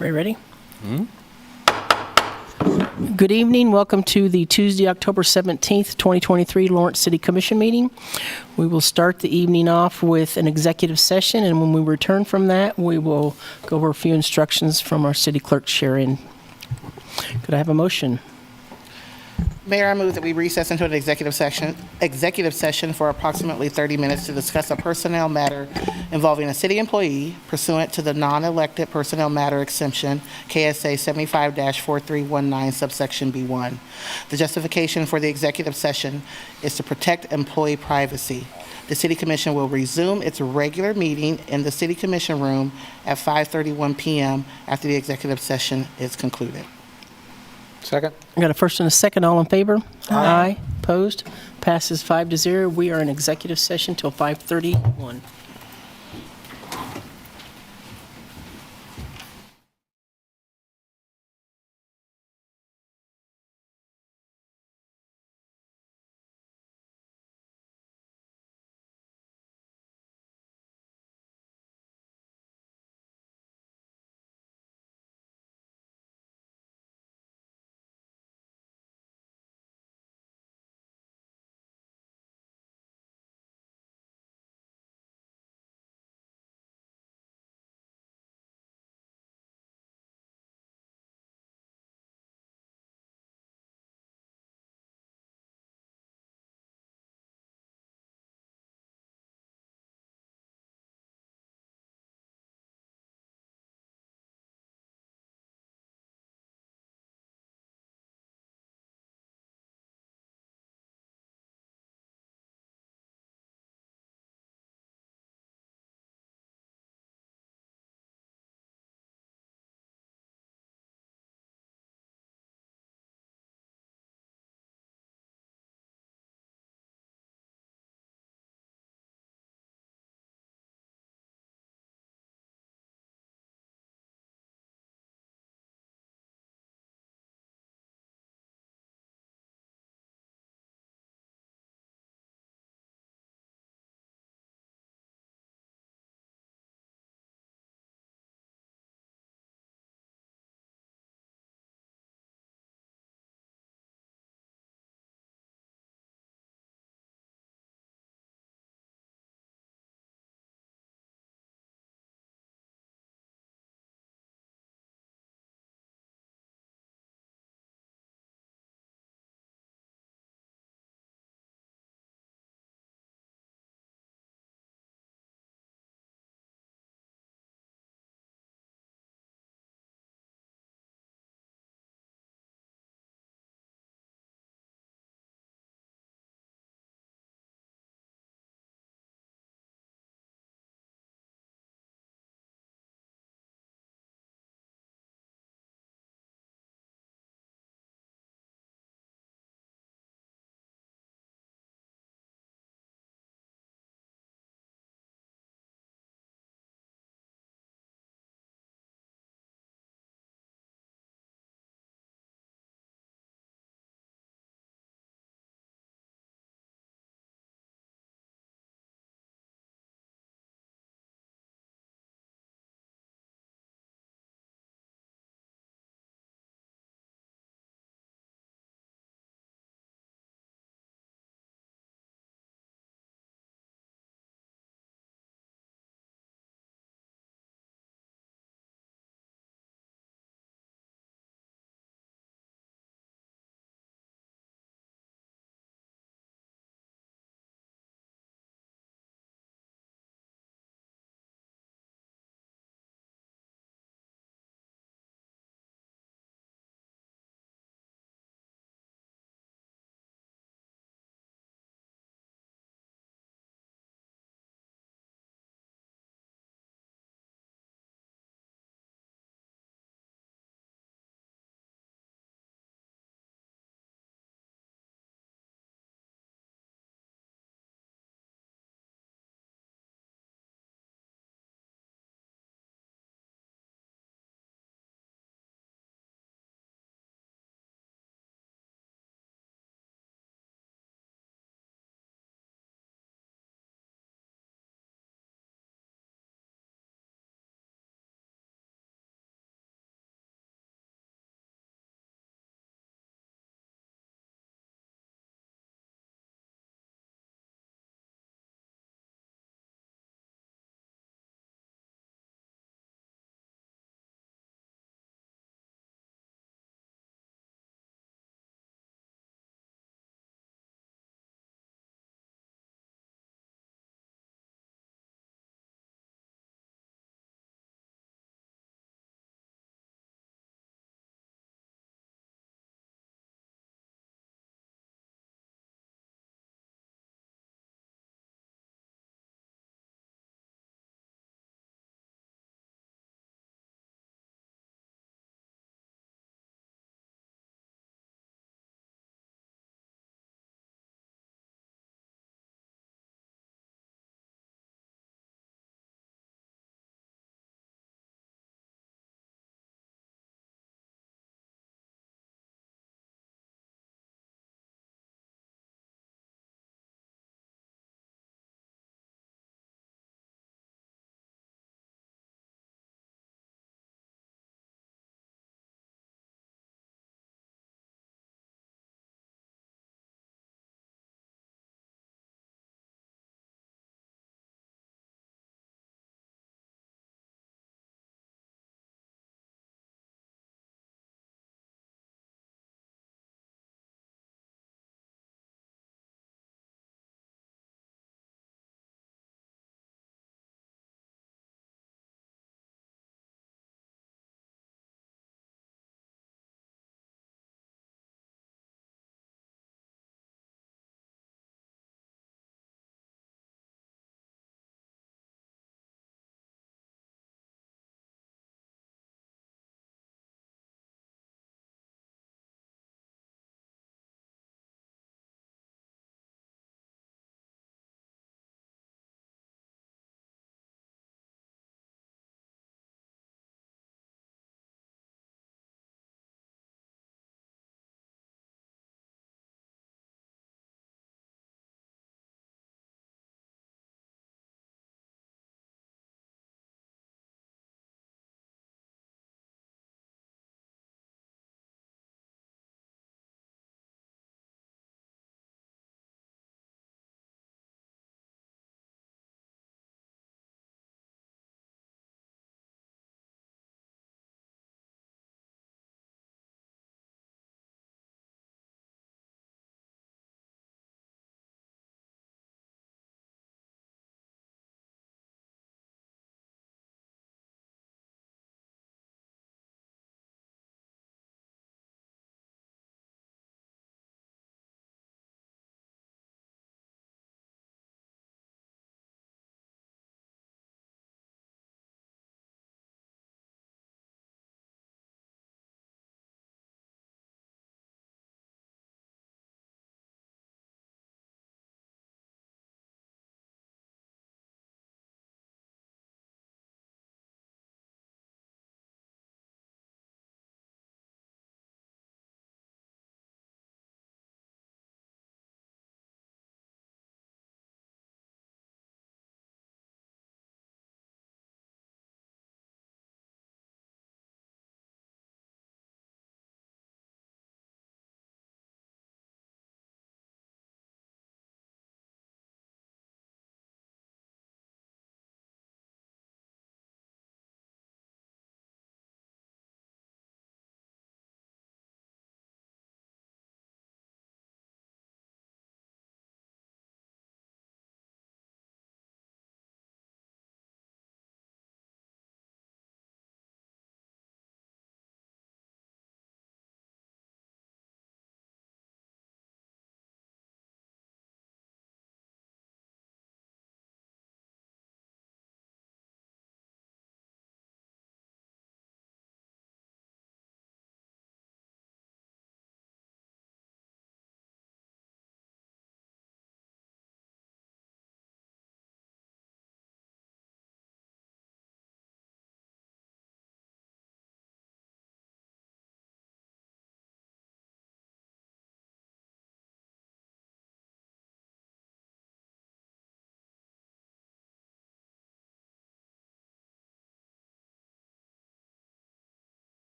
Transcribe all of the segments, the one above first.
Ready? Good evening. Welcome to the Tuesday, October 17th, 2023 Lawrence City Commission meeting. We will start the evening off with an executive session, and when we return from that, we will go over a few instructions from our city clerk, Sharon. Could I have a motion? Mayor, I move that we recess into an executive session for approximately 30 minutes to discuss a personnel matter involving a city employee pursuant to the non-elected personnel matter exemption, KSA 75-4319, subsection B1. The justification for the executive session is to protect employee privacy. The City Commission will resume its regular meeting in the City Commission room at 5:31 p.m. after the executive session is concluded. Second. I got a first and a second. All in favor? Aye. Opposed? Passes 5-0. We are in executive session till 5:31.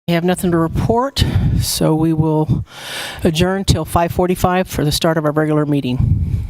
We have nothing to report, so we will adjourn till 5:45 for the start of our regular meeting.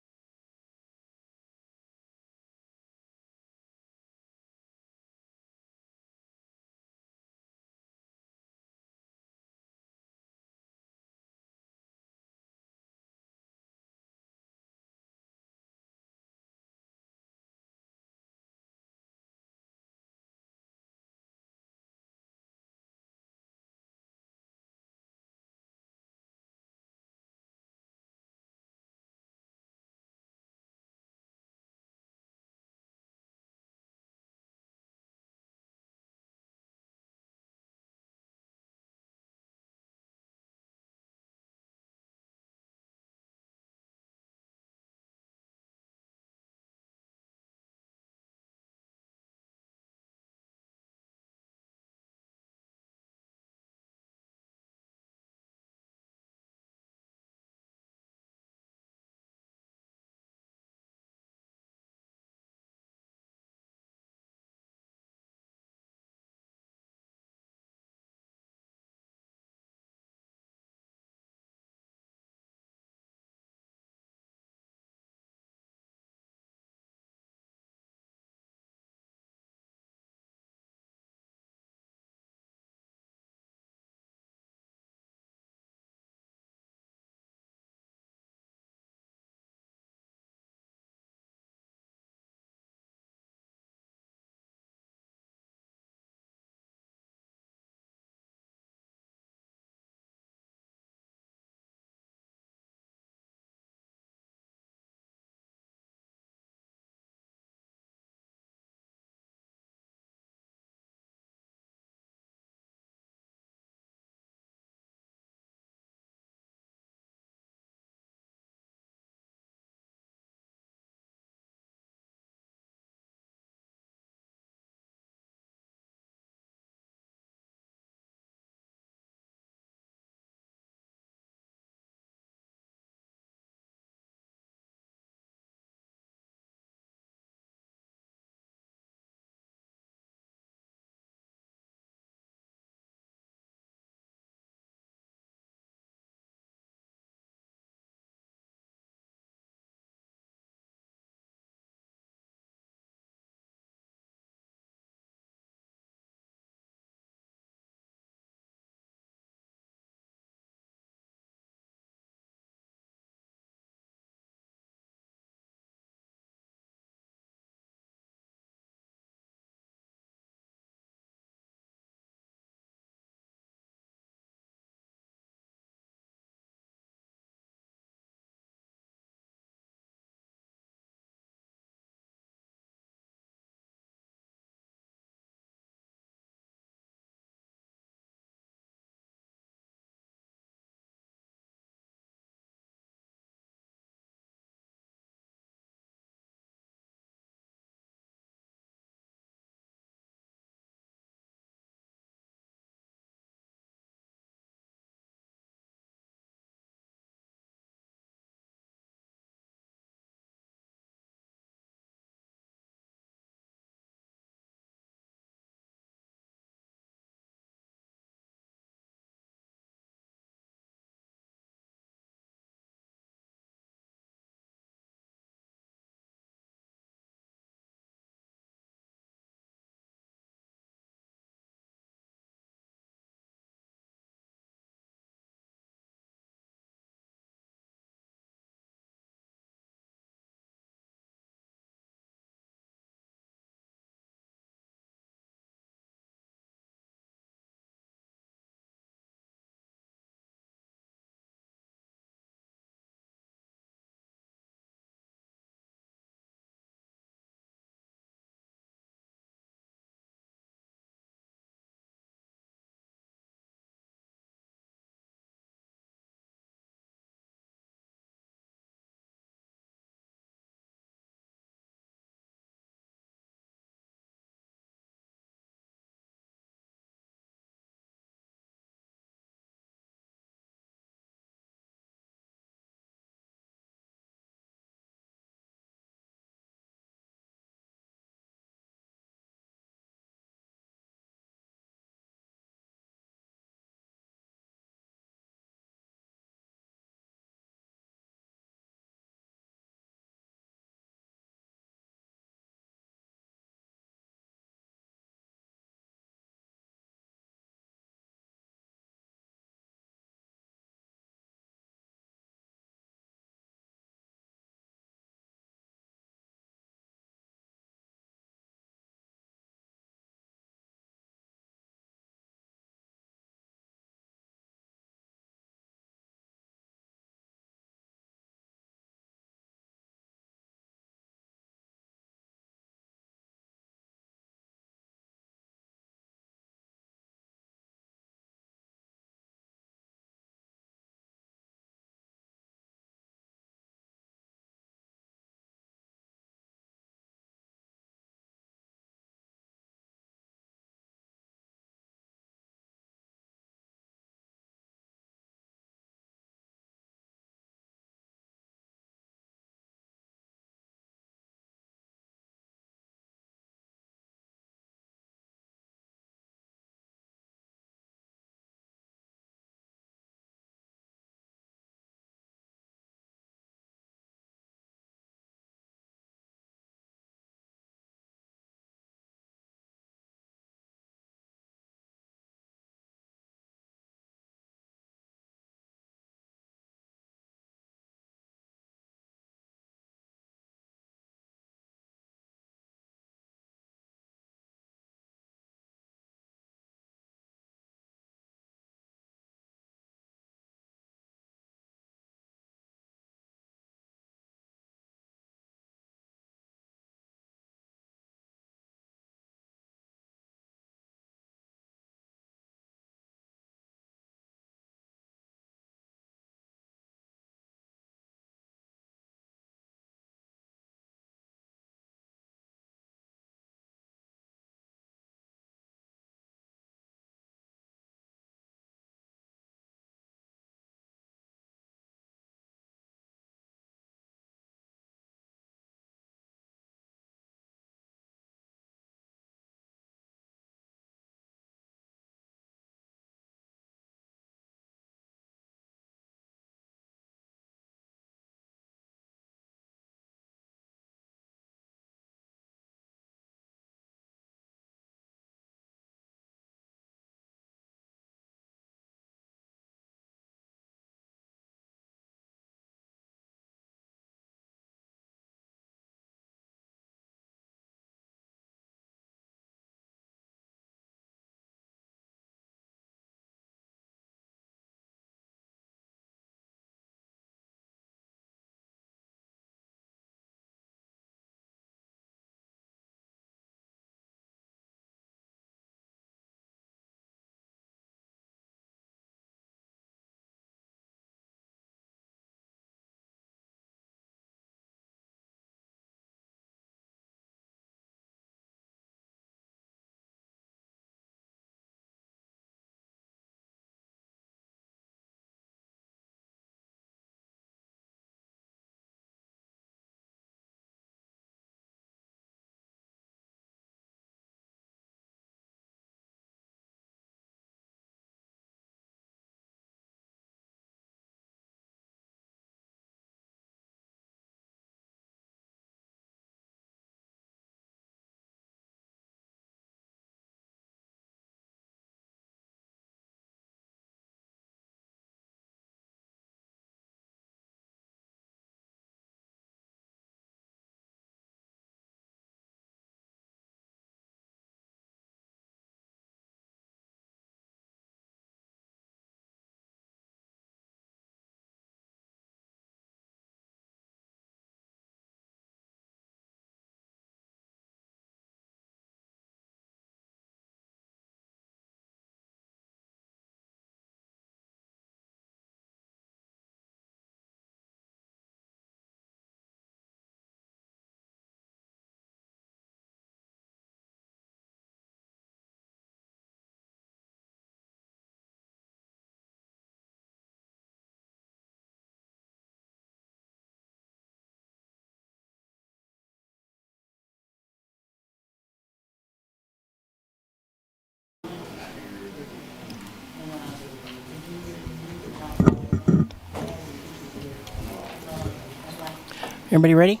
Everybody ready?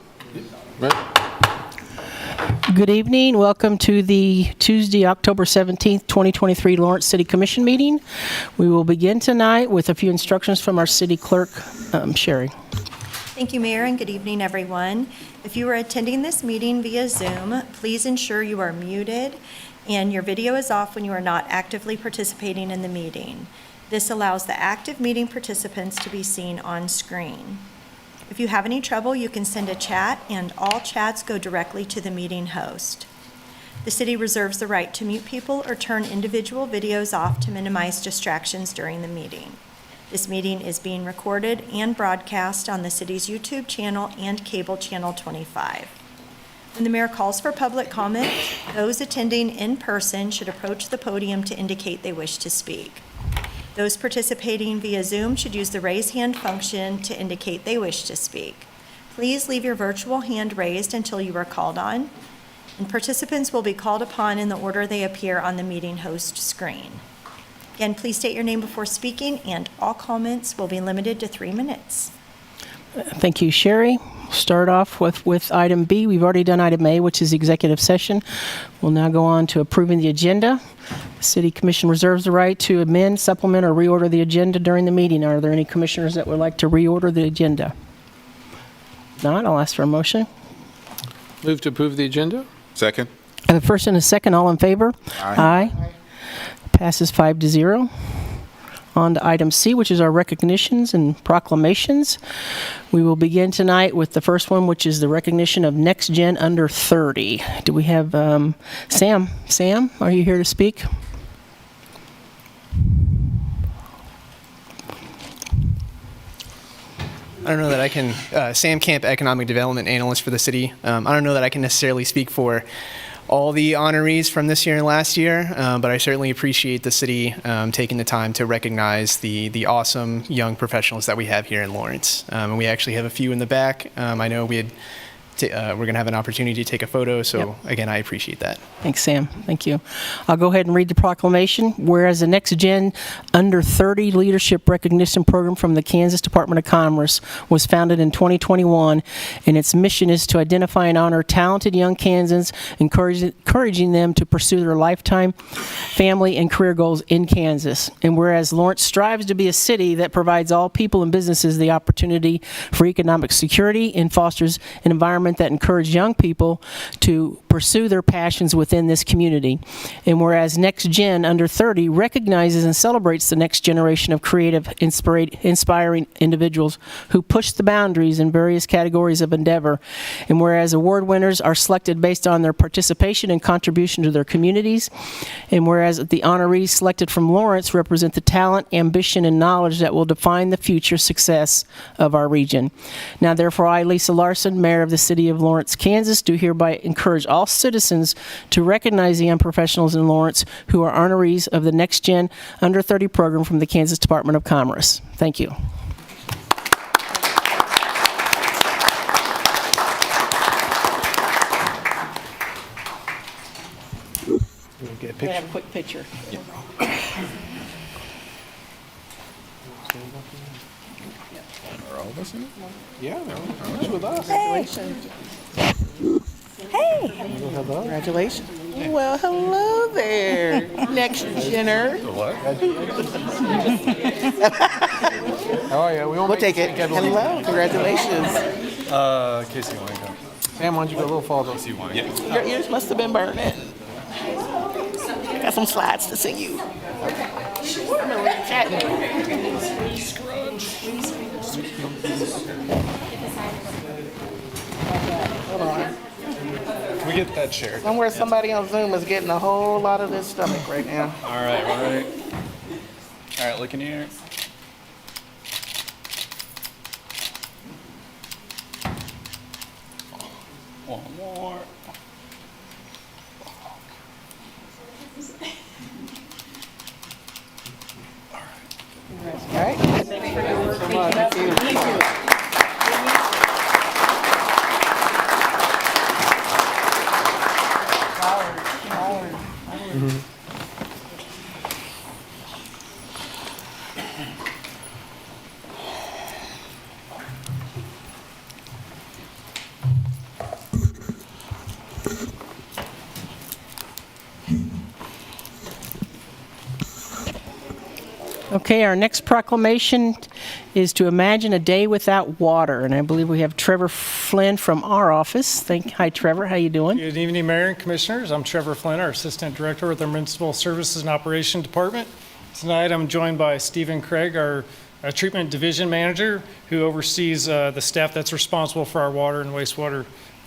Ready? Good evening. Welcome to the Tuesday, October 17th, 2023 Lawrence City Commission meeting. We will begin tonight with a few instructions from our city clerk, Sherry. Thank you, Mayor, and good evening, everyone. If you are attending this meeting via Zoom, please ensure you are muted and your video is off when you are not actively participating in the meeting. This allows the active meeting participants to be seen on screen. If you have any trouble, you can send a chat, and all chats go directly to the meeting host. The city reserves the right to mute people or turn individual videos off to minimize distractions during the meeting. This meeting is being recorded and broadcast on the city's YouTube channel and cable channel 25. When the mayor calls for public comment, those attending in person should approach the podium to indicate they wish to speak. Those participating via Zoom should use the raise hand function to indicate they wish to speak. Please leave your virtual hand raised until you are called on, and participants will be called upon in the order they appear on the meeting host screen. Again, please state your name before speaking, and all comments will be limited to 3 minutes. Thank you, Sherry. We'll start off with item B. We've already done item A, which is executive session. We'll now go on to approving the agenda. The City Commission reserves the right to amend, supplement, or reorder the agenda during the meeting. Are there any commissioners that would like to reorder the agenda? If not, I'll ask for a motion. Move to approve the agenda? Second. I have a first and a second. All in favor? Aye. Passes 5-0. On to item C, which is our recognitions and proclamations. We will begin tonight with the first one, which is the recognition of NextGen under 30. Do we have Sam? Sam, are you here to speak? I don't know that I can, Sam Camp, Economic Development Analyst for the city. I don't know that I can necessarily speak for all the honorees from this year and last year, but I certainly appreciate the city taking the time to recognize the awesome young professionals that we have here in Lawrence. And we actually have a few in the back. I know we're going to have an opportunity to take a photo, so again, I appreciate that. Thanks, Sam. Thank you. I'll go ahead and read the proclamation. Whereas the NextGen Under 30 Leadership Recognition Program from the Kansas Department of Commerce was founded in 2021, and its mission is to identify and honor talented young Kansans, encouraging them to pursue their lifetime, family, and career goals in Kansas. And whereas Lawrence strives to be a city that provides all people and businesses the opportunity for economic security and fosters an environment that encourages young people to pursue their passions within this community. And whereas NextGen Under 30 recognizes and celebrates the next generation of creative, inspiring individuals who push the boundaries in various categories of endeavor. And whereas award winners are selected based on their participation and contribution to their communities. And whereas the honorees selected from Lawrence represent the talent, ambition, and knowledge that will define the future success of our region. Now, therefore, I, Lisa Larson, Mayor of the City of Lawrence, Kansas, do hereby encourage all citizens to recognize the young professionals in Lawrence who are honorees of the NextGen Under 30 program from the Kansas Department of Commerce. Thank you. Get a Can I picture? have a quick picture? Are all of us in it? Yeah, they're with us. Congratulations. Hey! Congratulations. Well, hello there, NextGener. What? Oh, yeah, we won't We'll take it. Hello, congratulations. Casey, want to go? Sam, why don't you go a little farther? Casey, you want to go? Your ears must have been burning. I got some slides to sing you. Sure. Can we get that chair? Somewhere somebody on Zoom is getting a whole lot of this stomach right now. All right. All right, look in here. One more. All right. Thank you. Okay, our next proclamation is to imagine a day without water, and I believe we have Trevor Flynn from our office. Hi, Trevor. How you doing? Good evening, Mayor and Commissioners. I'm Trevor Flynn, our Assistant Director with our Municipal Services and Operations Department. Tonight, I'm joined by Stephen Craig, our Treatment Division Manager, who oversees the staff that's responsible for our water and wastewater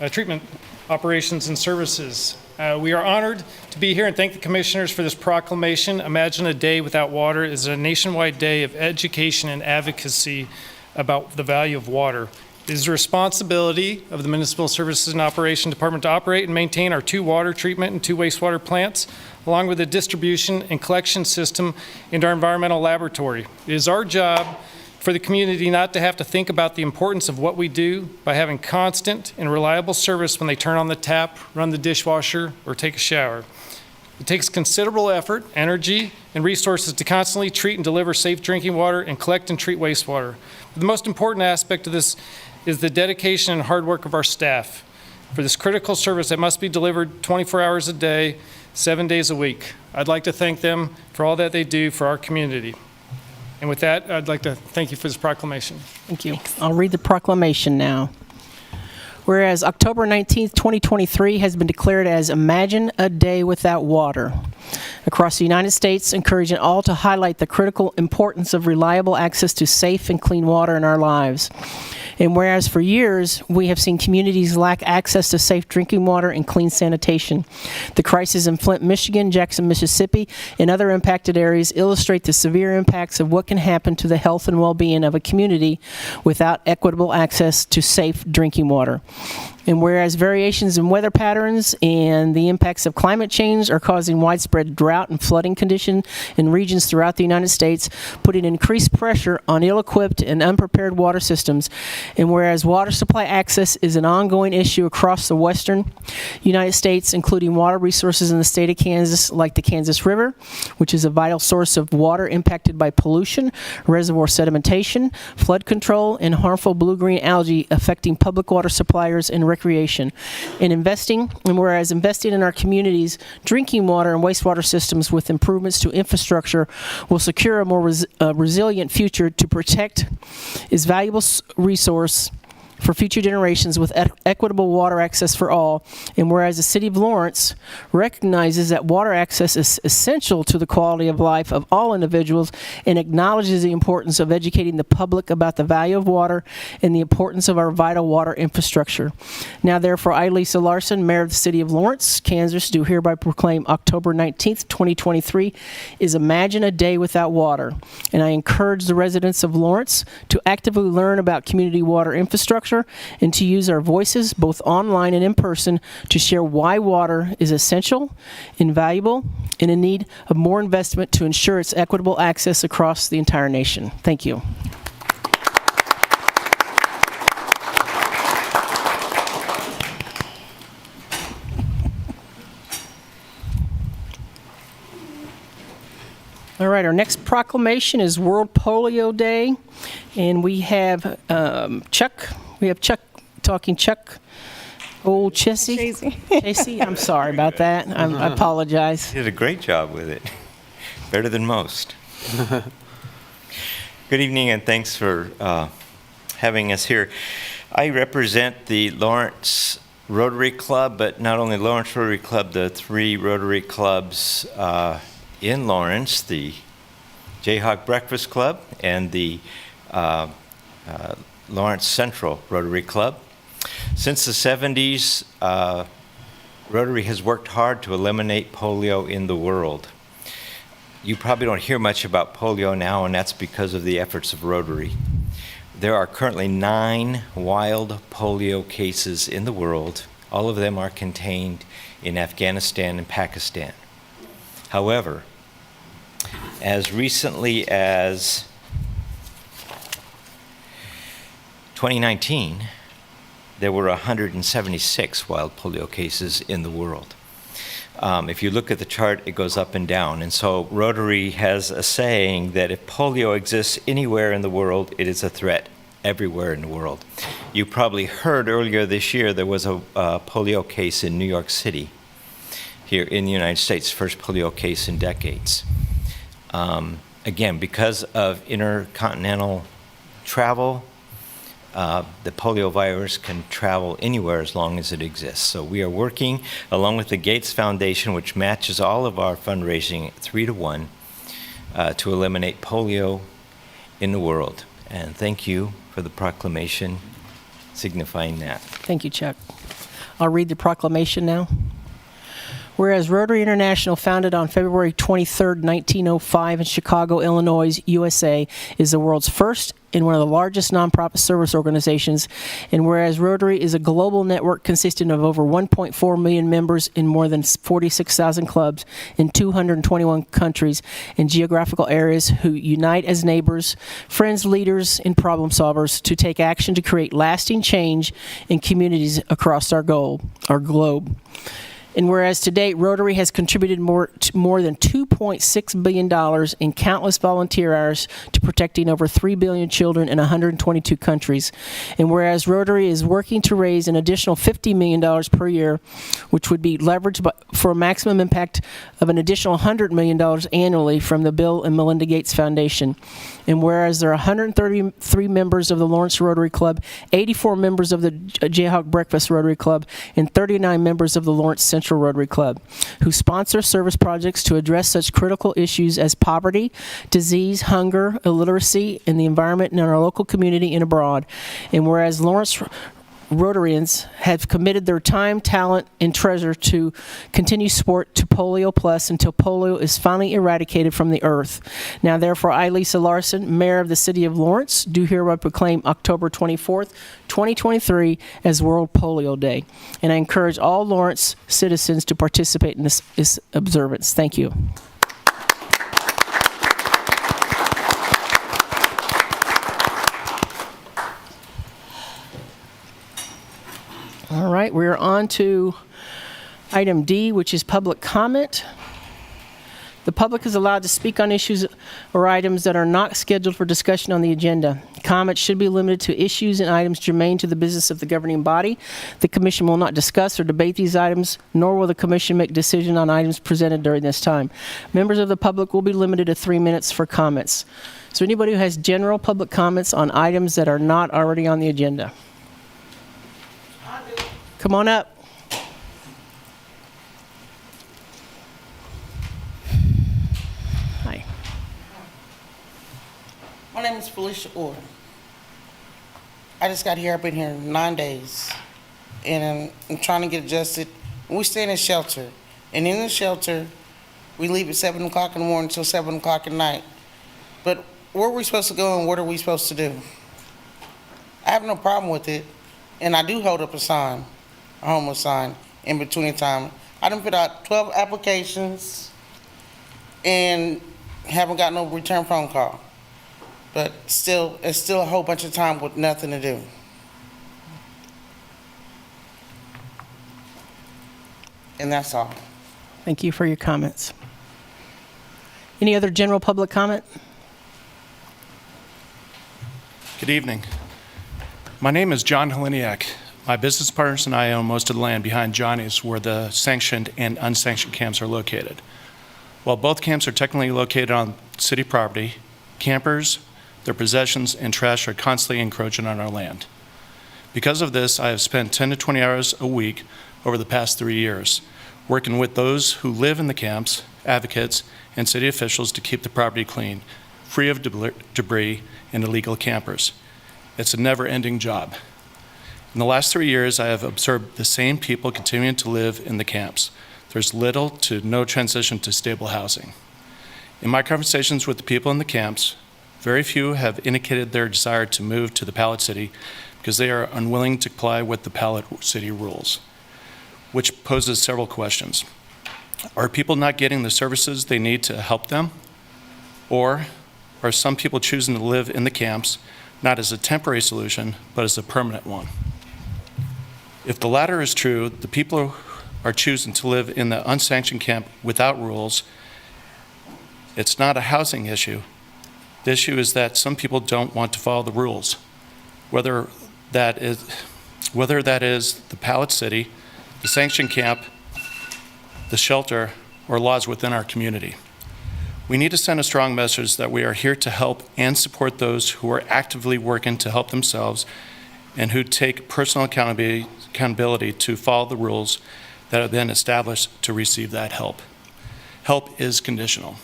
treatment operations and services. We are honored to be here and thank the Commissioners for this proclamation. Imagine a Day Without Water is a nationwide day of education and advocacy about the value of water. It is the responsibility of the Municipal Services and Operations Department to operate and maintain our 2 water treatment and 2 wastewater plants, along with the distribution and collection system into our environmental laboratory. It is our job for the community not to have to think about the importance of what we do by having constant and reliable service when they turn on the tap, run the dishwasher, or take a shower. It takes considerable effort, energy, and resources to constantly treat and deliver safe drinking water and collect and treat wastewater. But the most important aspect of this is the dedication and hard work of our staff for this critical service that must be delivered 24 hours a day, 7 days a week. I'd like to thank them for all that they do for our community. And with that, I'd like to thank you for this proclamation. Thank you. I'll read the proclamation now. Whereas October 19th, 2023 has been declared as Imagine a Day Without Water across the United States, encouraging all to highlight the critical importance of reliable access to safe and clean water in our lives. And whereas for years we have seen communities lack access to safe drinking water and clean sanitation, the crisis in Flint, Michigan, Jackson, Mississippi, and other impacted areas illustrate the severe impacts of what can happen to the health and well-being of a community without equitable access to safe drinking water. And whereas variations in weather patterns and the impacts of climate change are causing widespread drought and flooding conditions in regions throughout the United States, putting increased pressure on ill-equipped and unprepared water systems. And whereas water supply access is an ongoing issue across the western United States, including water resources in the state of Kansas, like the Kansas River, which is a vital source of water impacted by pollution, reservoir sedimentation, flood control, and harmful blue-green algae affecting public water suppliers and recreation. Whereas investing in our communities' drinking water and wastewater systems with improvements to infrastructure will secure a more resilient future to protect its valuable resource for future generations with equitable water access for all. And whereas the City of Lawrence recognizes that water access is essential to the quality of life of all individuals and acknowledges the importance of educating the public about the value of water and the importance of our vital water infrastructure. Now therefore, I, Lisa Larson, Mayor of the City of Lawrence, Kansas, do hereby proclaim October 19th, 2023 is Imagine a Day Without Water. And I encourage the residents of Lawrence to actively learn about community water infrastructure and to use our voices, both online and in person, to share why water is essential, invaluable, and in need of more investment to ensure its equitable access across the entire nation. Thank you. All right, our next proclamation is World Polio Day, and we have Chuck. We have Chuck talking. Chuck, old Chessy. Chessy. I'm sorry about that. I apologize. You did a great job with it. Better than most. Good evening, and thanks for having us here. I represent the Lawrence Rotary Club, but not only Lawrence Rotary Club, the 3 Rotary clubs in Lawrence, the Jayhawk Breakfast Club and the Lawrence Central Rotary Club. Since the 70s, Rotary has worked hard to eliminate polio in the world. You probably don't hear much about polio now, and that's because of the efforts of Rotary. There are currently 9 wild polio cases in the world. All of them are contained in Afghanistan and Pakistan. However, as recently as 2019, there were 176 wild polio cases in the world. If you look at the chart, it goes up and down. And so Rotary has a saying that if polio exists anywhere in the world, it is a threat everywhere in the world. You probably heard earlier this year there was a polio case in New York City, here in the United States, first polio case in decades. again, because of intercontinental travel, the polio virus can travel anywhere as long as it exists. So we are working along with the Gates Foundation, which matches all of our fundraising at 3-to-1, to eliminate polio in the world. And thank you for the proclamation signifying that. Thank you, Chuck. I'll read the proclamation now. Whereas Rotary International, founded on February 23, 1905 in Chicago, Illinois, USA, is the world's first and one of the largest nonprofit service organizations, and whereas Rotary is a global network consisting of over 1.4 million members in more than 46,000 clubs in 221 countries and geographical areas who unite as neighbors, friends, leaders, and problem solvers to take action to create lasting change in communities across our globe. And whereas to date, Rotary has contributed more than $2.6 billion in countless volunteer hours to protecting over 3 billion children in 122 countries. And whereas Rotary is working to raise an additional $50 million per year, which would be leveraged for a maximum impact of an additional $100 million annually from the Bill and Melinda Gates Foundation. And whereas there are 133 members of the Lawrence Rotary Club, 84 members of the Jayhawk Breakfast Rotary Club, and 39 members of the Lawrence Central Rotary Club, who sponsor service projects to address such critical issues as poverty, disease, hunger, illiteracy, and the environment in our local community and abroad. And whereas Lawrence Rotarians have committed their time, talent, and treasure to continue support to Polio Plus until polio is finally eradicated from the earth. Now, therefore, I, Lisa Larson, Mayor of the City of Lawrence, do hereby proclaim October 24th, 2023 as World Polio Day. And I encourage all Lawrence citizens to participate in this observance. Thank you. All right, we're on to item D, which is public comment. The public is allowed to speak on issues or items that are not scheduled for discussion on the agenda. Comments should be limited to issues and items germane to the business of the governing body. The commission will not discuss or debate these items, nor will the commission make decision on items presented during this time. Members of the public will be limited to 3 minutes for comments. So anybody who has general public comments on items that are not already on the agenda? Come on up. Hi. My name is Felicia Orr. I just got here. I've been here 9 days, and I'm trying to get adjusted. We stay in a shelter, and in the shelter, we leave at 7 o'clock in the morning until 7 o'clock at night. But where are we supposed to go, and what are we supposed to do? I have no problem with it, and I do hold up a sign, a homeless sign, in between time. I done put out 12 applications and haven't got no return phone call. But still, it's still a whole bunch of time with nothing to do. And that's all. Thank you for your comments. Any other general public comment? Good evening. My name is John Heliniak. My business partners and I own most of the land behind Johnny's where the sanctioned and unsanctioned camps are located. While both camps are technically located on city property, campers, their possessions, and trash are constantly encroaching on our land. Because of this, I have spent 10 to 20 hours a week over the past 3 years, working with those who live in the camps, advocates, and city officials to keep the property clean, free of debris and illegal campers. It's a never-ending job. In the last 3 years, I have observed the same people continuing to live in the camps. There's little to no transition to stable housing. In my conversations with the people in the camps, very few have indicated their desire to move to the Pallet City because they are unwilling to comply with the Pallet City rules, which poses several questions. Are people not getting the services they need to help them? Or are some people choosing to live in the camps not as a temporary solution, but as a permanent one? If the latter is true, the people are choosing to live in the unsanctioned camp without rules. It's not a housing issue. The issue is that some people don't want to follow the rules, whether that is the Pallet City, the sanctioned camp, the shelter, or laws within our community. We need to send a strong message that we are here to help and support those who are actively working to help themselves and who take personal accountability to follow the rules that are then established to receive that help. Help is conditional.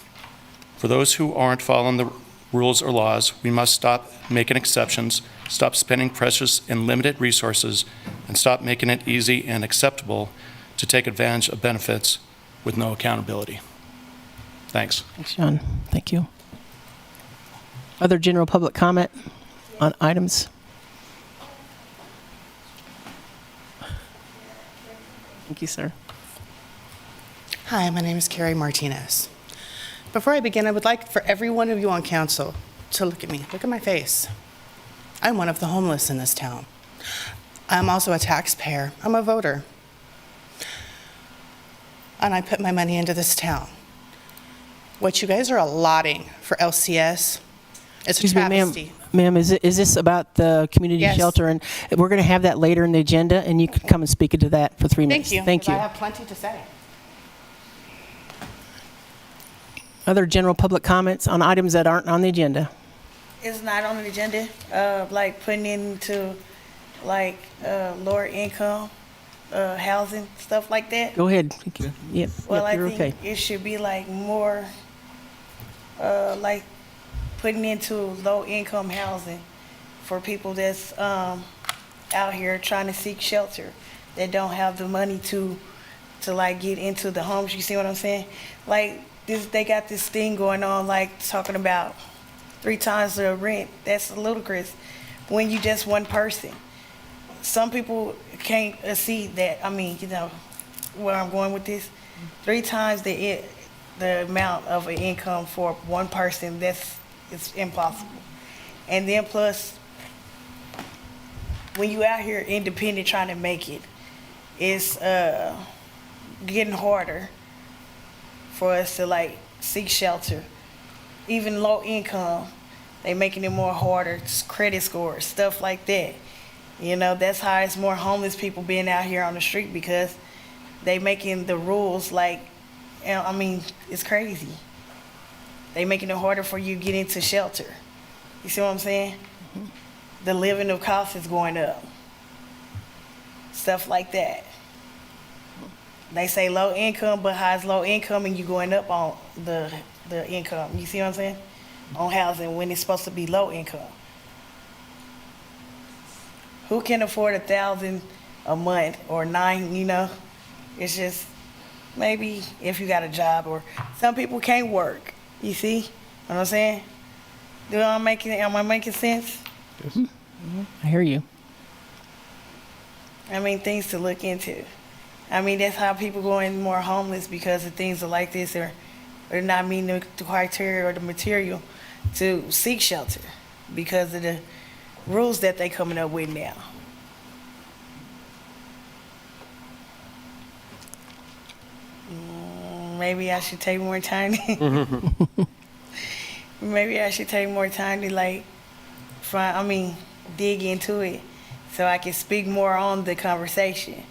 For those who aren't following the rules or laws, we must stop making exceptions, stop spending precious and limited resources, and stop making it easy and acceptable to take advantage of benefits with no accountability. Thanks. Thanks, John. Thank you. Other general public comment on items? Thank you, sir. Hi, my name is Carrie Martinez. Before I begin, I would like for every one of you on council to look at me. Look at my face. I'm one of the homeless in this town. I'm also a taxpayer. I'm a voter. And I put my money into this town. What you guys are allotting for LCS, it's a travesty. Ma'am, is this about the community Yes. shelter? And we're going to have that later in the agenda, and you can come and speak into that for 3 minutes. Thank you. Thank 'cause you. I have plenty to say. Other general public comments on items that aren't on the agenda? It's not on the agenda, like putting into like lower income housing, stuff like that. Go ahead. Yep, Well, you're I think okay. it should be like more like putting into low income housing for people that's out here trying to seek shelter that don't have the money to like get into the homes. You see what I'm saying? Like this, they got this thing going on, like talking about 3 times the rent. That's ludicrous when you just one person. Some people can't see that. I mean, you know where I'm going with this. 3 times the amount of an income for one person, it's impossible. And then plus, when you out here independent trying to make it, it's getting harder for us to like seek shelter. Even low income, they making it more harder, credit scores, stuff like that. You know, that's how it's more homeless people being out here on the street because they making the rules like, you know, I mean, it's crazy. They making it harder for you to get into shelter. You see what I'm saying? Mm-hmm. The living of cost is going up. Stuff like that. They say low income, but how is low income and you going up on the income? You see what I'm saying? On housing when it's supposed to be low income. Who can afford $1,000 a month or $9? You know, it's just maybe if you got a job, or some people can't work. You see what I'm saying? Am I making sense? Mm-hmm. I hear you. I mean, things to look into. I mean, that's how people going more homeless because of things like this, or not meeting the criteria or the material to seek shelter because of the rules that they coming up with now. Maybe I should take more time. Maybe I should take more time to dig into it so I can speak more on the conversation.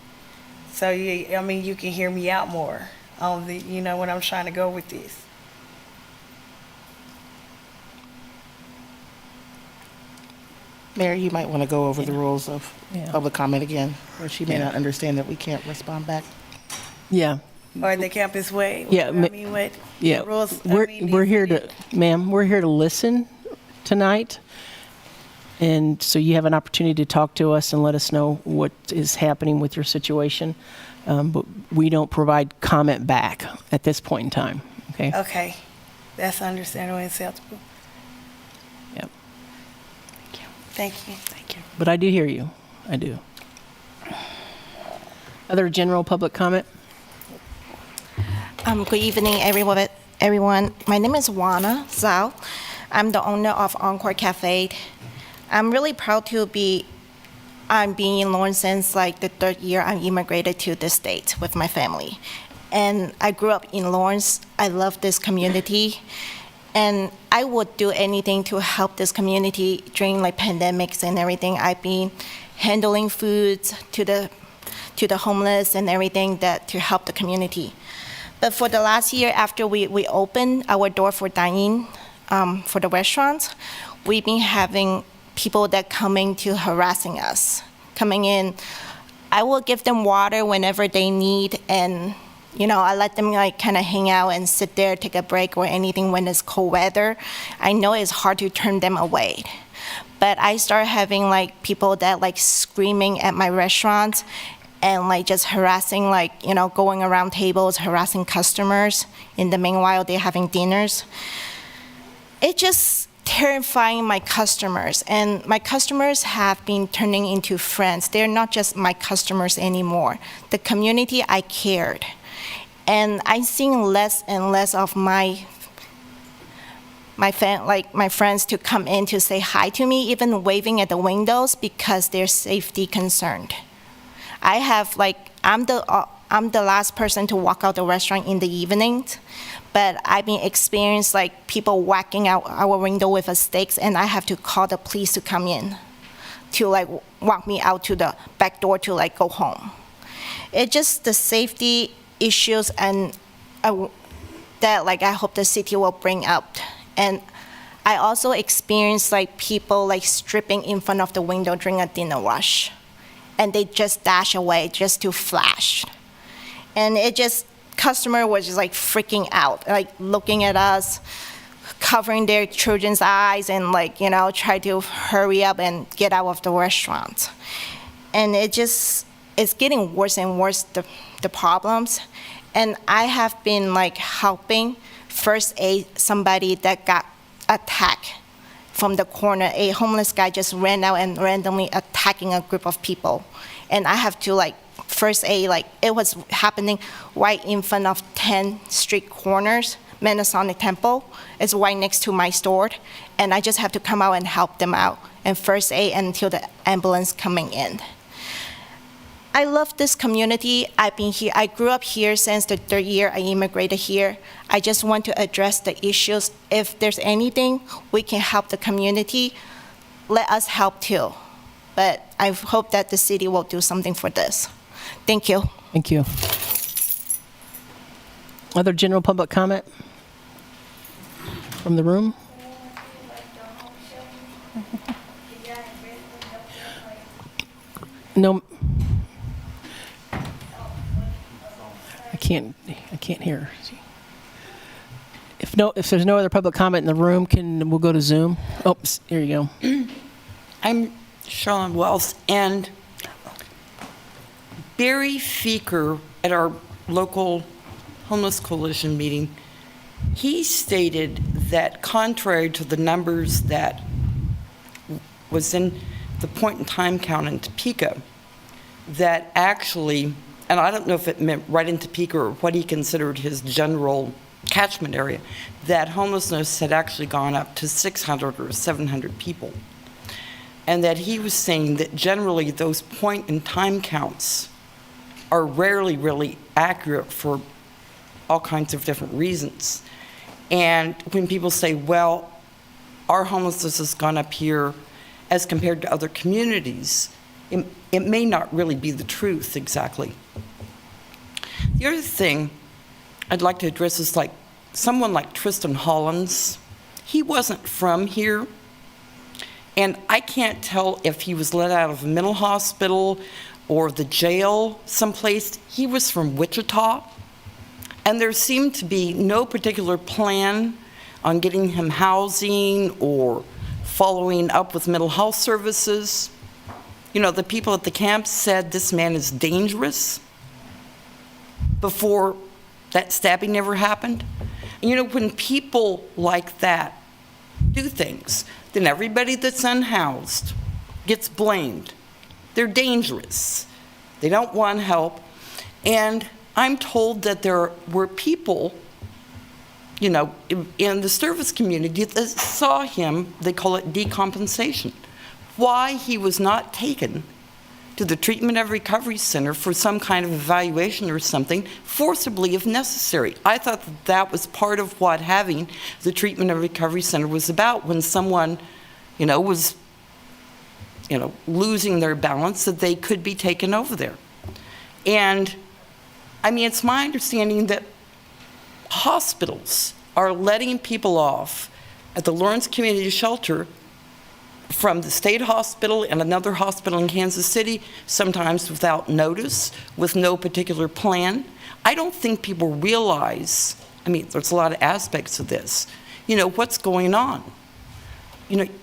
So you can hear me out more on what I'm trying to go with this. Mayor, you might want to go over the rules of public comment again, or she may Yeah. not understand that we can't respond back. Yeah. Or the campus way. Yeah, What Yeah, the rules? we're here to, ma'am, we're here to listen tonight. And so you have an opportunity to talk to us and let us know what is happening with your situation. But we don't provide comment back at this point in time, okay? Okay, that's understandable and acceptable. Yep. Thank you. Thank you. But I do hear you. I do. Other general public comment? Good evening, everyone. My name is Wana Zhao. I'm the owner of Encore Cafe. I'm really proud to be. I'm being in Lawrence since like the 3rd year I immigrated to the state with my family, and I grew up in Lawrence. I love this community, and I would do anything to help this community during like pandemics and everything. I've been handling foods to the homeless and everything that to help the community. But for the last year, after we opened our door for dining for the restaurants, we've been having people that coming to harassing us, coming in. I will give them water whenever they need, and I let them like kind of hang out and sit there, take a break or anything when it's cold weather. I know it's hard to turn them away. But I start having like people that like screaming at my restaurants and like just harassing, like, going around tables, harassing customers. In the meanwhile, they're having dinners. It just terrifying my customers, and my customers have been turning into friends. They're not just my customers anymore. The community, I cared. And I'm seeing less and less of my friends to come in to say hi to me, even waving at the windows because they're safety concerned. I'm the last person to walk out the restaurant in the evenings, but I've been experienced like people whacking out our window with a sticks, and I have to call the police to come in to like walk me out to the back door to like go home. It's just the safety issues and that like I hope the city will bring up. And I also experienced like people like stripping in front of the window during a dinner rush, and they just dash away just to flash. And customer was just like freaking out, like looking at us, covering their children's eyes and like, try to hurry up and get out of the restaurant. And it's getting worse and worse, the problems. And I have been like helping first aid somebody that got attacked from the corner. A homeless guy just ran out and randomly attacking a group of people. And I have to like first aid, like it was happening right in front of 10 street corners. Masonic Temple is right next to my store. And I just have to come out and help them out and first aid until the ambulance coming in. I love this community. I've been here. I grew up here since the 3rd year I immigrated here. I just want to address the issues. If there's anything we can help the community, let us help too. But I hope that the city will do something for this. Thank you. Thank you. Other general public comment from the room? No. I can't hear. If there's no other public comment in the room, we'll go to Zoom. Oh, here you go. I'm Sean Wells, and Barry Feeker at our local homeless coalition meeting, he stated that contrary to the numbers that was in the point in time count in Topeka, that actually, and I don't know if it meant right in Topeka or what he considered his general catchment area, that homelessness had actually gone up to 600 or 700 people. And that he was saying that generally those point in time counts are rarely really accurate for all kinds of different reasons. And when people say, well, our homelessness has gone up here as compared to other communities, it may not really be the truth exactly. The other thing I'd like to address is like someone like Tristan Hollins. He wasn't from here, and I can't tell if he was let out of a mental hospital or the jail someplace. He was from Wichita, and there seemed to be no particular plan on getting him housing or following up with mental health services. The people at the camp said this man is dangerous before that stabbing ever happened. And when people like that do things, then everybody that's unhoused gets blamed. They're dangerous. They don't want help. And I'm told that there were people, in the service community that saw him, they call it decompensation, why he was not taken to the Treatment and Recovery Center for some kind of evaluation or something, forcibly if necessary. I thought that was part of what having the Treatment and Recovery Center was about, when someone, was, losing their balance, that they could be taken over there. And, it's my understanding that hospitals are letting people off at the Lawrence Community Shelter from the state hospital and another hospital in Kansas City, sometimes without notice, with no particular plan. I don't think people realize, I mean, there's a lot of aspects of this, what's going on.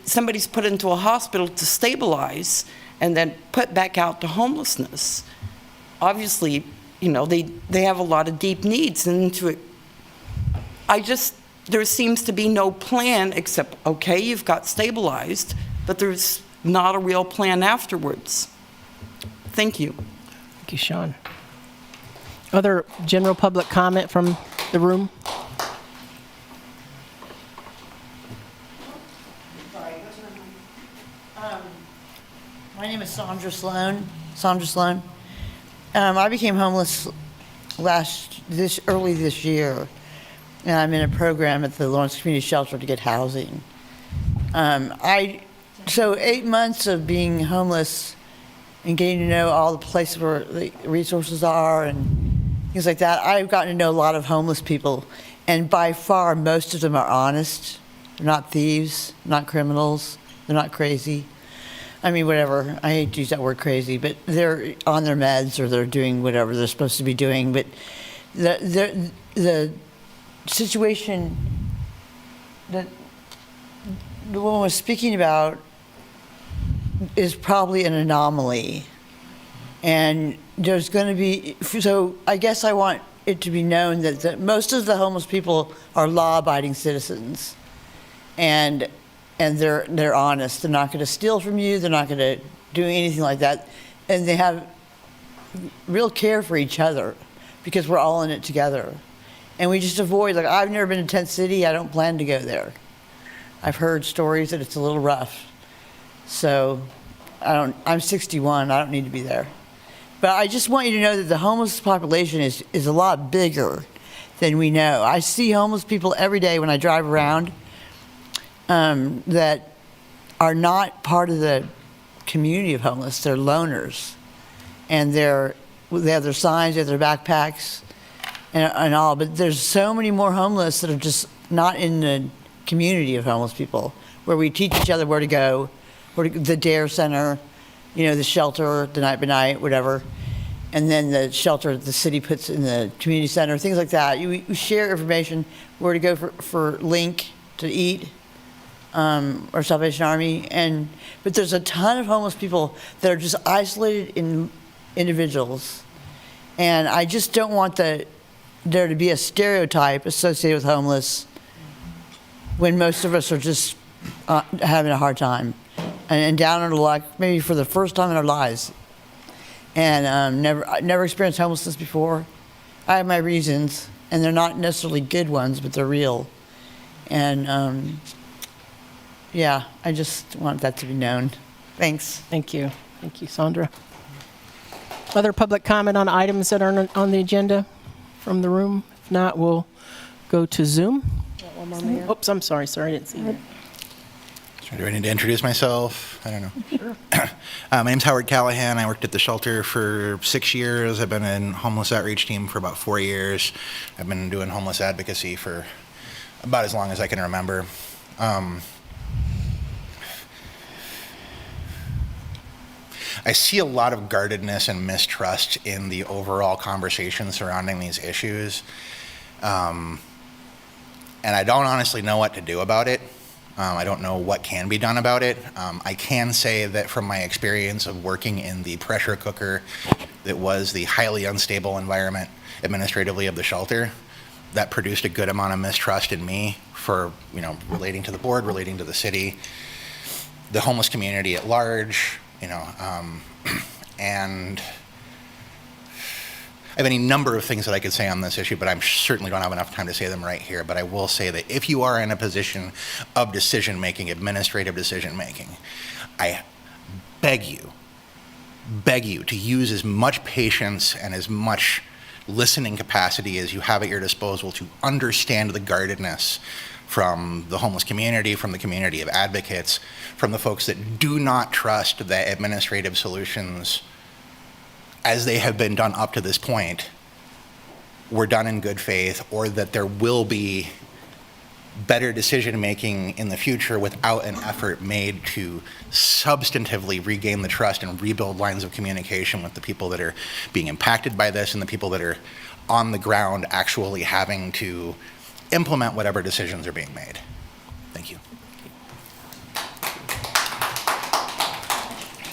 Somebody's put into a hospital to stabilize and then put back out to homelessness. Obviously, they have a lot of deep needs, and there seems to be no plan except, okay, you've got stabilized, but there's not a real plan afterwards. Thank you. Thank you, Sean. Other general public comment from the room? My name is Sandra Sloan. I became homeless early this year, and I'm in a program at the Lawrence Community Shelter to get housing. So 8 months of being homeless and getting to know all the places where the resources are and things like that, I've gotten to know a lot of homeless people, and by far most of them are honest. They're not thieves, not criminals, they're not crazy. I mean, whatever. I hate to use that word crazy, but they're on their meds or they're doing whatever they're supposed to be doing. But the situation that the woman was speaking about is probably an anomaly. And there's going to be, so I guess I want it to be known that most of the homeless people are law-abiding citizens. And they're honest. They're not going to steal from you. They're not going to do anything like that. And they have real care for each other because we're all in it together. And we just avoid, like, I've never been to Tent City. I don't plan to go there. I've heard stories that it's a little rough. So I'm 61. I don't need to be there. But I just want you to know that the homeless population is a lot bigger than we know. I see homeless people every day when I drive around that are not part of the community of homeless. They're loners. And they have their signs, they have their backpacks and all. But there's so many more homeless that are just not in the community of homeless people, where we teach each other where to go, the DARE Center, the shelter, the night by night, whatever. And then the shelter the city puts in the community center, things like that. We share information, where to go for Link to eat, or Salvation Army. But there's a ton of homeless people that are just isolated individuals. And I just don't want there to be a stereotype associated with homeless when most of us are just having a hard time and down on the luck, maybe for the first time in our lives. And never experienced homelessness before. I have my reasons, and they're not necessarily good ones, but they're real. And yeah, I just want that to be known. Thanks. Thank you. Thank you, Sandra. Other public comment on items that are on the agenda from the room? If not, we'll go to Zoom. Oops, I'm sorry. I didn't see that. Do I need to introduce myself? I don't know. Sure. My name's Howard Callahan. I worked at the shelter for 6 years. I've been in homeless outreach team for about 4 years. I've been doing homeless advocacy for about as long as I can remember. I see a lot of guardedness and mistrust in the overall conversation surrounding these issues. And I don't honestly know what to do about it. I don't know what can be done about it. I can say that from my experience of working in the pressure cooker that was the highly unstable environment administratively of the shelter, that produced a good amount of mistrust in me for, relating to the board, relating to the city, the homeless community at large, and I have any number of things that I could say on this issue, but I certainly don't have enough time to say them right here. But I will say that if you are in a position of decision-making, administrative decision-making, I beg you to use as much patience and as much listening capacity as you have at your disposal to understand the guardedness from the homeless community, from the community of advocates, from the folks that do not trust that administrative solutions, as they have been done up to this point, were done in good faith, or that there will be better decision-making in the future without an effort made to substantively regain the trust and rebuild lines of communication with the people that are being impacted by this and the people that are on the ground actually having to implement whatever decisions are being made. Thank you.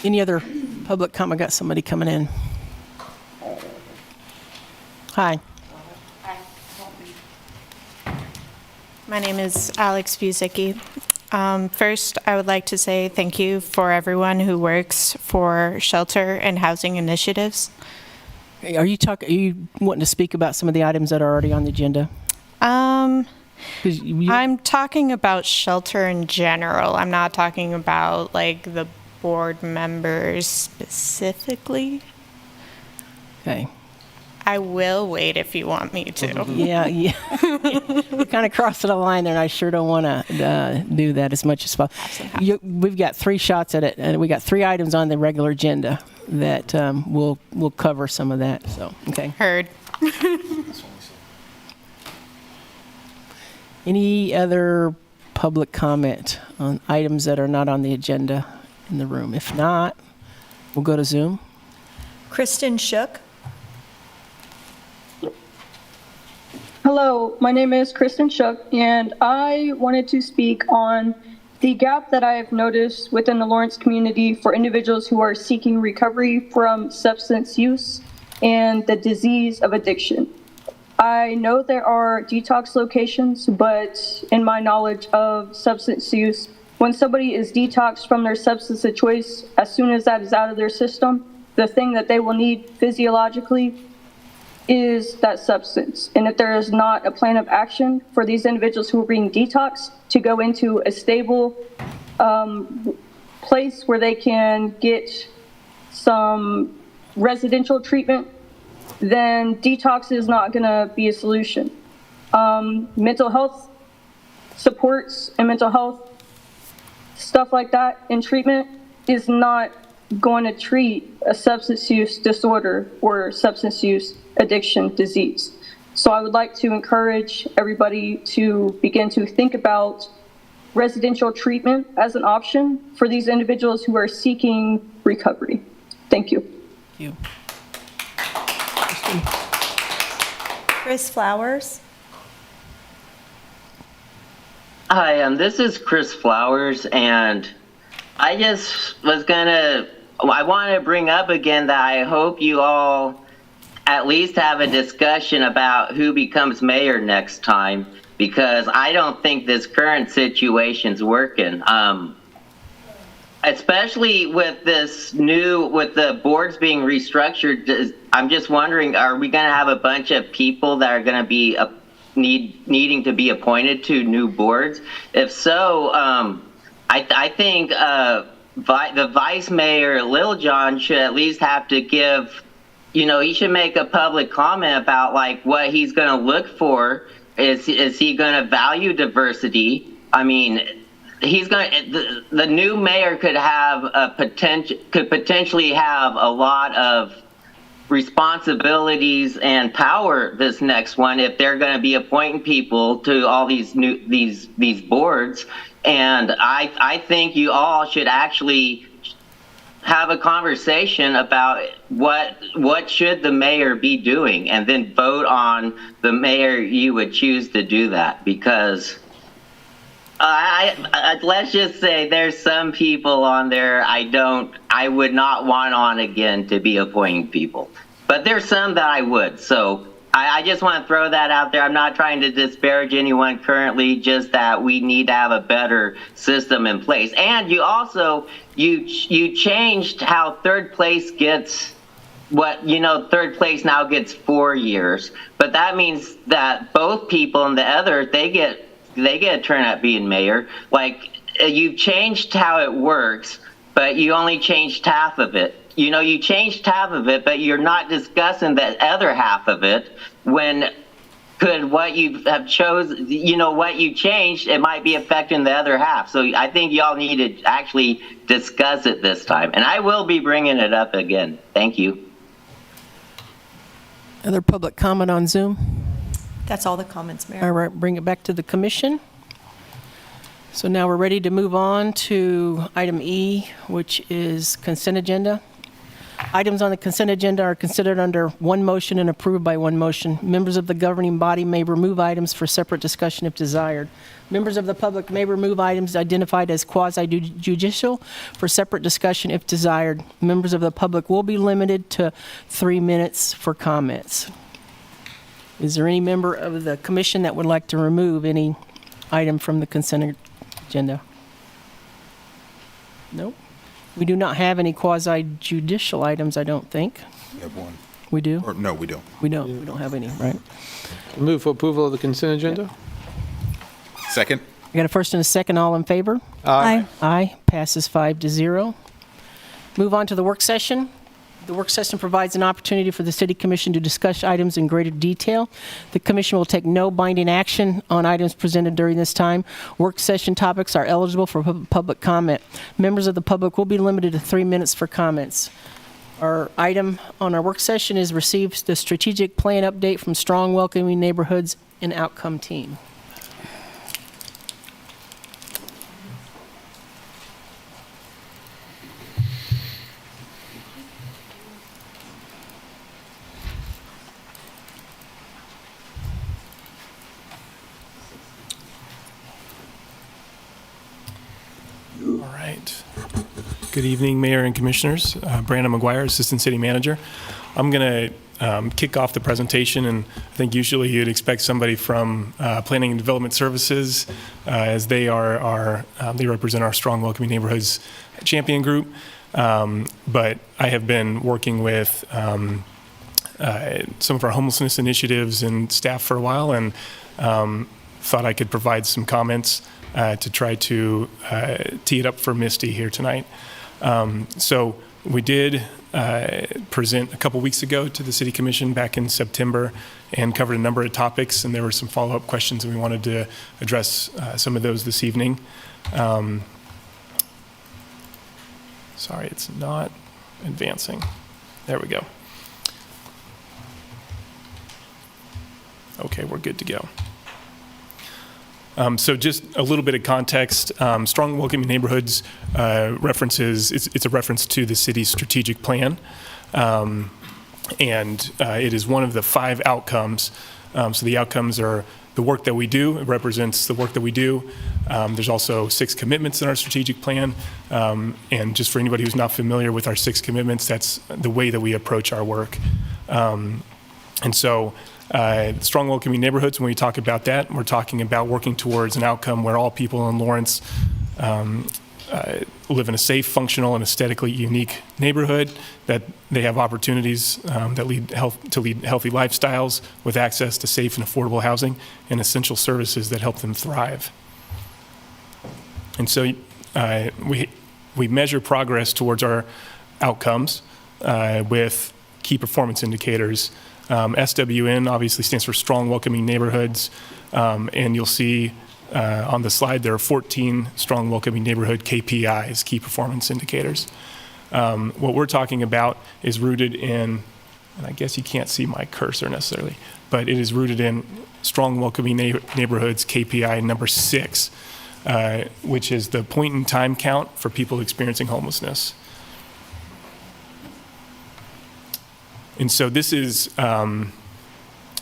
Any other public comment? Got somebody coming in. Hi. My name is Alex Buzicki. First, I would like to say thank you for everyone who works for shelter and housing initiatives. Hey, are you wanting to speak about some of the items that are already on the agenda? I'm talking about shelter in general. I'm not talking about like the board members specifically. Okay. I will wait if you want me to. Yeah. You're kind of crossing a line there, and I sure don't want to do that as much as possible. We've got 3 shots at it, and we got 3 items on the regular agenda that we'll cover some of that. So, okay. Heard. Any other public comment on items that are not on the agenda in the room? If not, we'll go to Zoom. Kristen Shook. Hello, my name is Kristen Shook, and I wanted to speak on the gap that I have noticed within the Lawrence community for individuals who are seeking recovery from substance use and the disease of addiction. I know there are detox locations, but in my knowledge of substance use, when somebody is detoxed from their substance of choice, as soon as that is out of their system, the thing that they will need physiologically is that substance. And if there is not a plan of action for these individuals who are being detoxed to go into a stable place where they can get some residential treatment, then detox is not going to be a solution. Mental health supports and mental health stuff like that in treatment is not going to treat a substance use disorder or substance use addiction disease. So I would like to encourage everybody to begin to think about residential treatment as an option for these individuals who are seeking recovery. Thank you. Thank you. Chris Flowers. Hi, this is Chris Flowers, and I just was I want to bring up again that I hope you all at least have a discussion about who becomes mayor next time, because I don't think this current situation's working. Especially with with the boards being restructured, I'm just wondering, are we going to have a bunch of people that are going to be needing to be appointed to new boards? If so, I think the vice mayor, Lil John, should at least have to give, he should make a public comment about like what he's going to look for. Is he going to value diversity? I mean, the new mayor could potentially have a lot of responsibilities and power this next one if they're going to be appointing people to all these boards. And I think you all should actually have a conversation about what should the mayor be doing, and then vote on the mayor you would choose to do that. Because let's just say there's some people on there I would not want on again to be appointing people, but there's some that I would. So I just want to throw that out there. I'm not trying to disparage anyone currently, just that we need to have a better system in place. And you also, you changed how third place gets third place now gets 4 years, but that means that both people and the other, they get a turn at being mayor. Like, you've changed how it works, but you only changed half of it. You changed half of it, but you're not discussing the other half of it. When could what you have what you changed, it might be affecting the other half. So I think y'all need to actually discuss it this time. And I will be bringing it up again. Thank you. Other public comment on Zoom? That's all the comments, Mayor. All right, bring it back to the commission. So now we're ready to move on to item E, which is consent agenda. Items on the consent agenda are considered under one motion and approved by one motion. Members of the governing body may remove items for separate discussion if desired. Members of the public may remove items identified as quasi-judicial for separate discussion if desired. Members of the public will be limited to 3 minutes for comments. Is there any member of the commission that would like to remove any item from the consent agenda? Nope. We do not have any quasi-judicial items, I don't think. We have one. We do? Or, no, we don't. We don't. We don't have any, right? Move for approval of the consent agenda? Second. I got a first and a second. All in favor? Aye. Aye. Passes 5-0. Move on to the work session. The work session provides an opportunity for the City Commission to discuss items in greater detail. The Commission will take no binding action on items presented during this time. Work session topics are eligible for public comment. Members of the public will be limited to 3 minutes for comments. Our item on our work session is receives the strategic plan update from Strong Welcoming Neighborhoods and Outcome Team. All right. Good evening, Mayor and Commissioners. Brandon McGuire, Assistant City Manager. I'm going to kick off the presentation, and I think usually you'd expect somebody from Planning and Development Services, as they they represent our Strong Welcoming Neighborhoods Champion Group. But I have been working with some of our homelessness initiatives and staff for a while, and thought I could provide some comments to try to tee it up for Misty here tonight. So we did present a couple weeks ago to the City Commission back in September and covered a number of topics, and there were some follow-up questions, and we wanted to address some of those this evening. Sorry, it's not advancing. There we go. Okay, we're good to go. So just a little bit of context. Strong Welcoming Neighborhoods references, it's a reference to the city's strategic plan. And it is one of the 5 outcomes. So the outcomes are the work that we do. It represents the work that we do. There's also 6 commitments in our strategic plan. And just for anybody who's not familiar with our 6 commitments, that's the way that we approach our work. And so Strong Welcoming Neighborhoods, when we talk about that, we're talking about working towards an outcome where all people in Lawrence live in a safe, functional, and aesthetically unique neighborhood, that they have opportunities that lead healthy lifestyles with access to safe and affordable housing and essential services that help them thrive. And so we measure progress towards our outcomes with key performance indicators. SWN obviously stands for Strong Welcoming Neighborhoods, and you'll see on the slide there are 14 Strong Welcoming Neighborhood KPIs, key performance indicators. What we're talking about is rooted in, and I guess you can't see my cursor necessarily, but it is rooted in Strong Welcoming Neighborhoods KPI number 6, which is the point in time count for people experiencing homelessness. And so this is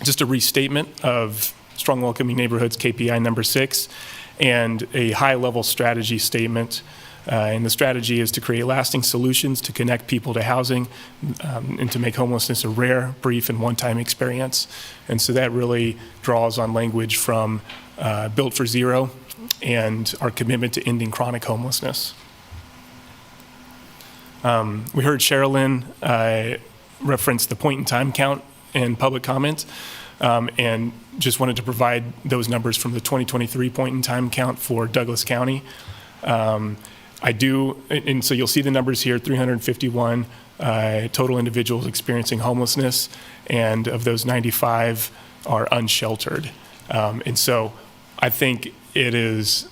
just a restatement of Strong Welcoming Neighborhoods KPI number 6 and a high-level strategy statement. And the strategy is to create lasting solutions to connect people to housing and to make homelessness a rare, brief, and one-time experience. And so that really draws on language from Built for Zero and our commitment to ending chronic homelessness. We heard Sherilyn reference the point in time count in public comment, and just wanted to provide those numbers from the 2023 point in time count for Douglas County. And so you'll see the numbers here, 351 total individuals experiencing homelessness, and of those 95 are unsheltered. And so I think it is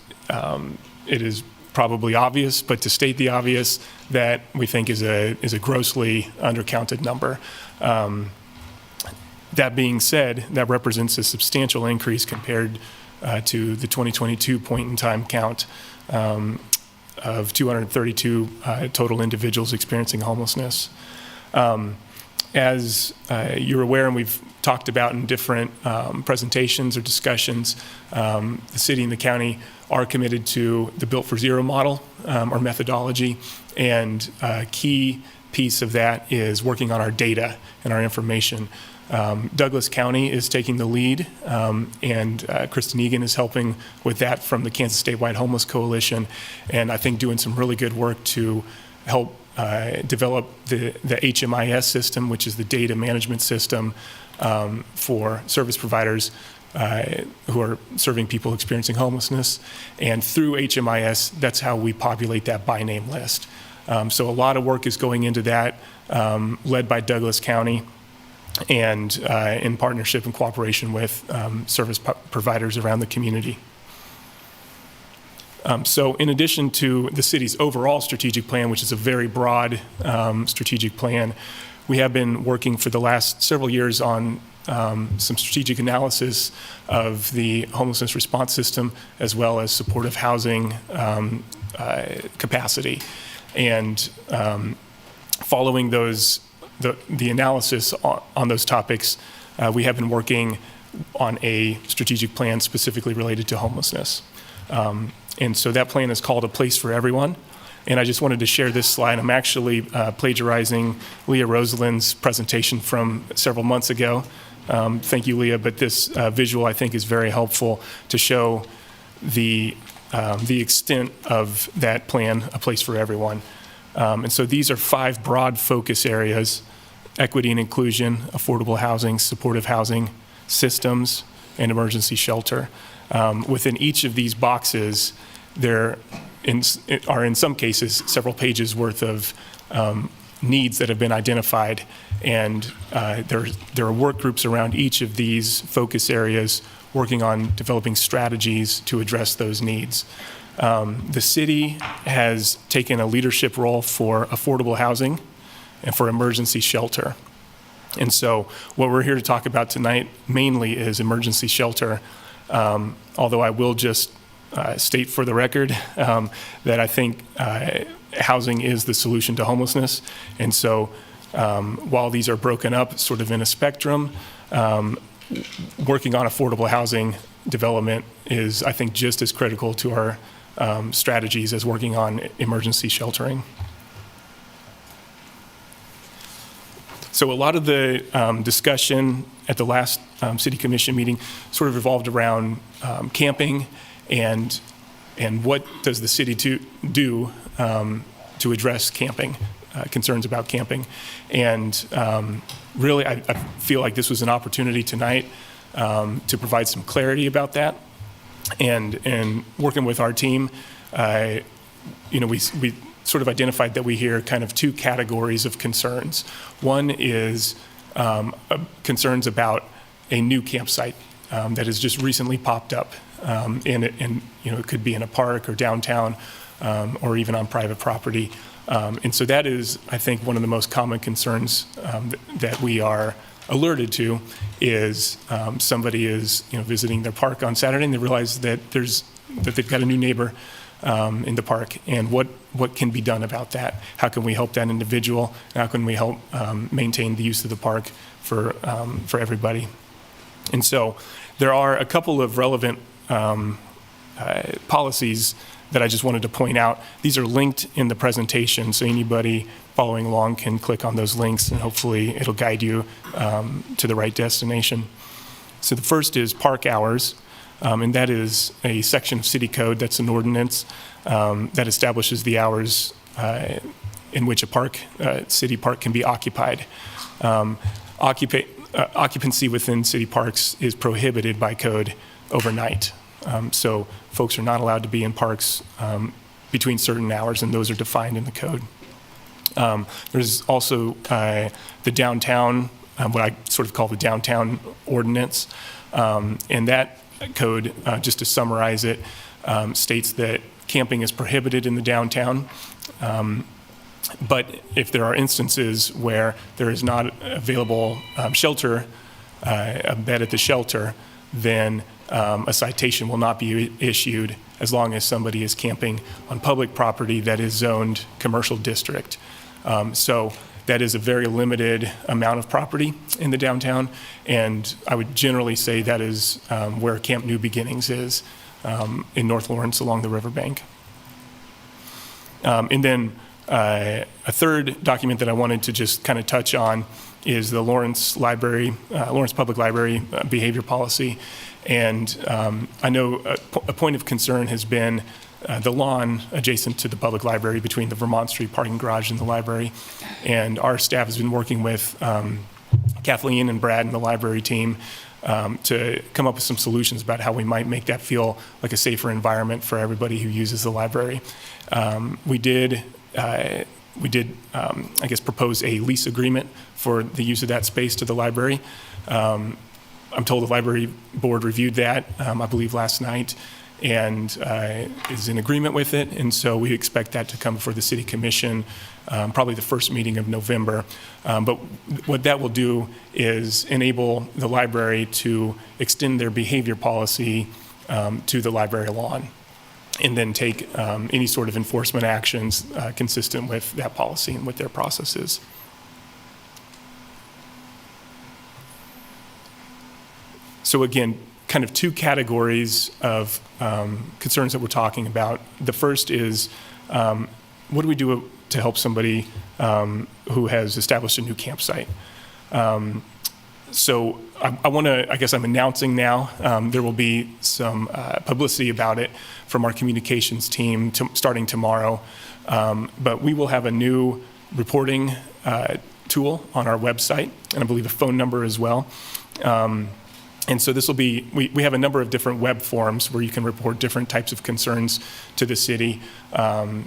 probably obvious, but to state the obvious, that we think is a grossly undercounted number. That being said, that represents a substantial increase compared to the 2022 point-in-time count of 232 total individuals experiencing homelessness. As you're aware, and we've talked about in different presentations or discussions, the city and the county are committed to the Built for Zero model or methodology, and a key piece of that is working on our data and our information. Douglas County is taking the lead, and Kristen Egan is helping with that from the Kansas Statewide Homeless Coalition, and I think doing some really good work to help develop the HMIS system, which is the data management system for service providers who are serving people experiencing homelessness. And through HMIS, that's how we populate that by name list. So a lot of work is going into that, led by Douglas County, and in partnership and cooperation with service providers around the community. So in addition to the city's overall strategic plan, which is a very broad strategic plan, we have been working for the last several years on some strategic analysis of the homelessness response system, as well as supportive housing capacity. And following the analysis on those topics, we have been working on a strategic plan specifically related to homelessness. And so that plan is called A Place for Everyone. And I just wanted to share this slide. I'm actually plagiarizing Leah Rosalind's presentation from several months ago. Thank you, Leah, but this visual I think is very helpful to show the extent of that plan, A Place for Everyone. And so these are 5 broad focus areas: equity and inclusion, affordable housing, supportive housing, systems, and emergency shelter. Within each of these boxes, there are in some cases several pages worth of needs that have been identified, and there are work groups around each of these focus areas working on developing strategies to address those needs. The city has taken a leadership role for affordable housing and for emergency shelter. And so what we're here to talk about tonight mainly is emergency shelter, although I will just state for the record that I think housing is the solution to homelessness. And so while these are broken up sort of in a spectrum, working on affordable housing development is, I think, just as critical to our strategies as working on emergency sheltering. So a lot of the discussion at the last City Commission meeting sort of revolved around camping and what does the city do to address camping, concerns about camping. And really, I feel like this was an opportunity tonight to provide some clarity about that. And working with our team, we sort of identified that we hear kind of 2 categories of concerns. One is concerns about a new campsite that has just recently popped up, and it could be in a park or downtown, or even on private property. And so that is, I think, one of the most common concerns that we are alerted to is somebody is visiting their park on Saturday and they realize that they've got a new neighbor in the park, and what can be done about that? How can we help that individual? How can we help maintain the use of the park for everybody? And so there are a couple of relevant policies that I just wanted to point out. These are linked in the presentation, so anybody following along can click on those links and hopefully it'll guide you to the right destination. So the first is park hours. And that is a section of city code, that's an ordinance that establishes the hours in which a city park can be occupied. Occupancy within city parks is prohibited by code overnight. So folks are not allowed to be in parks between certain hours, and those are defined in the code. There's also the downtown, what I sort of call the downtown ordinance, and that code, just to summarize it, states that camping is prohibited in the downtown, but if there are instances where there is not available shelter a bed at the shelter, then a citation will not be issued as long as somebody is camping on public property that is zoned commercial district. So that is a very limited amount of property in the downtown, and I would generally say that is where Camp New Beginnings is, in North Lawrence along the riverbank. And then a third document that I wanted to just kind of touch on is the Lawrence Public Library behavior policy. And I know a point of concern has been the lawn adjacent to the public library between the Vermont Street parking garage and the library. And our staff has been working with Kathleen and Brad and the library team to come up with some solutions about how we might make that feel like a safer environment for everybody who uses the library. We did, I guess, propose a lease agreement for the use of that space to the library. I'm told the library board reviewed that, I believe, last night, and is in agreement with it. And so we expect that to come before the City Commission, probably the first meeting of November. But what that will do is enable the library to extend their behavior policy to the library lawn, and then take any sort of enforcement actions consistent with that policy and with their processes. So again, kind of two categories of concerns that we're talking about. The first is, what do we do to help somebody who has established a new campsite? So I want to, I guess I'm announcing now, there will be some publicity about it from our communications team starting tomorrow. But we will have a new reporting tool on our website, and I believe a phone number as well. And so this will be, we have a number of different web forms where you can report different types of concerns to the city,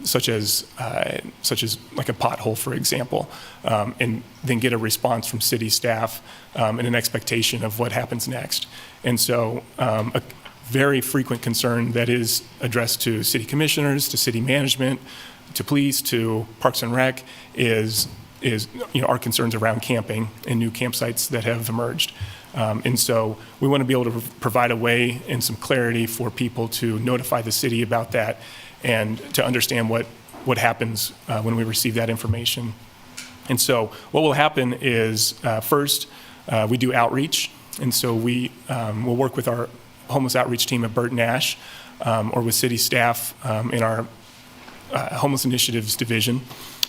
such as like a pothole, for example, and then get a response from city staff and an expectation of what happens next. And so a very frequent concern that is addressed to city commissioners, to city management, to police, to Parks and Rec is our concerns around camping and new campsites that have emerged. And so we want to be able to provide a way and some clarity for people to notify the city about that and to understand what happens when we receive that information. And so what will happen is first, we do outreach. And so we will work with our homeless outreach team at Burt Nash or with city staff in our homeless initiatives division,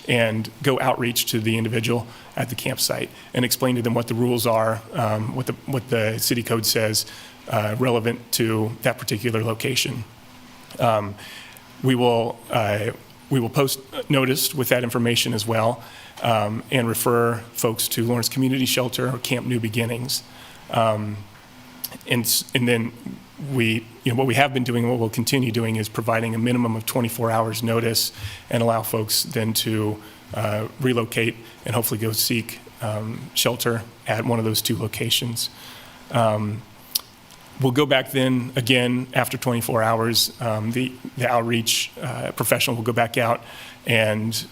and go outreach to the individual at the campsite and explain to them what the rules are, what the city code says relevant to that particular location. We will post notice with that information as well, and refer folks to Lawrence Community Shelter or Camp New Beginnings. And then what we have been doing and what we'll continue doing is providing a minimum of 24 hours notice and allow folks then to relocate and hopefully go seek shelter at one of those two locations. We'll go back then again after 24 hours. The outreach professional will go back out, and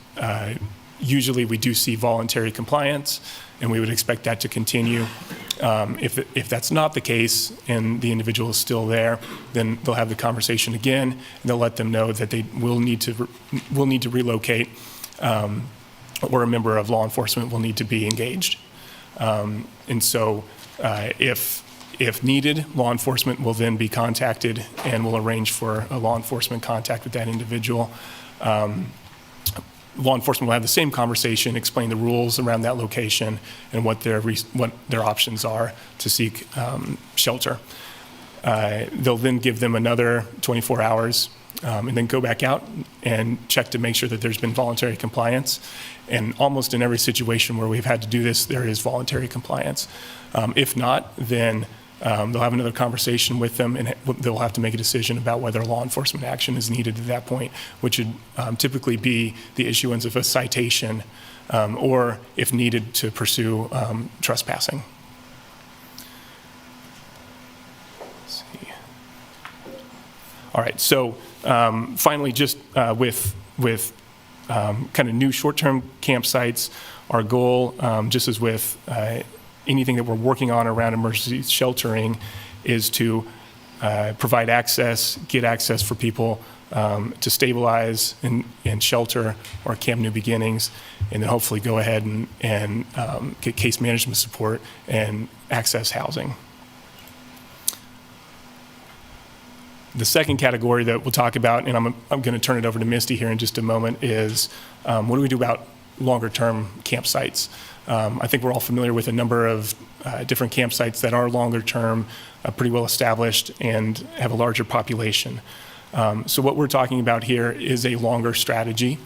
usually we do see voluntary compliance, and we would expect that to continue. If that's not the case and the individual is still there, then they'll have the conversation again, and they'll let them know that they will need to relocate, or a member of law enforcement will need to be engaged. And so if needed, law enforcement will then be contacted and will arrange for a law enforcement contact with that individual. Law enforcement will have the same conversation, explain the rules around that location and what their options are to seek shelter. They'll then give them another 24 hours and then go back out and check to make sure that there's been voluntary compliance. And almost in every situation where we've had to do this, there is voluntary compliance. If not, then they'll have another conversation with them, and they'll have to make a decision about whether law enforcement action is needed at that point, which would typically be the issuance of a citation, or if needed, to pursue trespassing. Let's see. All right, so finally, just with kind of new short-term campsites, our goal, just as with anything that we're working on around emergency sheltering is to provide access, get access for people to stabilize and shelter or Camp New Beginnings, and then hopefully go ahead and get case management support and access housing. The second category that we'll talk about, and I'm going to turn it over to Misty here in just a moment, is what do we do about longer-term campsites? I think we're all familiar with a number of different campsites that are longer-term, pretty well established, and have a larger population. So what we're talking about here is a longer strategy.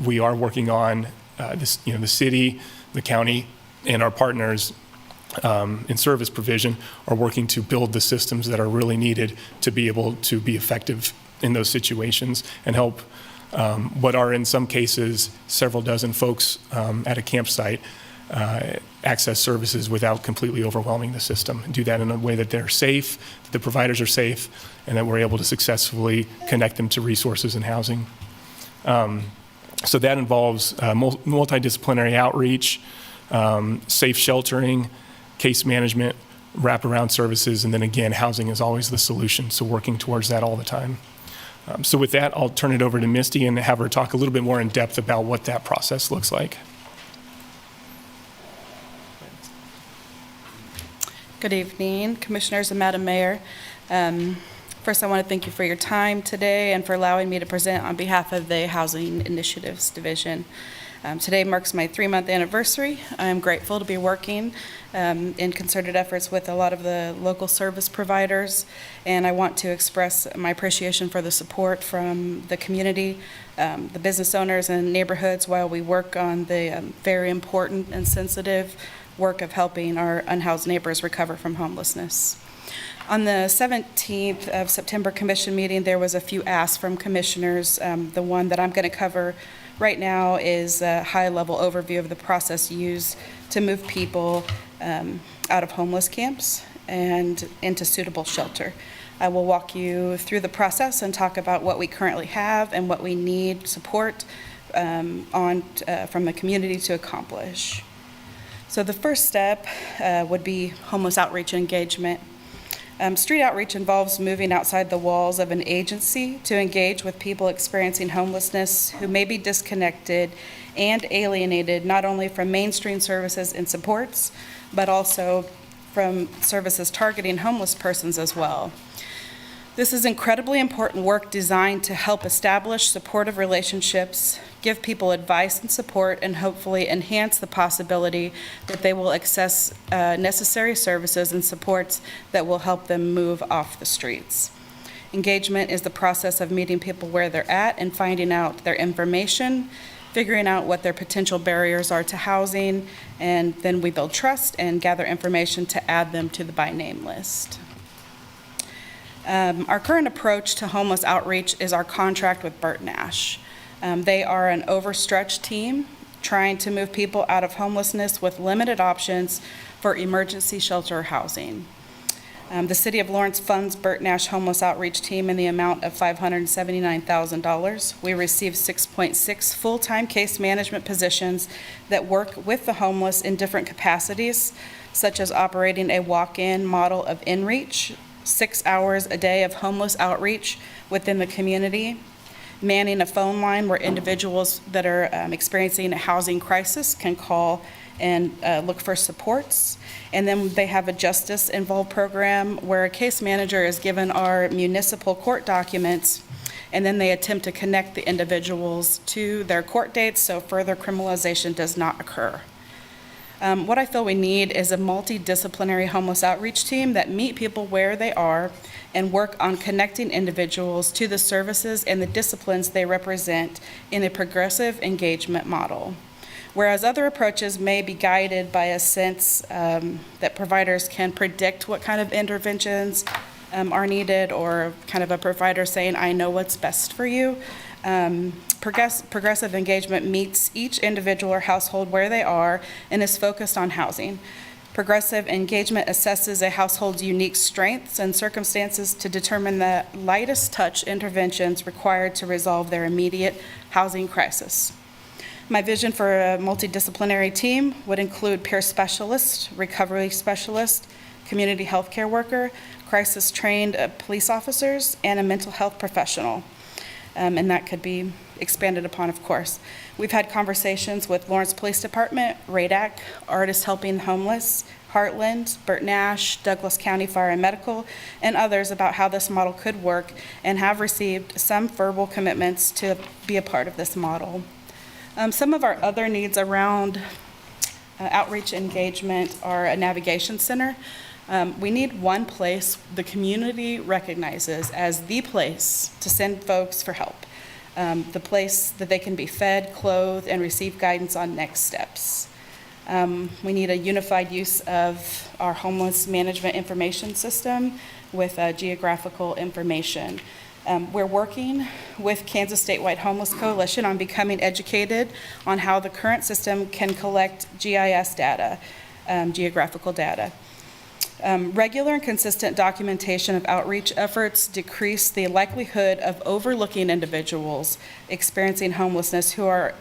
We are working on this, the city, the county, and our partners in service provision are working to build the systems that are really needed to be able to be effective in those situations and help what are in some cases several dozen folks at a campsite access services without completely overwhelming the system, and do that in a way that they're safe, that the providers are safe, and that we're able to successfully connect them to resources and housing. So that involves multidisciplinary outreach, safe sheltering, case management, wraparound services, and then again, housing is always the solution, so working towards that all the time. So with that, I'll turn it over to Misty and have her talk a little bit more in depth about what that process looks like. Good evening, Commissioners and Madam Mayor. First, I want to thank you for your time today and for allowing me to present on behalf of the Housing Initiatives Division. Today marks my 3-month anniversary. I am grateful to be working in concerted efforts with a lot of the local service providers, and I want to express my appreciation for the support from the community, the business owners and neighborhoods while we work on the very important and sensitive work of helping our unhoused neighbors recover from homelessness. On the 17th of September commission meeting, there was a few asks from commissioners. The one that I'm going to cover right now is a high-level overview of the process used to move people out of homeless camps and into suitable shelter. I will walk you through the process and talk about what we currently have and what we need support from the community to accomplish. So the first step would be homeless outreach and engagement. Street outreach involves moving outside the walls of an agency to engage with people experiencing homelessness who may be disconnected and alienated not only from mainstream services and supports, but also from services targeting homeless persons as well. This is incredibly important work designed to help establish supportive relationships, give people advice and support, and hopefully enhance the possibility that they will access necessary services and supports that will help them move off the streets. Engagement is the process of meeting people where they're at and finding out their information, figuring out what their potential barriers are to housing, and then we build trust and gather information to add them to the by name list. Our current approach to homeless outreach is our contract with Burt Nash. They are an overstretched team trying to move people out of homelessness with limited options for emergency shelter housing. The City of Lawrence funds Burt Nash Homeless Outreach Team in the amount of $579,000. We receive 6.6 full-time case management positions that work with the homeless in different capacities, such as operating a walk-in model of InReach, 6 hours a day of homeless outreach within the community, manning a phone line where individuals that are experiencing a housing crisis can call and look for supports. And then they have a justice involved program where a case manager is given our municipal court documents, and then they attempt to connect the individuals to their court dates so further criminalization does not occur. What I feel we need is a multidisciplinary homeless outreach team that meet people where they are and work on connecting individuals to the services and the disciplines they represent in a progressive engagement model. Whereas other approaches may be guided by a sense that providers can predict what kind of interventions are needed, or kind of a provider saying, I know what's best for you. Progressive engagement meets each individual or household where they are and is focused on housing. Progressive engagement assesses a household's unique strengths and circumstances to determine the lightest touch interventions required to resolve their immediate housing crisis. My vision for a multidisciplinary team would include peer specialist, recovery specialist, community healthcare worker, crisis-trained police officers, and a mental health professional. And that could be expanded upon, of course. We've had conversations with Lawrence Police Department, RADAC, Artists Helping Homeless, Heartland, Burt Nash, Douglas County Fire and Medical, and others about how this model could work, and have received some verbal commitments to be a part of this model. Some of our other needs around outreach engagement are a navigation center. We need one place the community recognizes as the place to send folks for help, the place that they can be fed, clothed, and receive guidance on next steps. We need a unified use of our homeless management information system with geographical information. We're working with Kansas Statewide Homeless Coalition on becoming educated on how the current system can collect GIS data, geographical data. Regular and consistent documentation of outreach efforts decrease the likelihood of overlooking individuals experiencing homelessness who are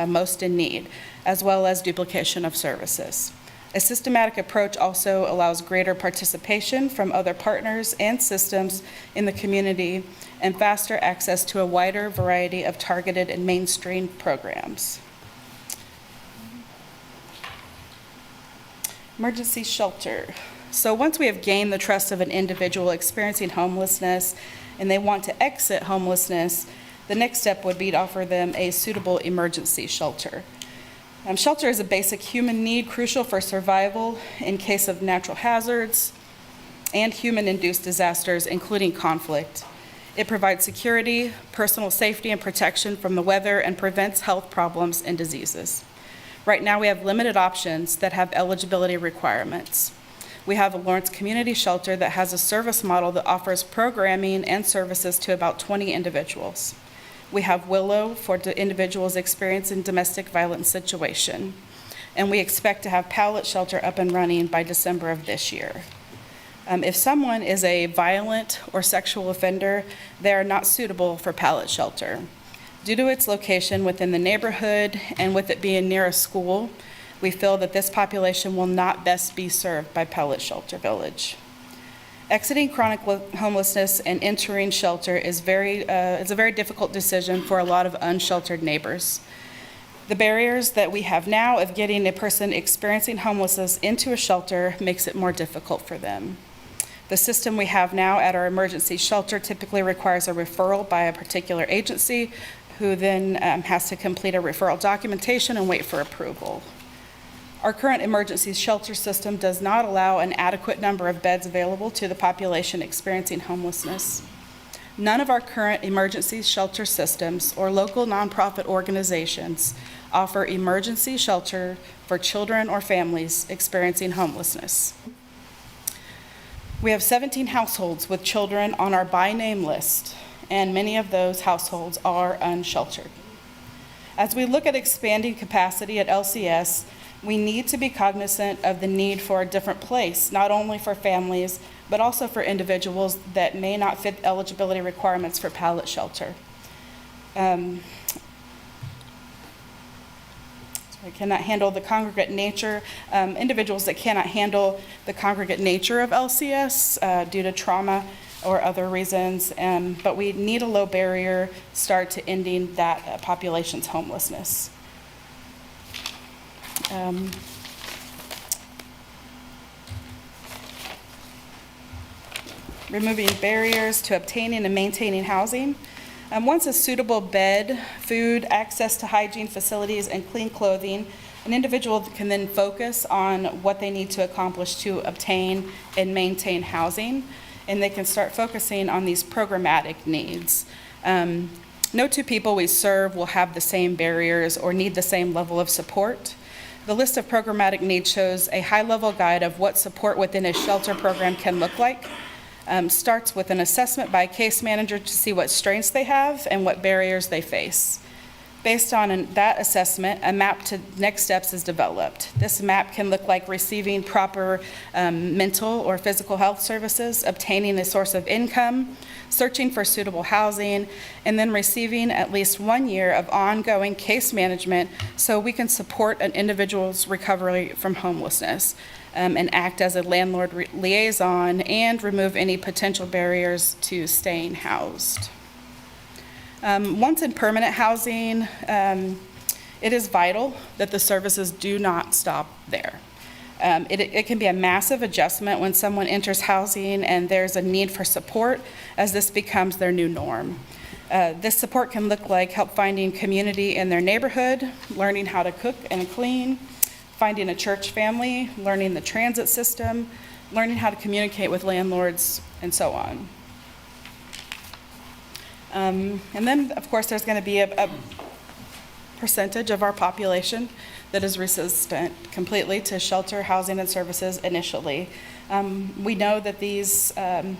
most in need, as well as duplication of services. A systematic approach also allows greater participation from other partners and systems in the community and faster access to a wider variety of targeted and mainstream programs. Emergency shelter. So once we have gained the trust of an individual experiencing homelessness and they want to exit homelessness, the next step would be to offer them a suitable emergency shelter. Shelter is a basic human need crucial for survival in case of natural hazards and human-induced disasters, including conflict. It provides security, personal safety, and protection from the weather and prevents health problems and diseases. Right now, we have limited options that have eligibility requirements. We have a Lawrence Community Shelter that has a service model that offers programming and services to about 20 individuals. We have Willow for individuals experiencing domestic violence situation. And we expect to have Pallet Shelter up and running by December of this year. If someone is a violent or sexual offender, they are not suitable for Pallet Shelter. Due to its location within the neighborhood and with it being near a school, we feel that this population will not best be served by Pallet Shelter Village. Exiting chronic homelessness and entering shelter is a very difficult decision for a lot of unsheltered neighbors. The barriers that we have now of getting a person experiencing homelessness into a shelter makes it more difficult for them. The system we have now at our emergency shelter typically requires a referral by a particular agency who then has to complete a referral documentation and wait for approval. Our current emergency shelter system does not allow an adequate number of beds available to the population experiencing homelessness. None of our current emergency shelter systems or local nonprofit organizations offer emergency shelter for children or families experiencing homelessness. We have 17 households with children on our by name list, and many of those households are unsheltered. As we look at expanding capacity at LCS, we need to be cognizant of the need for a different place, not only for families, but also for individuals that may not fit eligibility requirements for Pallet Shelter. Cannot handle the congregate nature, individuals that cannot handle the congregate nature of LCS due to trauma or other reasons, but we need a low barrier start to ending that population's homelessness. Removing barriers to obtaining and maintaining housing. Once a suitable bed, food, access to hygiene facilities, and clean clothing, an individual can then focus on what they need to accomplish to obtain and maintain housing, and they can start focusing on these programmatic needs. No two people we serve will have the same barriers or need the same level of support. The list of programmatic needs shows a high-level guide of what support within a shelter program can look like. Starts with an assessment by a case manager to see what strengths they have and what barriers they face. Based on that assessment, a map to next steps is developed. This map can look like receiving proper mental or physical health services, obtaining a source of income, searching for suitable housing, and then receiving at least 1 year of ongoing case management so we can support an individual's recovery from homelessness and act as a landlord liaison and remove any potential barriers to staying housed. Once in permanent housing, it is vital that the services do not stop there. It can be a massive adjustment when someone enters housing and there's a need for support as this becomes their new norm. This support can look like help finding community in their neighborhood, learning how to cook and clean, finding a church family, learning the transit system, learning how to communicate with landlords, and so on. And then, of course, there's going to be a percentage of our population that is resistant completely to shelter, housing, and services initially. We know that these,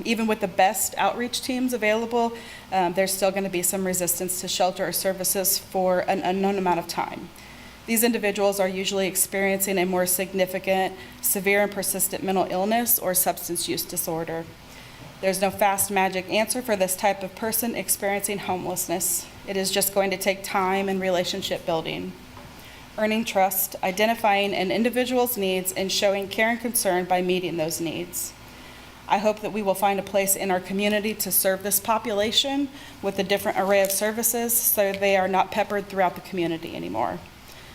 even with the best outreach teams available, there's still going to be some resistance to shelter or services for an unknown amount of time. These individuals are usually experiencing a more significant, severe, and persistent mental illness or substance use disorder. There's no fast magic answer for this type of person experiencing homelessness. It is just going to take time and relationship building. Earning trust, identifying an individual's needs, and showing care and concern by meeting those needs. I hope that we will find a place in our community to serve this population with a different array of services so they are not peppered throughout the community anymore.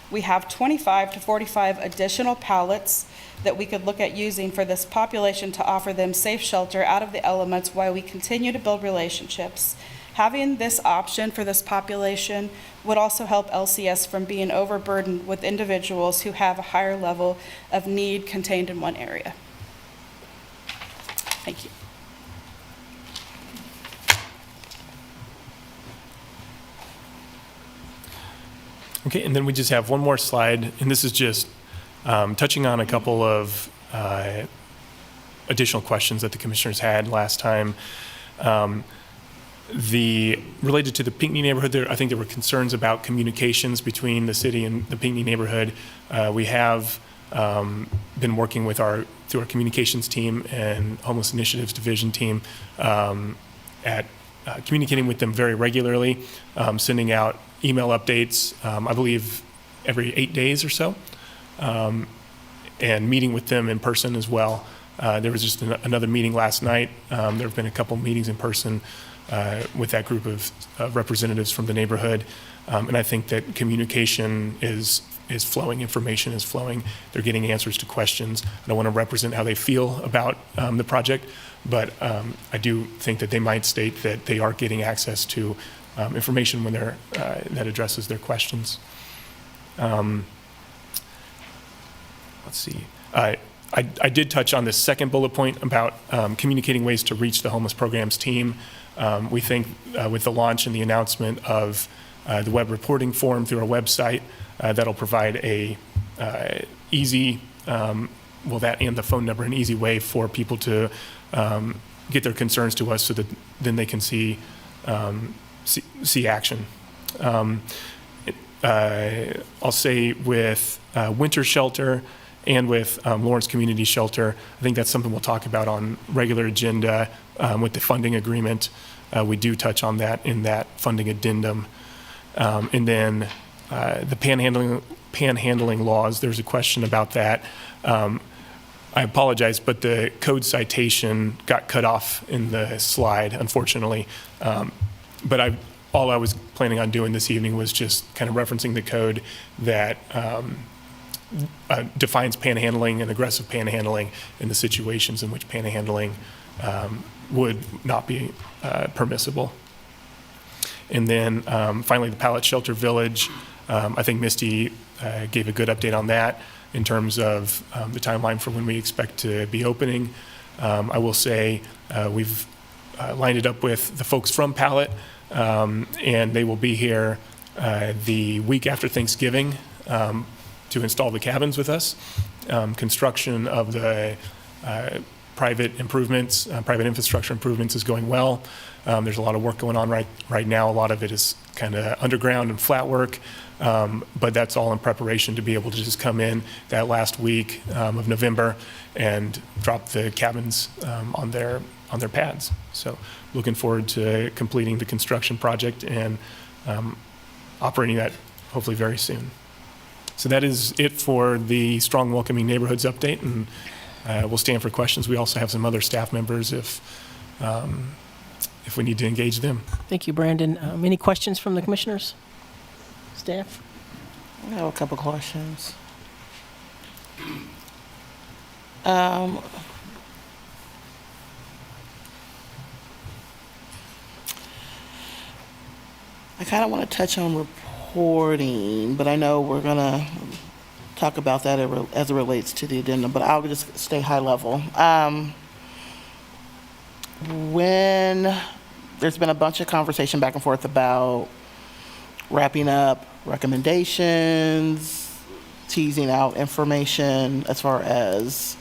We have 25 to 45 additional pallets that we could look at using for this population to offer them safe shelter out of the elements while we continue to build relationships. Having this option for this population would also help LCS from being overburdened with individuals who have a higher level of need contained in one area. Thank you. Okay, and then we just have one more slide, and this is just touching on a couple of additional questions that the commissioners had last time. Related to the Pinckney neighborhood, I think there were concerns about communications between the city and the Pinckney neighborhood. We have been working with through our communications team and homeless initiatives division team at communicating with them very regularly, sending out email updates, I believe every 8 days or so, and meeting with them in person as well. There was just another meeting last night. There have been a couple meetings in person with that group of representatives from the neighborhood, and I think that communication is flowing, information is flowing. They're getting answers to questions. I don't want to represent how they feel about the project, but I do think that they might state that they are getting access to information when that addresses their questions. Let's see. I did touch on this second bullet point about communicating ways to reach the homeless programs team. We think with the launch and the announcement of the web reporting form through our website, that'll provide a easy, that and the phone number, an easy way for people to get their concerns to us so that then they can see action. I'll say with winter shelter and with Lawrence Community Shelter, I think that's something we'll talk about on regular agenda with the funding agreement. We do touch on that in that funding addendum. And then the panhandling laws, there's a question about that. I apologize, but the code citation got cut off in the slide, unfortunately. But all I was planning on doing this evening was just kind of referencing the code that defines panhandling and aggressive panhandling in the situations in which panhandling would not be permissible. And then finally, the Pallet Shelter Village. I think Misty gave a good update on that in terms of the timeline for when we expect to be opening. I will say we've lined it up with the folks from Pallet, and they will be here the week after Thanksgiving to install the cabins with us. Construction of the private improvements, private infrastructure improvements is going well. There's a lot of work going on right now. A lot of it is kind of underground and flat work. But that's all in preparation to be able to just come in that last week of November and drop the cabins on their pads. So looking forward to completing the construction project and operating that hopefully very soon. So that is it for the Strong Welcoming Neighborhoods update, and we'll stand for questions. We also have some other staff members if we need to engage them. Thank you, Brandon. Any questions from the commissioners? Staff? I have a couple questions. I kind of want to touch on reporting, but I know we're going to talk about that as it relates to the addendum, but I'll just stay high level. When there's been a bunch of conversation back and forth about wrapping up recommendations, teasing out information as far as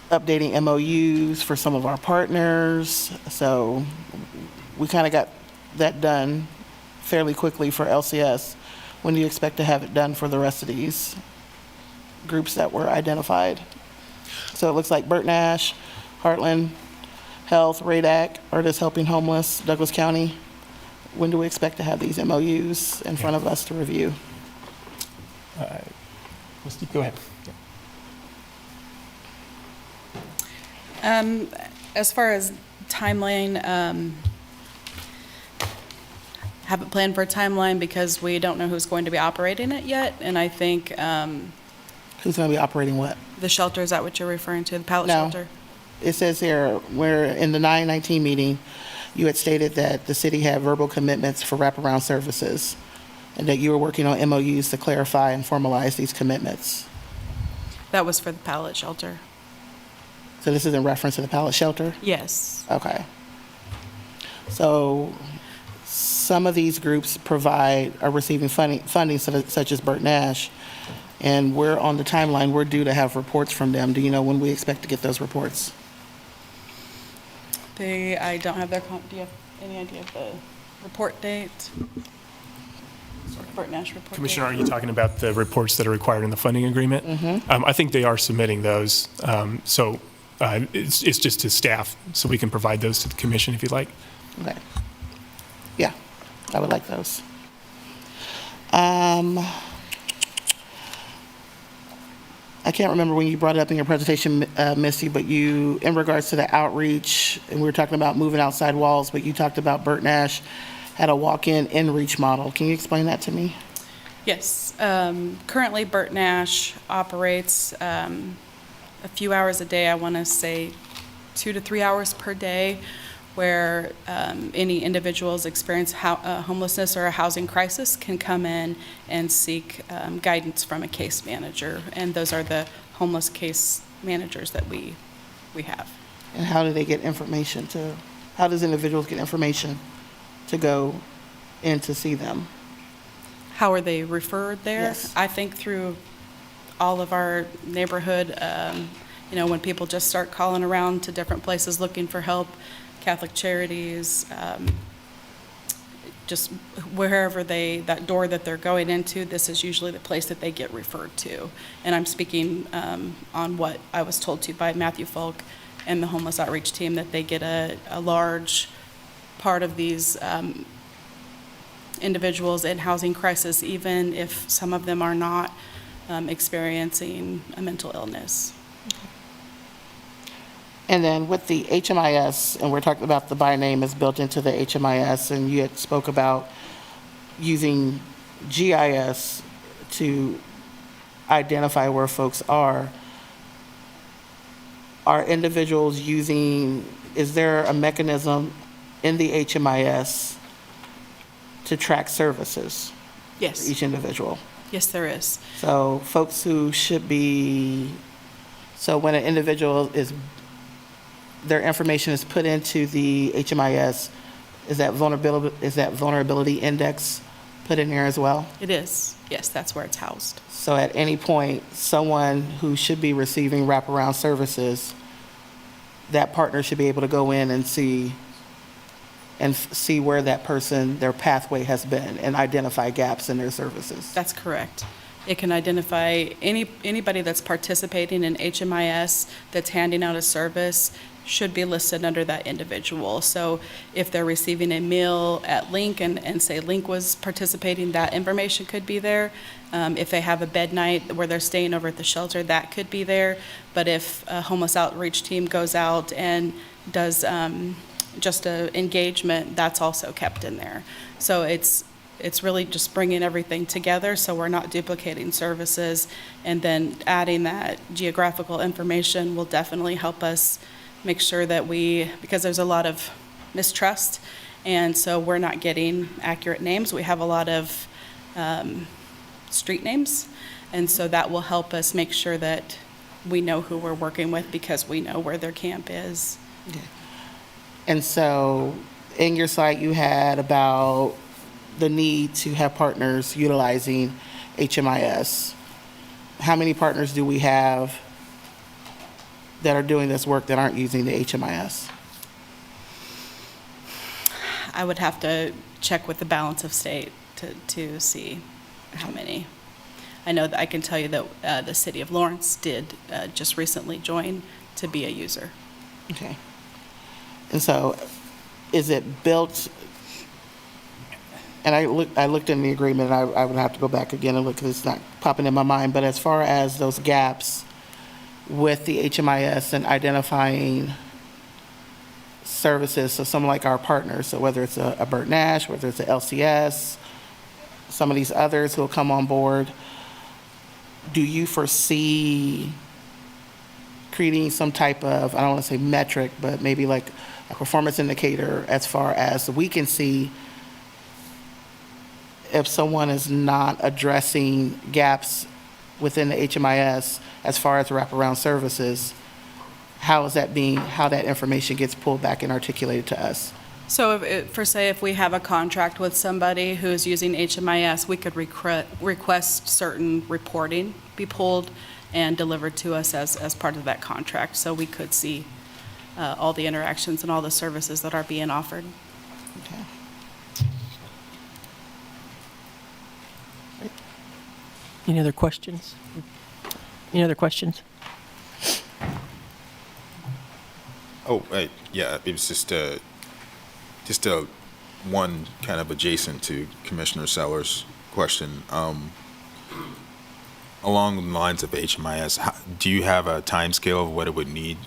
updating MOUs for some of our partners. So we kind of got that done fairly quickly for LCS. When do you expect to have it done for the rest of these groups that were identified? So it looks like Burt Nash, Heartland Health, RADAC, Artists Helping Homeless, Douglas County. When do we expect to have these MOUs in front of us to review? Go ahead. As far as timeline, haven't planned for a timeline because we don't know who's going to be operating it yet. And I think who's going to be operating what? The shelter, is that what you're referring to? The pallet No. shelter? It says here, where in the 9/19 meeting, you had stated that the city had verbal commitments for wraparound services and that you were working on MOUs to clarify and formalize these commitments. That was for the pallet shelter. So this is in reference to the pallet shelter? Yes. Okay. So some of these groups are receiving funding such as Burt Nash, and we're on the timeline, we're due to have reports from them. Do you know when we expect to get those reports? I don't have their, do you have any idea of the report date? Burt Nash report Commissioner, date? are you talking about the reports that are required in the funding agreement? Mm-hmm. I think they are submitting those. It's just to staff, so we can provide those to the commission if you'd like. Okay. Yeah, I would like those. I can't remember when you brought it up in your presentation, Misty, but you, in regards to the outreach, and we were talking about moving outside walls, but you talked about Burt Nash had a walk-in in-reach model. Can you explain that to me? Yes. Currently, Burt Nash operates a few hours a day, I want to say 2 to 3 hours per day, where any individuals experience homelessness or a housing crisis can come in and seek guidance from a case manager. And those are the homeless case managers that we have. And how do they get information how does individuals get information to go in to see them? How are they referred there? Yes. I think through all of our neighborhood, when people just start calling around to different places looking for help, Catholic Charities, just wherever that door that they're going into, this is usually the place that they get referred to. And I'm speaking on what I was told to by Matthew Folk and the homeless outreach team, that they get a large part of these individuals in housing crisis, even if some of them are not experiencing a mental illness. And then with the HMIS, and we're talking about the by name is built into the HMIS, and you had spoke about using GIS to identify where folks are. Are individuals is there a mechanism in the HMIS to track services? Yes. For each individual? Yes, there is. So folks who should be, so when an individual their information is put into the HMIS, is that vulnerability index put in there as well? It is. Yes, that's where it's housed. So at any point, someone who should be receiving wraparound services, that partner should be able to go in and see and see where that person, their pathway has been, and identify gaps in their services. That's correct. It can identify anybody that's participating in HMIS that's handing out a service should be listed under that individual. So if they're receiving a meal at Link and say Link was participating, that information could be there. If they have a bed night where they're staying over at the shelter, that could be there. But if a homeless outreach team goes out and does just a engagement, that's also kept in there. So it's really just bringing everything together so we're not duplicating services, and then adding that geographical information will definitely help us make sure that because there's a lot of mistrust, and so we're not getting accurate names. We have a lot of street names, and so that will help us make sure that we know who we're working with because we know where their camp is. And so in your site, you had about the need to have partners utilizing HMIS. How many partners do we have that are doing this work that aren't using the HMIS? I would have to check with the balance of state to see how many. I know that I can tell you that the city of Lawrence did just recently join to be a user. Okay. And so is it built, and I looked in the agreement, and I would have to go back again and look because it's not popping in my mind, but as far as those gaps with the HMIS and identifying services, so some like our partners, so whether it's a Bert Nash, whether it's a LCS, some of these others who will come on board, do you foresee creating some type of, I don't want to say metric, but maybe like a performance indicator as far as we can see if someone is not addressing gaps within the HMIS as far as wraparound services, how that information gets pulled back and articulated to us? So if we have a contract with somebody who's using HMIS, we could request certain reporting be pulled and delivered to us as part of that contract. So we could see all the interactions and all the services that are being offered. Okay. Any other questions? Any other questions? Oh, yeah, it was just one kind of adjacent to Commissioner Sellers' question. Along the lines of HMIS, do you have a time scale of what it would need,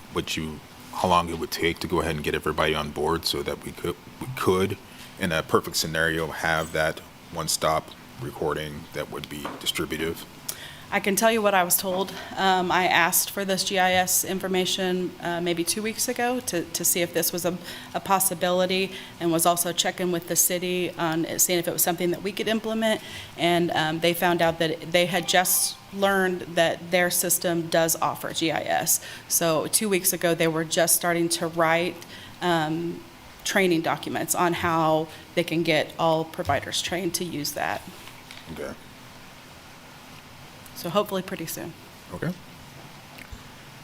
how long it would take to go ahead and get everybody on board so that we could, in a perfect scenario, have that one-stop recording that would be distributive? I can tell you what I was told. I asked for this GIS information maybe 2 weeks ago to see if this was a possibility, and was also checking with the city on seeing if it was something that we could implement. And they found out that they had just learned that their system does offer GIS. So 2 weeks ago, they were just starting to write training documents on how they can get all providers trained to use that. Okay. So hopefully pretty soon. Okay.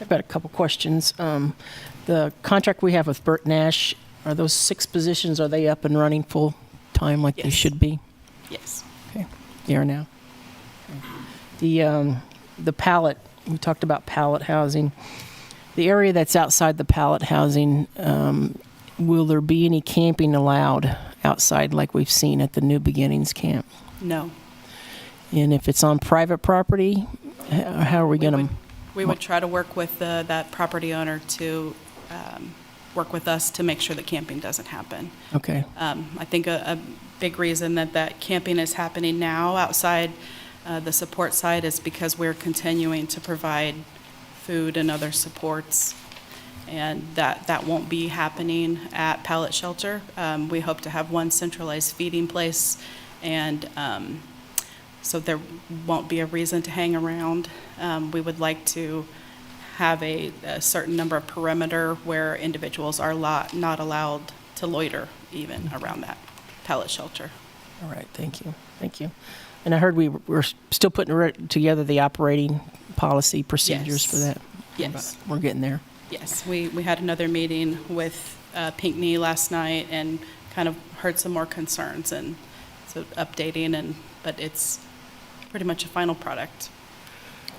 I've got a couple questions. The contract we have with Bert Nash, are those 6 positions, are they up and running full time like they should be? Yes. Okay. They are now. The pallet, we talked about pallet housing. The area that's outside the pallet housing, will there be any camping allowed outside like we've seen at the New Beginnings camp? No. And if it's on private property, how are we going to? We would try to work with that property owner to work with us to make sure that camping doesn't happen. Okay. I think a big reason that camping is happening now outside the support side is because we're continuing to provide food and other supports, and that won't be happening at Pallet Shelter. We hope to have one centralized feeding place, and so there won't be a reason to hang around. We would like to have a certain number of perimeter where individuals are not allowed to loiter even around that pallet shelter. All right, thank you. Thank you. And I heard we're still putting together the operating policy procedures for that. Yes. We're getting there. Yes, we had another meeting with Pinckney last night, and kind of heard some more concerns, and so updating, but it's pretty much a final product.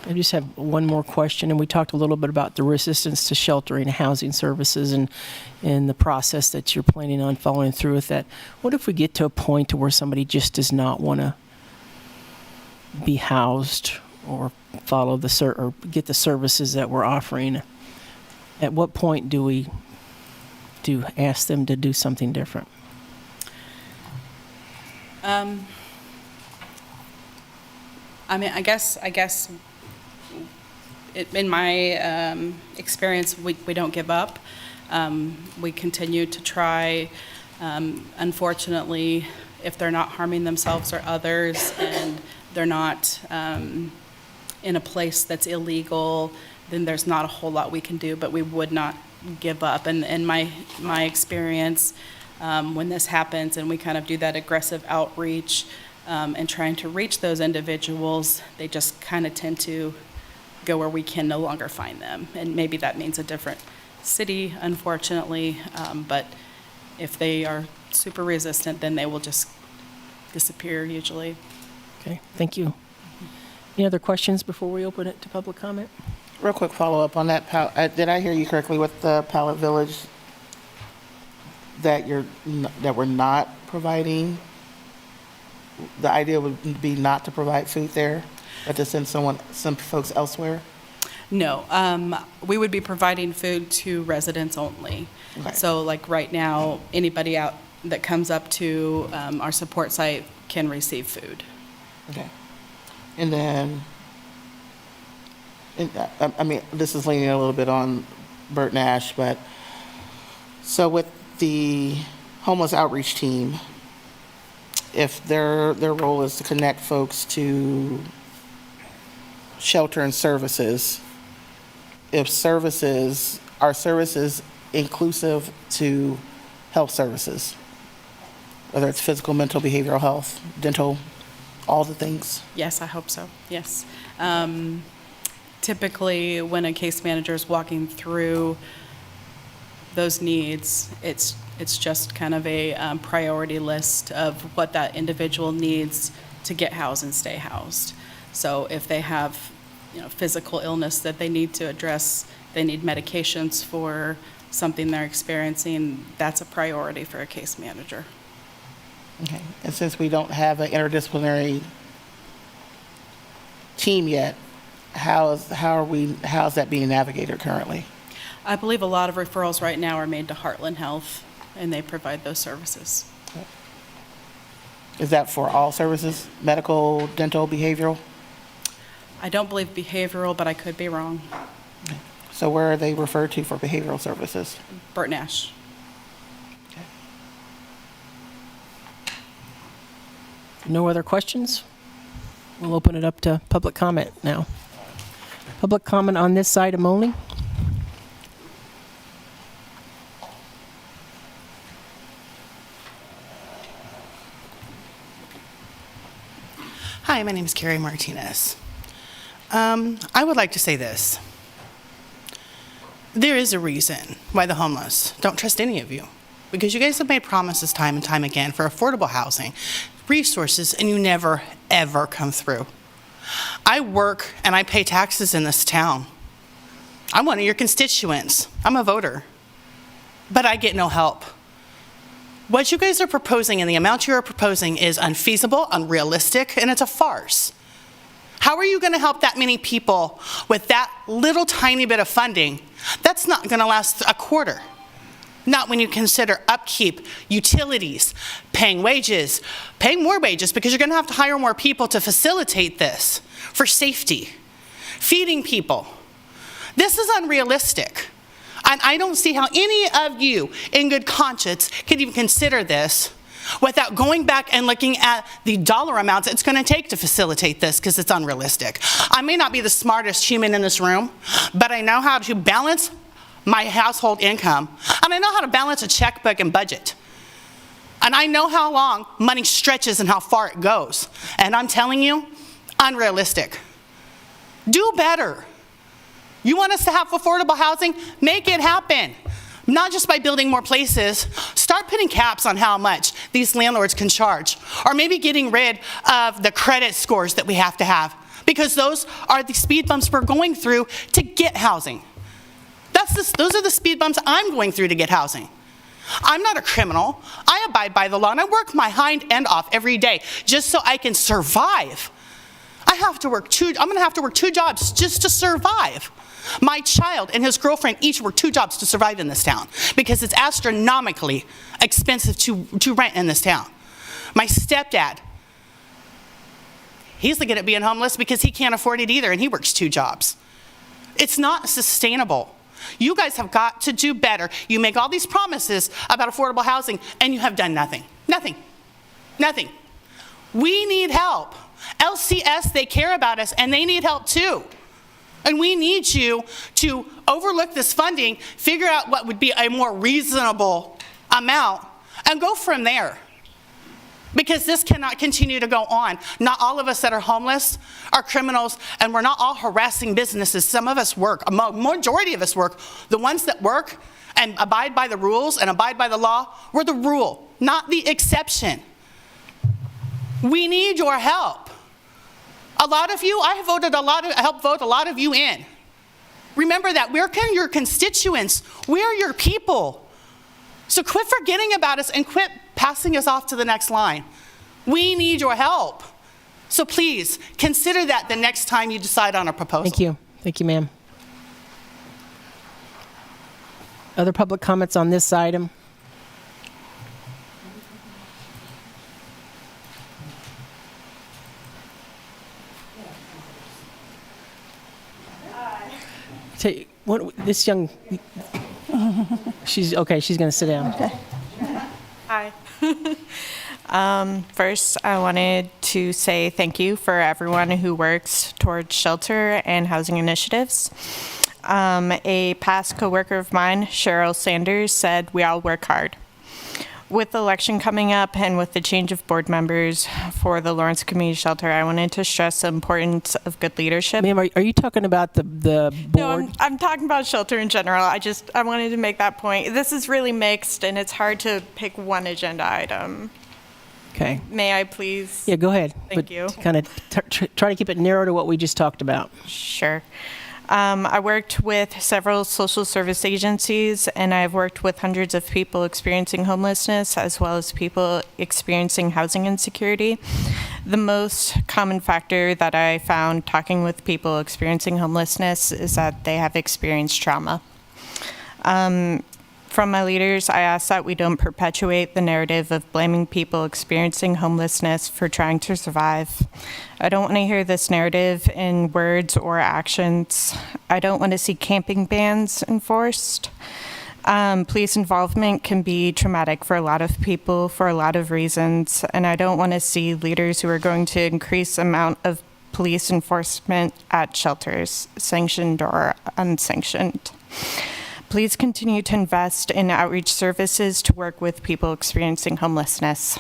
I just have one more question, and we talked a little bit about the resistance to sheltering and housing services and the process that you're planning on following through with that. What if we get to a point to where somebody just does not want to be housed or follow or get the services that we're offering? At what point do we ask them to do something different? I mean, I guess in my experience, we don't give up. We continue to try. Unfortunately, if they're not harming themselves or others, and they're not in a place that's illegal, then there's not a whole lot we can do, but we would not give up. And in my experience, when this happens and we kind of do that aggressive outreach and trying to reach those individuals, they just kind of tend to go where we can no longer find them. And maybe that means a different city, unfortunately, but if they are super resistant, then they will just disappear usually. Okay, thank you. Any other questions before we open it to public comment? Real quick follow-up on that. Did I hear you correctly with the Pallet Village that we're not providing? The idea would be not to provide food there, but to send some folks elsewhere? No, we would be providing food to residents only. Okay. So like right now, anybody out that comes up to our support site can receive food. Okay. And then, I mean, this is leaning a little bit on Bert Nash, but so with the homeless outreach team, if their role is to connect folks to shelter and services, are services inclusive to health services, whether it's physical, mental, behavioral health, dental, all the things? Yes, I hope so, yes. Typically, when a case manager is walking through those needs, it's just kind of a priority list of what that individual needs to get housed and stay housed. So if they have, physical illness that they need to address, they need medications for something they're experiencing, that's a priority for a case manager. Okay. And since we don't have an interdisciplinary team yet, how's that being navigated currently? I believe a lot of referrals right now are made to Heartland Health, and they provide those services. Is that for all services, medical, dental, behavioral? I don't believe behavioral, but I could be wrong. So where are they referred to for behavioral services? Bert Nash. No other questions? We'll open it up to public comment now. Public comment on this item only? Hi, my name is Carrie Martinez. I would like to say this. There is a reason why the homeless don't trust any of you, because you guys have made promises time and time again for affordable housing, resources, and you never, ever come through. I work and I pay taxes in this town. I'm one of your constituents. I'm a voter. But I get no help. What you guys are proposing and the amount you are proposing is unfeasible, unrealistic, and it's a farce. How are you going to help that many people with that little tiny bit of funding? That's not going to last a quarter. Not when you consider upkeep, utilities, paying wages, paying more wages because you're going to have to hire more people to facilitate this for safety, feeding people. This is unrealistic. And I don't see how any of you in good conscience can even consider this without going back and looking at the dollar amounts it's going to take to facilitate this, because it's unrealistic. I may not be the smartest human in this room, but I know how to balance my household income, and I know how to balance a checkbook and budget. And I know how long money stretches and how far it goes. And I'm telling you, unrealistic. Do better. You want us to have affordable housing? Make it happen. Not just by building more places. Start putting caps on how much these landlords can charge, or maybe getting rid of the credit scores that we have to have, because those are the speed bumps we're going through to get housing. Those are the speed bumps I'm going through to get housing. I'm not a criminal. I abide by the law, and I work my hind end off every day just so I can survive. I'm going to have to work 2 jobs just to survive. My child and his girlfriend each work 2 jobs to survive in this town because it's astronomically expensive to rent in this town. My stepdad, he's looking at being homeless because he can't afford it either, and he works 2 jobs. It's not sustainable. You guys have got to do better. You make all these promises about affordable housing, and you have done nothing. Nothing. Nothing. We need help. LCS, they care about us, and they need help too. And we need you to overlook this funding, figure out what would be a more reasonable amount, and go from there. Because this cannot continue to go on. Not all of us that are homeless are criminals, and we're not all harassing businesses. Some of us work, a majority of us work. The ones that work and abide by the rules and abide by the law, we're the rule, not the exception. We need your help. A lot of you, I have helped vote a lot of you in. Remember that, we're your constituents. We're your people. So quit forgetting about us and quit passing us off to the next line. We need your help. So please, consider that the next time you decide on a proposal. Thank you. Thank you, ma'am. Other public comments on this item? This young, she's going to sit down. Okay. Hi. First, I wanted to say thank you for everyone who works towards shelter and housing initiatives. A past coworker of mine, Cheryl Sanders, said we all work hard. With the election coming up and with the change of board members for the Lawrence Community Shelter, I wanted to stress the importance of good leadership. Ma'am, are you talking about the board? No, I'm talking about shelter in general. I wanted to make that point. This is really mixed, and it's hard to pick one agenda item. Okay. May I please? Yeah, go ahead. Thank you. Kind of try to keep it narrow to what we just talked about. Sure. I worked with several social service agencies, and I've worked with hundreds of people experiencing homelessness as well as people experiencing housing insecurity. The most common factor that I found talking with people experiencing homelessness is that they have experienced trauma. From my leaders, I ask that we don't perpetuate the narrative of blaming people experiencing homelessness for trying to survive. I don't want to hear this narrative in words or actions. I don't want to see camping bans enforced. Police involvement can be traumatic for a lot of people for a lot of reasons, and I don't want to see leaders who are going to increase the amount of police enforcement at shelters, sanctioned or unsanctioned. Please continue to invest in outreach services to work with people experiencing homelessness.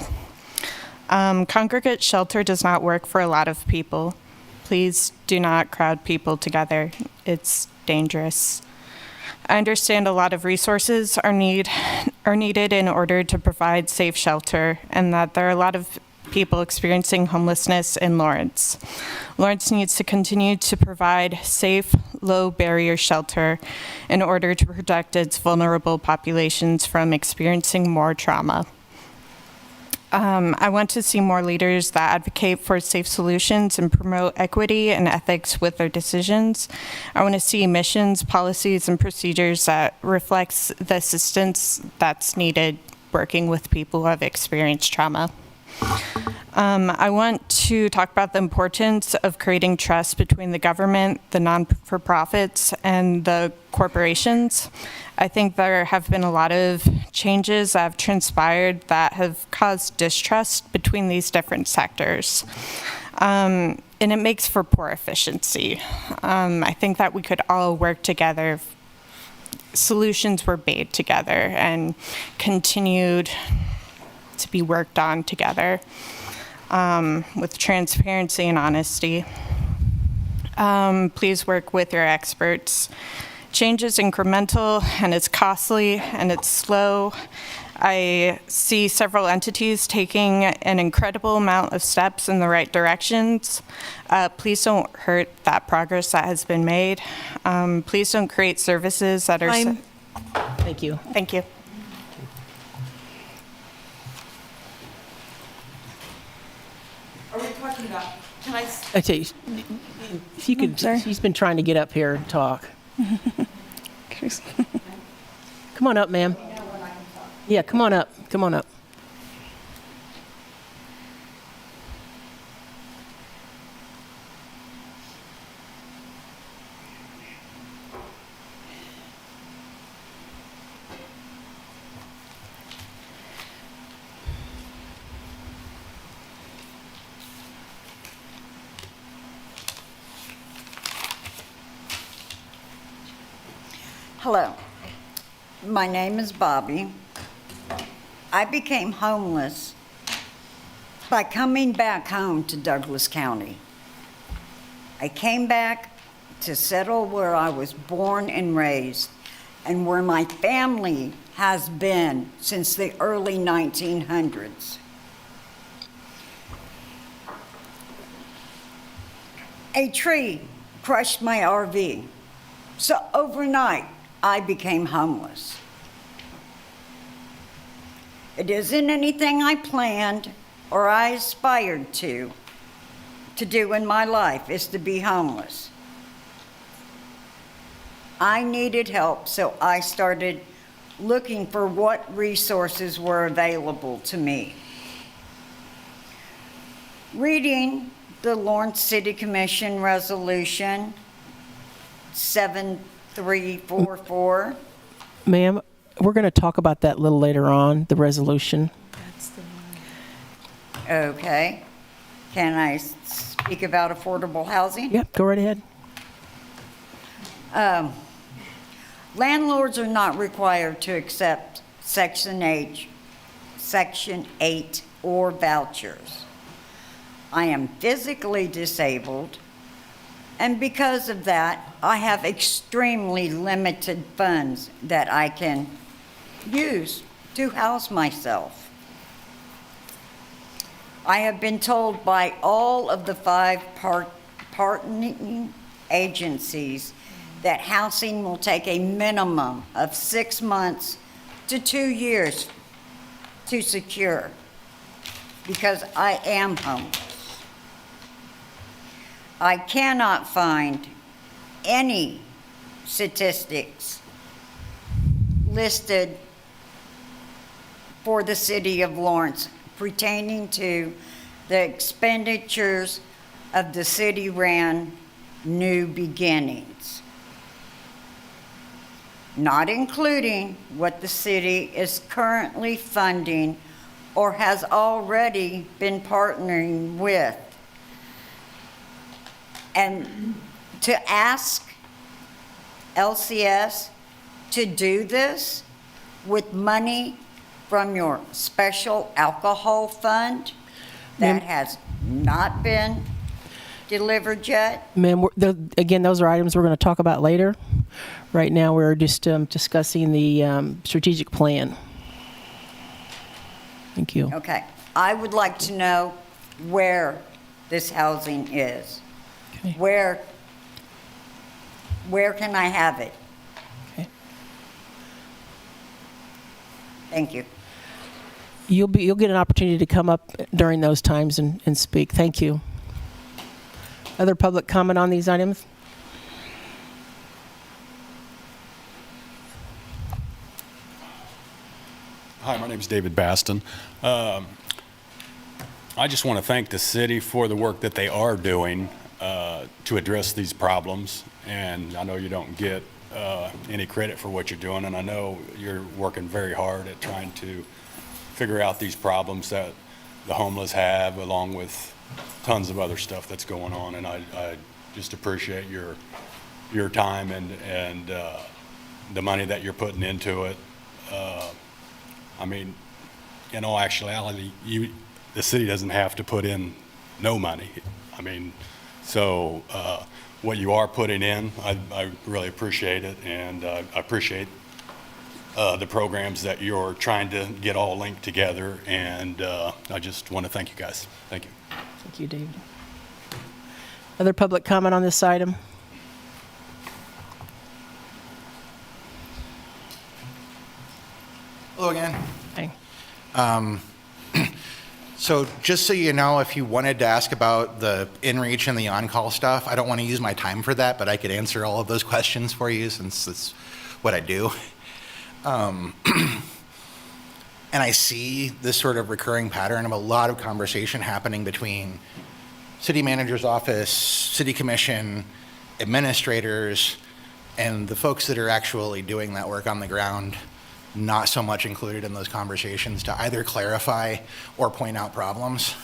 Congregate shelter does not work for a lot of people. Please do not crowd people together. It's dangerous. I understand a lot of resources are needed in order to provide safe shelter, and that there are a lot of people experiencing homelessness in Lawrence. Lawrence needs to continue to provide safe, low-barrier shelter in order to protect its vulnerable populations from experiencing more trauma. I want to see more leaders that advocate for safe solutions and promote equity and ethics with their decisions. I want to see missions, policies, and procedures that reflects the assistance that's needed working with people who have experienced trauma. I want to talk about the importance of creating trust between the government, the non-for-profits, and the corporations. I think there have been a lot of changes that have transpired that have caused distrust between these different sectors. And it makes for poor efficiency. I think that we could all work together if solutions were made together and continued to be worked on together with transparency and honesty. Please work with your experts. Change is incremental and it's costly and it's slow. I see several entities taking an incredible amount of steps in the right directions. Please don't hurt that progress that has been made. Please don't create services that are... Thank you. Thank you. Are we talking about, can I? I tell you, if you could, she's been trying to get up here and talk. Come on up, ma'am. Yeah, come on up. Come on up. Hello, my name is Bobby. I became homeless by coming back home to Douglas County. I came back to settle where I was born and raised and where my family has been since the early 1900s. A tree crushed my RV, so overnight, I became homeless. It isn't anything I planned or I aspired to do in my life, is to be homeless. I needed help, so I started looking for what resources were available to me. Reading the Lawrence City Commission Resolution 7344. Ma'am, we're going to talk about that a little later on, the resolution. Okay. Can I speak about affordable housing? Yep, go right ahead. Landlords are not required to accept Section 8 or vouchers. I am physically disabled, and because of that, I have extremely limited funds that I can use to house myself. I have been told by all of the 5 partnering agencies that housing will take a minimum of 6 months to 2 years to secure, because I am homeless. I cannot find any statistics listed for the city of Lawrence pertaining to the expenditures of the city-ran New Beginnings, not including what the city is currently funding or has already been partnering with. And to ask LCS to do this with money from your special alcohol fund that has not been delivered yet. Ma'am, again, those are items we're going to talk about later. Right now, we're just discussing the strategic plan. Thank you. Okay. I would like to know where this housing is. Okay. Where can I have it? Okay. Thank you. You'll get an opportunity to come up during those times and speak. Thank you. Other public comment on these items? Hi, my name is David Baston. I just want to thank the city for the work that they are doing to address these problems. And I know you don't get any credit for what you're doing, and I know you're working very hard at trying to figure out these problems that the homeless have, along with tons of other stuff that's going on. And I just appreciate your time and the money that you're putting into it. I mean, in all actuality, the city doesn't have to put in no money. I mean, so what you are putting in, I really appreciate it, and I appreciate the programs that you're trying to get all linked together. And I just want to thank you guys. Thank you. Thank you, David. Other public comment on this item? Hello again. Hey. So just so you know, if you wanted to ask about the in-reach and the on-call stuff, I don't want to use my time for that, but I could answer all of those questions for you since that's what I do. And I see this sort of recurring pattern of a lot of conversation happening between city manager's office, city commission, administrators, and the folks that are actually doing that work on the ground, not so much included in those conversations to either clarify or point out problems.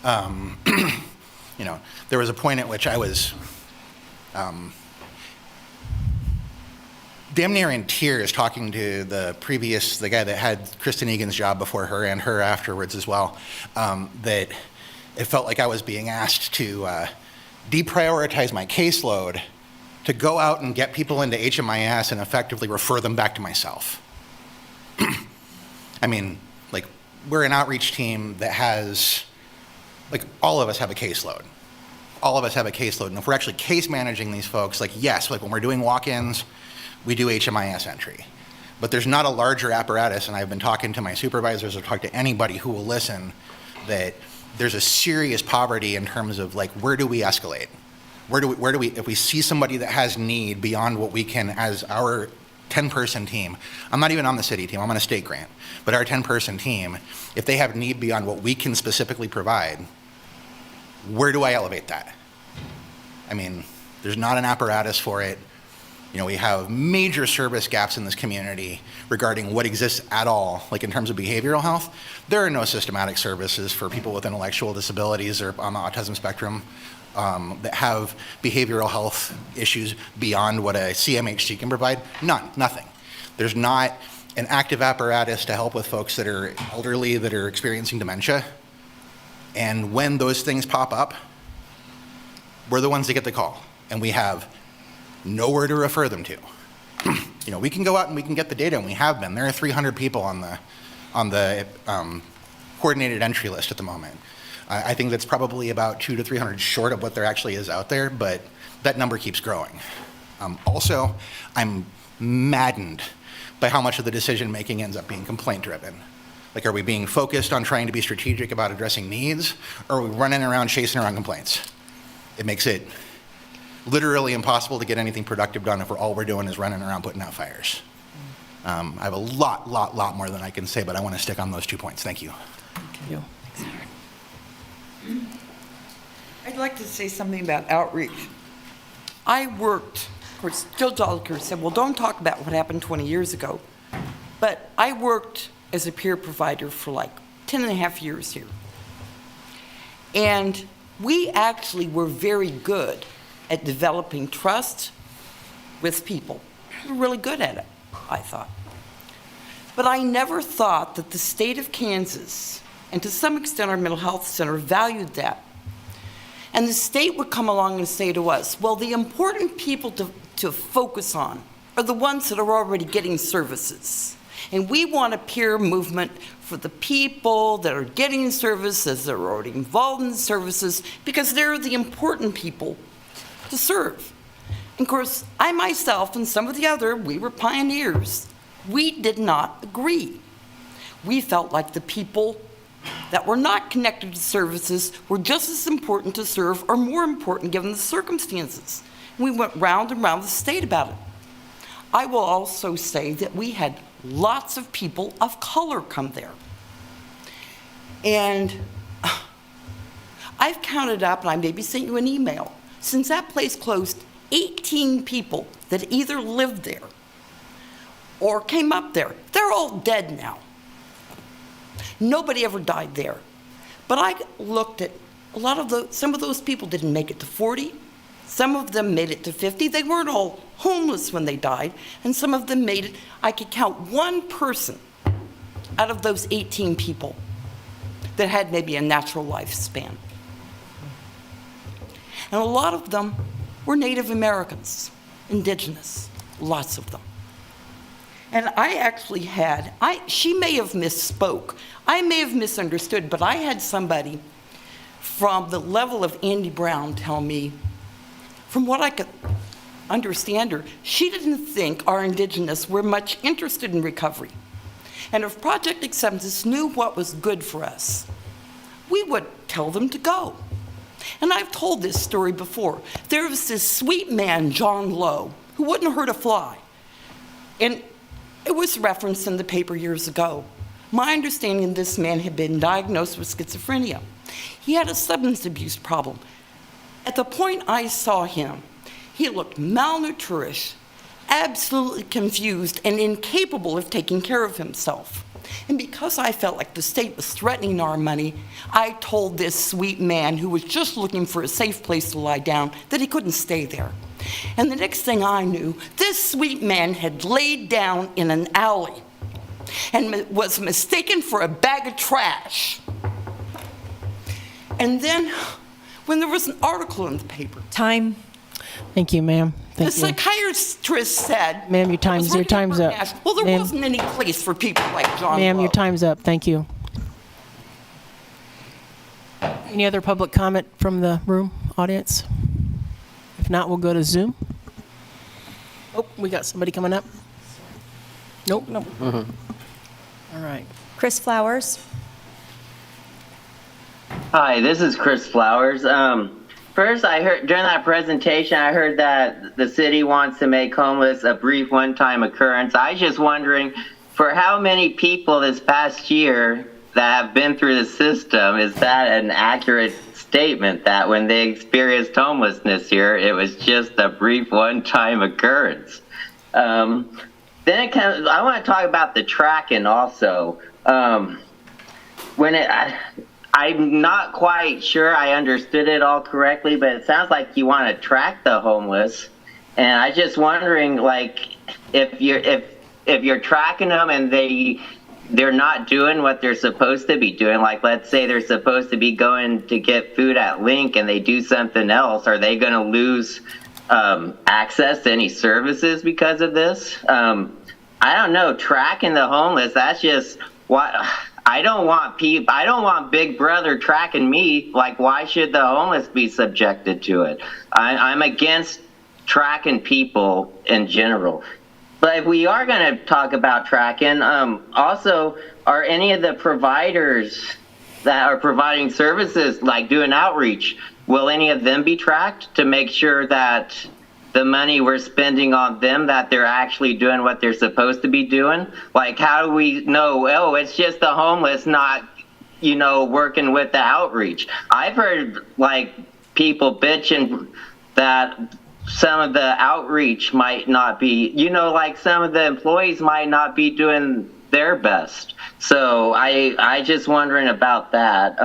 You know, there was a point at which I was damn near in tears talking to the guy that had Kristen Egan's job before her and her afterwards as well, that it felt like I was being asked to deprioritize my caseload to go out and get people into HMIS and effectively refer them back to myself. I mean, like, we're an outreach team that has, like, all of us have a caseload. All of us have a caseload. And if we're actually case managing these folks, like, yes, like when we're doing walk-ins, we do HMIS entry. But there's not a larger apparatus, and I've been talking to my supervisors or talk to anybody who will listen, that there's a serious poverty in terms of, like, where do we escalate? Where do we, if we see somebody that has need beyond what we can, as our 10-person team, I'm not even on the city team, I'm on a state grant, but our 10-person team, if they have need beyond what we can specifically provide, where do I elevate that? I mean, there's not an apparatus for it. You know, we have major service gaps in this community regarding what exists at all, like in terms of behavioral health. There are no systematic services for people with intellectual disabilities or on the autism spectrum that have behavioral health issues beyond what a CMHC can provide. Nothing. There's not an active apparatus to help with folks that are elderly, that are experiencing dementia. And when those things pop up, we're the ones that get the call, and we have nowhere to refer them to. You know, we can go out and we can get the data, and we have been. There are 300 people on the coordinated entry list at the moment. I think that's probably about 200 to 300 short of what there actually is out there, but that number keeps growing. Also, I'm maddened by how much of the decision making ends up being complaint driven. Like, are we being focused on trying to be strategic about addressing needs, or are we running around chasing around complaints? It makes it literally impossible to get anything productive done if all we're doing is running around putting out fires. I have a lot more than I can say, but I want to stick on those 2 points. Thank you. Thank you. I'd like to say something about outreach. I worked, of course, Jill Joliker said, well, don't talk about what happened 20 years ago. But I worked as a peer provider for like 10 and a half years here. And we actually were very good at developing trust with people. We were really good at it, I thought. But I never thought that the state of Kansas, and to some extent our mental health center, valued that. And the state would come along and say to us, well, the important people to focus on are the ones that are already getting services. And we want a peer movement for the people that are getting services, that are already involved in the services, because they're the important people to serve. And of course, I myself and some of the other, we were pioneers. We did not agree. We felt like the people that were not connected to services were just as important to serve or more important given the circumstances. We went round and round the state about it. I will also say that we had lots of people of color come there. And I've counted up, and I maybe sent you an email, since that place closed, 18 people that either lived there or came up there. They're all dead now. Nobody ever died there. But I looked at some of those people didn't make it to 40. Some of them made it to 50. They weren't all homeless when they died, and some of them made it. I could count one person out of those 18 people that had maybe a natural lifespan. And a lot of them were Native Americans, indigenous, lots of them. And I actually had, she may have misspoke. I may have misunderstood, but I had somebody from the level of Andy Brown tell me, from what I could understand her, she didn't think our indigenous were much interested in recovery. And if Project Acceptance knew what was good for us, we would tell them to go. And I've told this story before. There was this sweet man, John Lowe, who wouldn't hurt a fly. And it was referenced in the paper years ago. My understanding, this man had been diagnosed with schizophrenia. He had a substance abuse problem. At the point I saw him, he looked malnourished, absolutely confused, and incapable of taking care of himself. And because I felt like the state was threatening our money, I told this sweet man who was just looking for a safe place to lie down that he couldn't stay there. And the next thing I knew, this sweet man had laid down in an alley and was mistaken for a bag of trash. And then, when there was an article in the paper. Time. Thank you, ma'am. The Thank you. psychiatrist said. Ma'am, your time's up. Well, there Ma'am. wasn't any place for people like John Ma'am, Lowe. your time's up. Thank you. Any other public comment from the room, audience? If not, we'll go to Zoom. Oh, we got somebody coming up. Nope. Nope. All right. Chris Flowers. Hi, this is Chris Flowers. First, I heard during that presentation, I heard that the city wants to make homeless a brief one-time occurrence. I was just wondering, for how many people this past year that have been through the system, is that an accurate statement that when they experienced homelessness here, it was just a brief one-time occurrence? I want to talk about the tracking also. I'm not quite sure I understood it all correctly, but it sounds like you want to track the homeless. And I just wondering, like, if you're tracking them and they're not doing what they're supposed to be doing, like let's say they're supposed to be going to get food at Link and they do something else, are they going to lose access to any services because of this? I don't know. Tracking the homeless, that's just what. I don't want Big Brother tracking me. Like, why should the homeless be subjected to it? I'm against tracking people in general. But if we are going to talk about tracking, also, are any of the providers that are providing services, like doing outreach, will any of them be tracked to make sure that the money we're spending on them, that they're actually doing what they're supposed to be doing? Like, how do we know, oh, it's just the homeless not, working with the outreach? I've heard, like, people bitching that some of the outreach might not be, like some of the employees might not be doing their best. So I just wondering about that.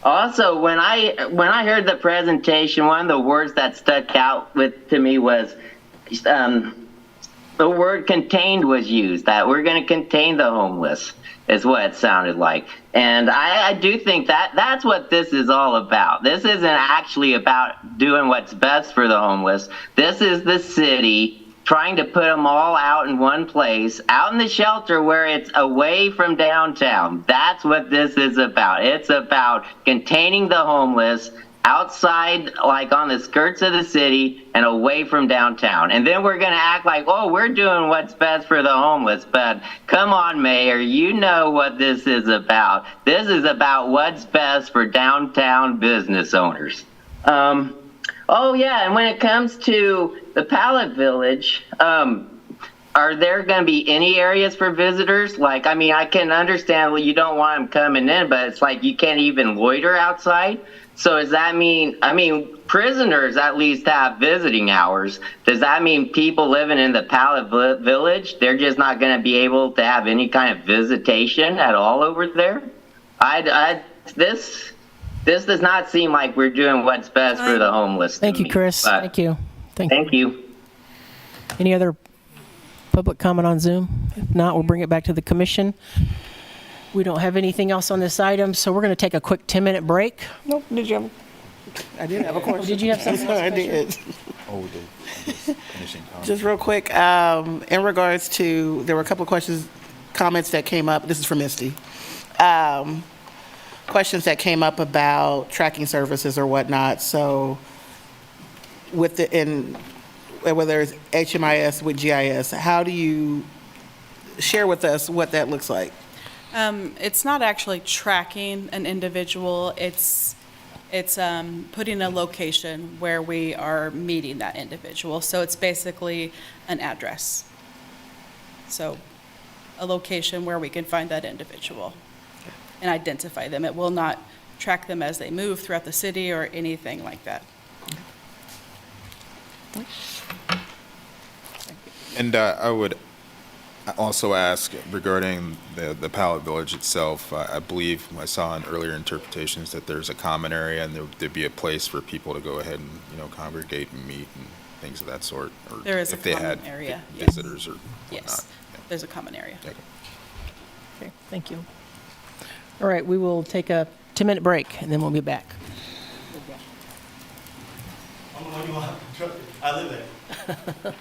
Also, when I heard the presentation, one of the words that stuck out to me was the word contained was used, that we're going to contain the homeless, is what it sounded like. And I do think that that's what this is all about. This isn't actually about doing what's best for the homeless. This is the city trying to put them all out in one place, out in the shelter where it's away from downtown. That's what this is about. It's about containing the homeless outside, like on the skirts of the city and away from downtown. And then we're going to act like, oh, we're doing what's best for the homeless. But come on, Mayor, you know what this is about. This is about what's best for downtown business owners. Oh, yeah, and when it comes to the Pallet Village, are there going to be any areas for visitors? Like, I mean, I can understand, well, you don't want them coming in, but it's like you can't even loiter outside. So does that mean, prisoners at least have visiting hours. Does that mean people living in the Pallet Village, they're just not going to be able to have any kind of visitation at all over there? This does not seem like we're doing what's best for the homeless. Thank you, Chris. Thank you. Thank you. Any other public comment on Zoom? If not, we'll bring it back to the commission. We don't have anything else on this item, so we're going to take a quick 10-minute break. Nope. I did have a question. Did you have something else? I did. Oh, we did. Finishing comments. Just real quick, in regards to, there were a couple of questions, comments that came up. This is for Misty. Questions that came up about tracking services or whatnot. So with whether it's HMIS with GIS, how do you share with us what that looks like? It's not actually tracking an individual. It's putting a location where we are meeting that individual. So it's basically an address. So a location where we can find that individual and identify them. It will not track them as they move throughout the city or anything like that. And I would also ask regarding the Pallet Village itself. I believe I saw in earlier interpretations that there's a common area and there'd be a place for people to go ahead and, congregate and meet and things of that sort. Or There is a if they common had area, yes. visitors or whatnot. Yes, there's a common area. Okay. Okay, thank you. All right, we will take a 10-minute break, and then we'll be back. I live there.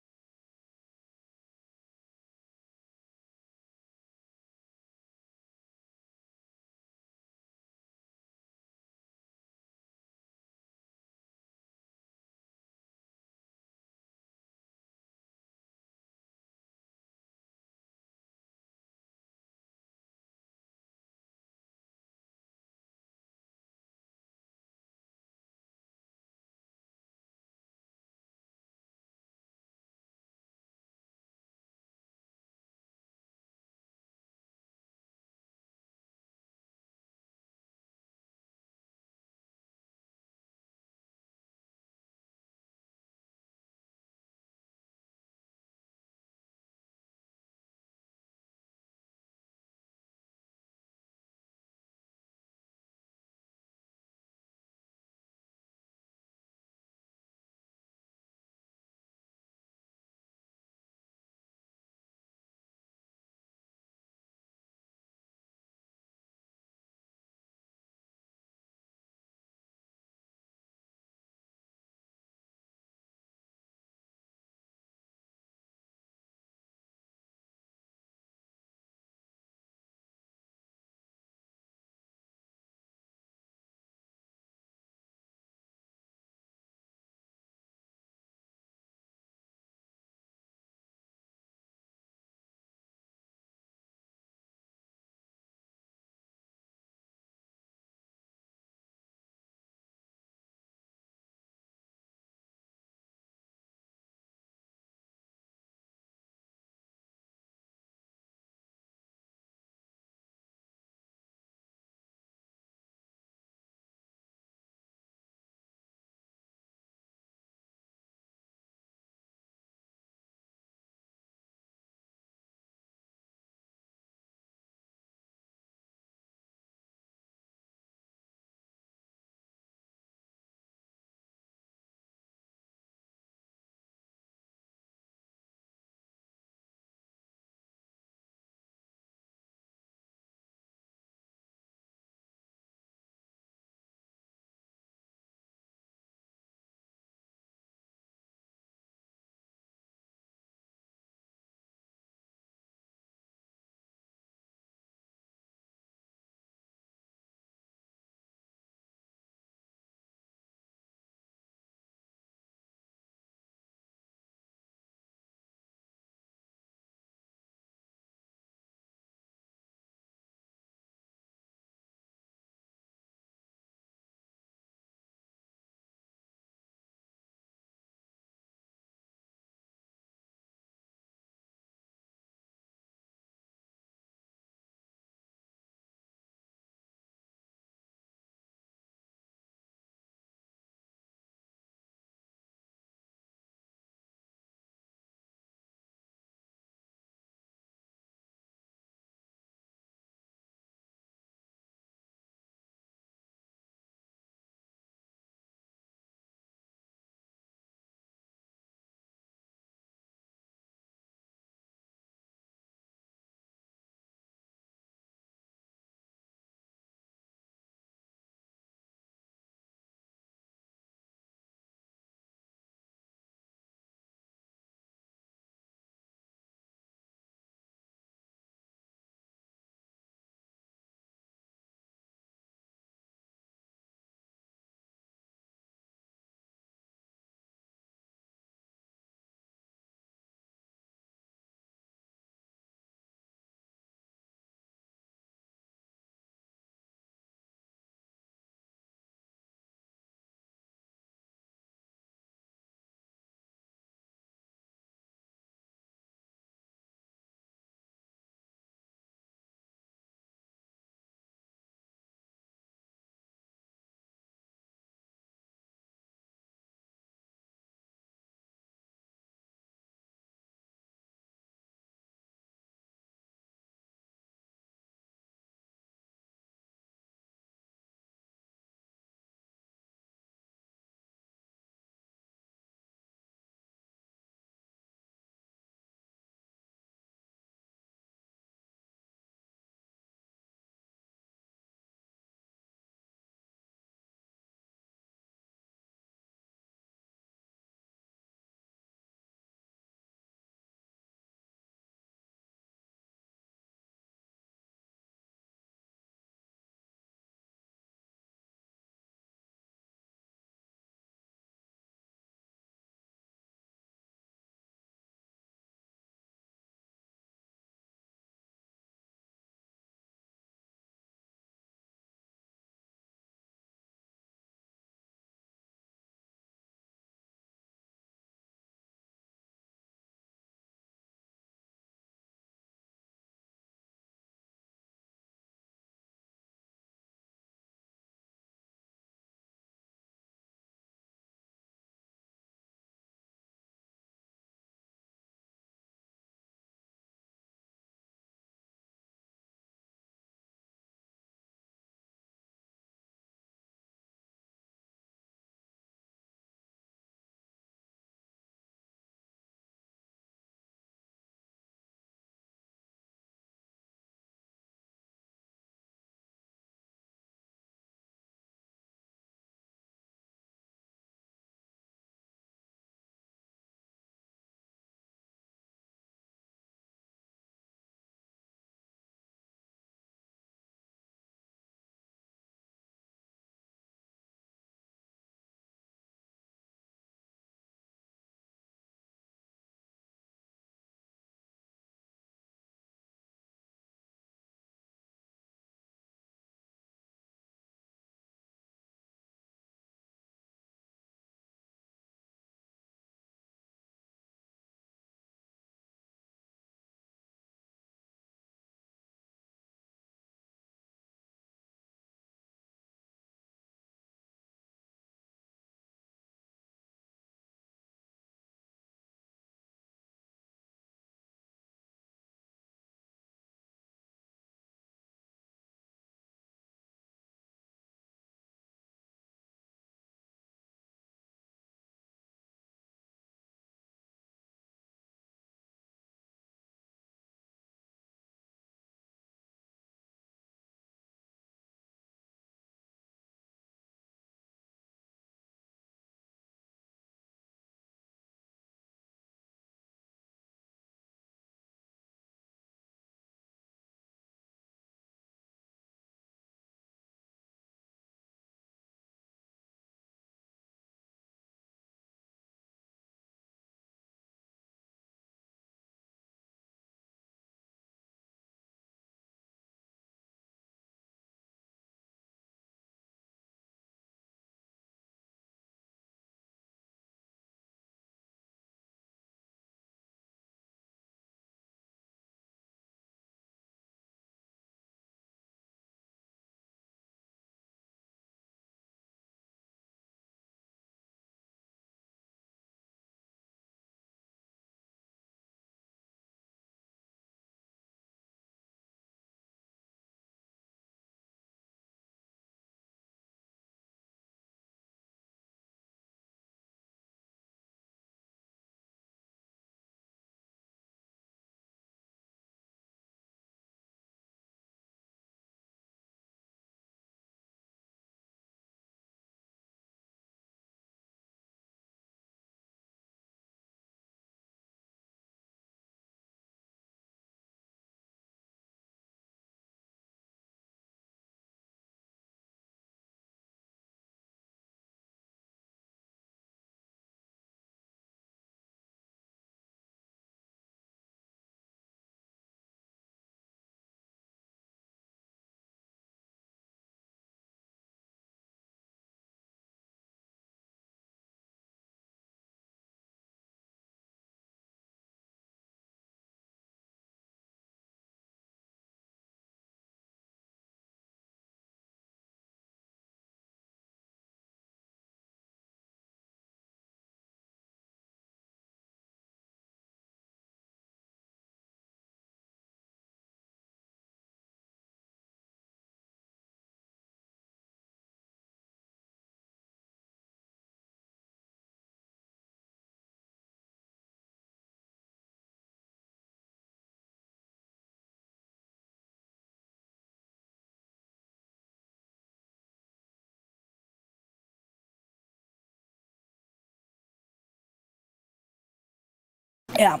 Yeah.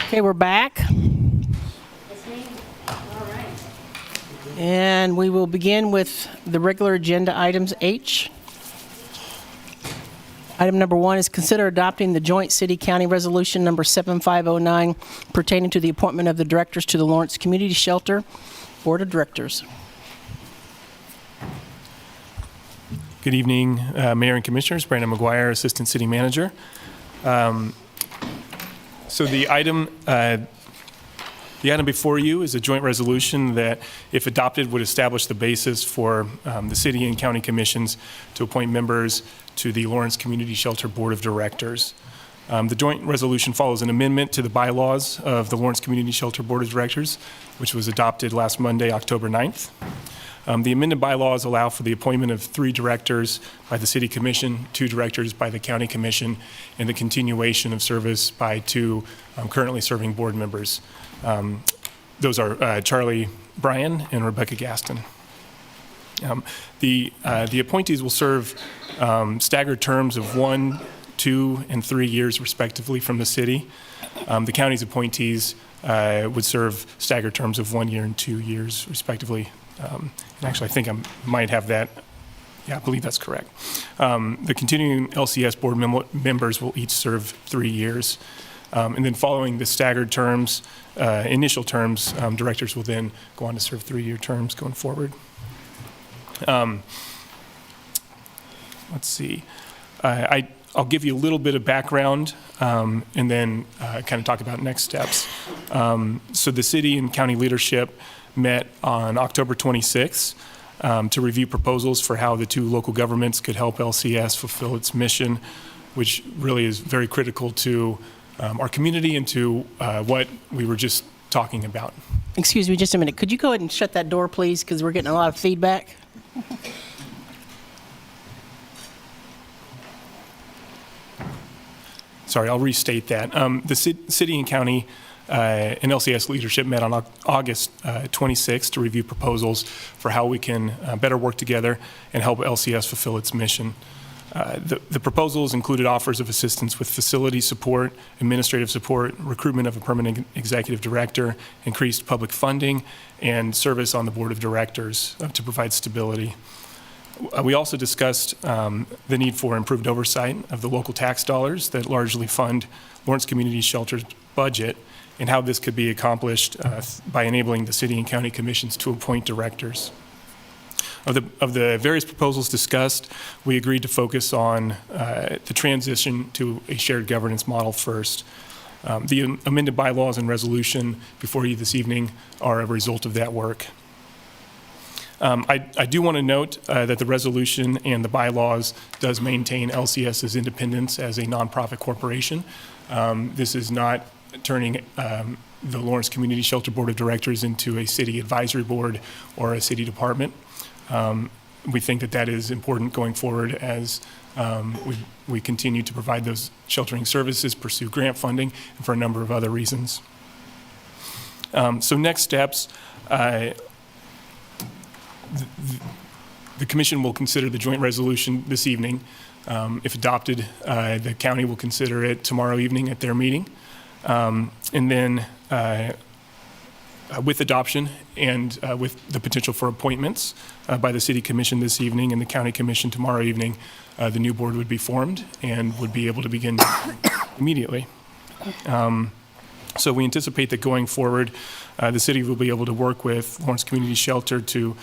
Okay, we're back. And we will begin with the regular agenda items H. Item number 1 is consider adopting the joint city-county resolution number 7509 pertaining to the appointment of the directors to the Lawrence Community Shelter Board of Directors. Good evening, Mayor and Commissioners. Brandon McGuire, Assistant City Manager. So the item before you is a joint resolution that, if adopted, would establish the basis for the city and county commissions to appoint members to the Lawrence Community Shelter Board of Directors. The joint resolution follows an amendment to the bylaws of the Lawrence Community Shelter Board of Directors, which was adopted last Monday, October 9th. The amended bylaws allow for the appointment of 3 directors by the City Commission, 2 directors by the County Commission, and the continuation of service by 2 currently serving board members. Those are Charlie Bryan and Rebecca Gaston. The appointees will serve staggered terms of 1, 2, and 3 years, respectively, from the city. The county's appointees would serve staggered terms of 1 year and 2 years, respectively. And actually, I think I might have that. Yeah, I believe that's correct. The continuing LCS board members will each serve 3 years. And then following the staggered terms, initial terms, directors will then go on to serve 3-year terms going forward. Let's see. I'll give you a little bit of background and then kind of talk about next steps. So the city and county leadership met on October 26th to review proposals for how the 2 local governments could help LCS fulfill its mission, which really is very critical to our community and to what we were just talking about. Excuse me just a minute. Could you go ahead and shut that door, please, because we're getting a lot of feedback? Sorry, I'll restate that. The city and county and LCS leadership met on August 26th to review proposals for how we can better work together and help LCS fulfill its mission. The proposals included offers of assistance with facility support, administrative support, recruitment of a permanent executive director, increased public funding, and service on the board of directors to provide stability. We also discussed the need for improved oversight of the local tax dollars that largely fund Lawrence Community Shelter's budget, and how this could be accomplished by enabling the city and county commissions to appoint directors. Of the various proposals discussed, we agreed to focus on the transition to a shared governance model first. The amended bylaws and resolution before you this evening are a result of that work. I do want to note that the resolution and the bylaws does maintain LCS's independence as a nonprofit corporation. This is not turning the Lawrence Community Shelter Board of Directors into a city advisory board or a city department. We think that that is important going forward as we continue to provide those sheltering services, pursue grant funding, and for a number of other reasons. So next steps, the commission will consider the joint resolution this evening. If adopted, the county will consider it tomorrow evening at their meeting. And then with adoption and with the potential for appointments by the city commission this evening and the county commission tomorrow evening, the new board would be formed and would be able to begin immediately. So we anticipate that going forward, the city will be able to work with Lawrence Community Shelter to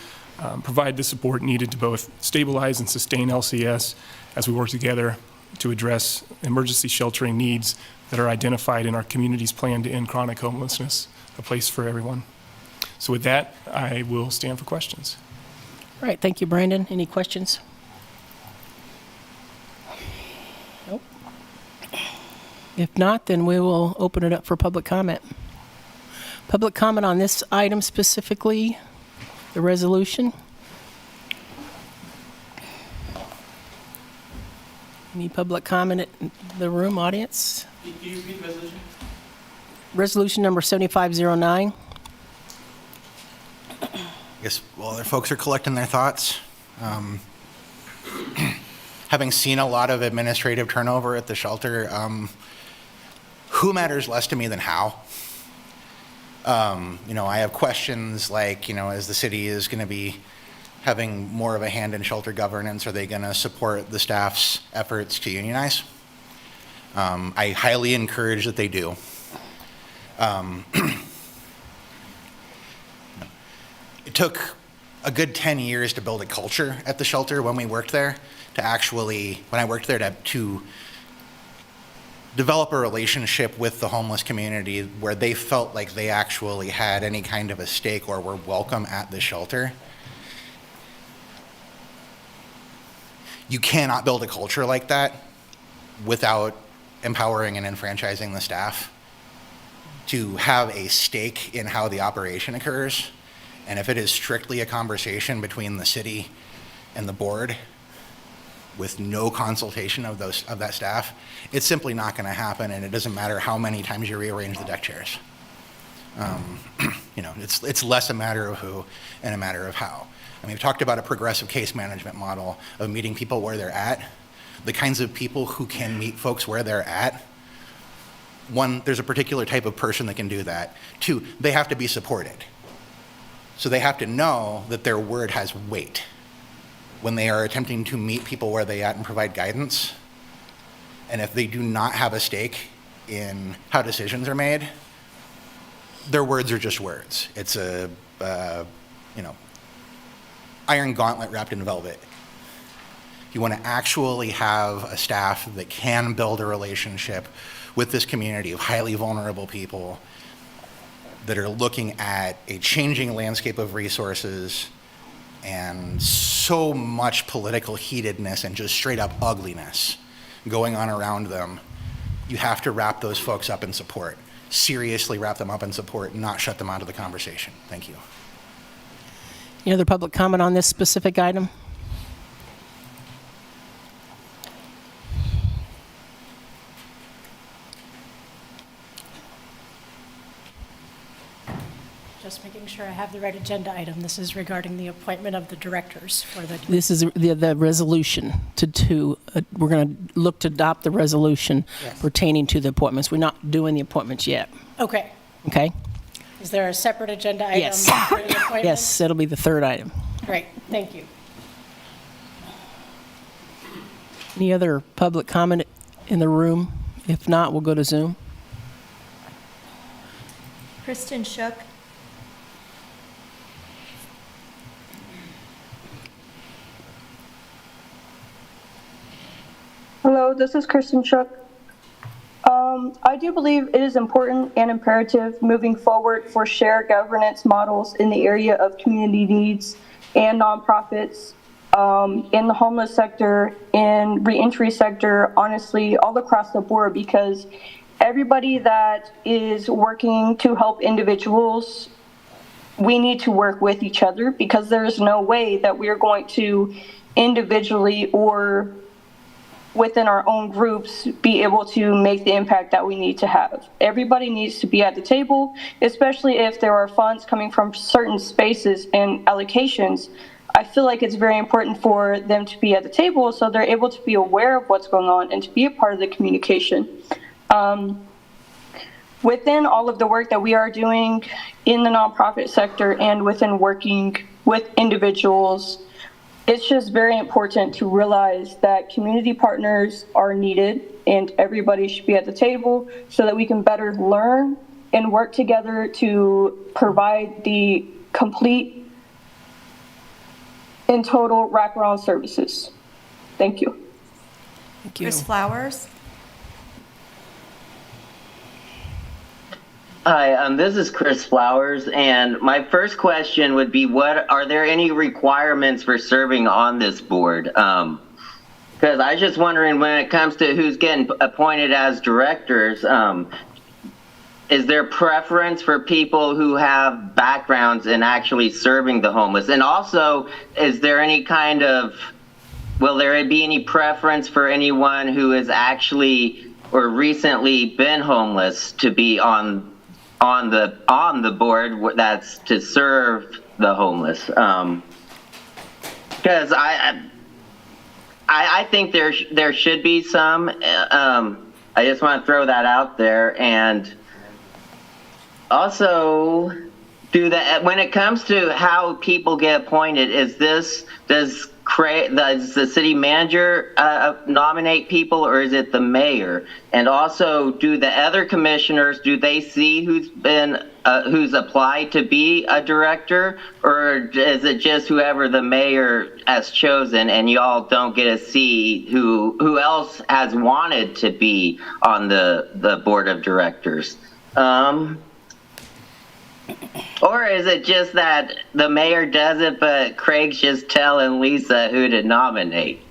provide the support needed to both stabilize and sustain LCS as we work together to address emergency sheltering needs that are identified in our community's plan to end chronic homelessness, a place for everyone. So with that, I will stand for questions. All right, thank you, Brandon. Any questions? Nope. If not, then we will open it up for public comment. Public comment on this item specifically, the resolution. Any public comment in the room, audience? Can you repeat the resolution? Resolution number 7509. I guess while other folks are collecting their thoughts, having seen a lot of administrative turnover at the shelter, who matters less to me than how? I have questions like, as the city is going to be having more of a hand in shelter governance, are they going to support the staff's efforts to unionize? I highly encourage that they do. It took a good 10 years to build a culture at the shelter when we worked there, when I worked there to develop a relationship with the homeless community where they felt like they actually had any kind of a stake or were welcome at the shelter. You cannot build a culture like that without empowering and enfranchising the staff to have a stake in how the operation occurs. And if it is strictly a conversation between the city and the board with no consultation of that staff, it's simply not going to happen, and it doesn't matter how many times you rearrange the deck chairs. It's less a matter of who and a matter of how. I mean, we've talked about a progressive case management model of meeting people where they're at. The kinds of people who can meet folks where they're at. One, there's a particular type of person that can do that. Two, they have to be supported. So they have to know that their word has weight when they are attempting to meet people where they at and provide guidance. And if they do not have a stake in how decisions are made, their words are just words. It's a, iron gauntlet wrapped in velvet. You want to actually have a staff that can build a relationship with this community of highly vulnerable people that are looking at a changing landscape of resources and so much political heatedness and just straight up ugliness going on around them. You have to wrap those folks up in support. Seriously wrap them up in support, not shut them out of the conversation. Thank you. Any other public comment on this specific item? Just making sure I have the right agenda item. This is regarding the appointment of the directors for the. This is the resolution we're going to look to adopt the resolution pertaining to the appointments. We're not doing the appointments yet. Okay. Okay? Is there a separate agenda item? Yes. For the appointment? Yes, it'll be the third item. Great, thank you. Any other public comment in the room? If not, we'll go to Zoom. Kristen Shook. Hello, this is Kristen Shook. I do believe it is important and imperative moving forward for shared governance models in the area of community needs and nonprofits in the homeless sector, in reentry sector, honestly, all across the board, because everybody that is working to help individuals, we need to work with each other, because there is no way that we are going to individually or within our own groups be able to make the impact that we need to have. Everybody needs to be at the table, especially if there are funds coming from certain spaces and allocations. I feel like it's very important for them to be at the table so they're able to be aware of what's going on and to be a part of the communication. Within all of the work that we are doing in the nonprofit sector and within working with individuals, it's just very important to realize that community partners are needed and everybody should be at the table so that we can better learn and work together to provide the complete and total wraparound services. Thank you. Thank you. Chris Flowers. Hi, this is Chris Flowers, and my first question would be, are there any requirements for serving on this board? Because I was just wondering, when it comes to who's getting appointed as directors, is there preference for people who have backgrounds in actually serving the homeless? And also, is there any kind of, will there be any preference for anyone who has actually or recently been homeless to be on the board that's to serve the homeless? Because I think there should be some. I just want to throw that out there, and also when it comes to how people get appointed, does the city manager nominate people, or is it the mayor? And also, do the other commissioners, do they see who's applied to be a director, or is it just whoever the mayor has chosen, and y'all don't get to see who else has wanted to be on the board of directors? Or is it just that the mayor does it, but Craig's just telling Lisa who to nominate?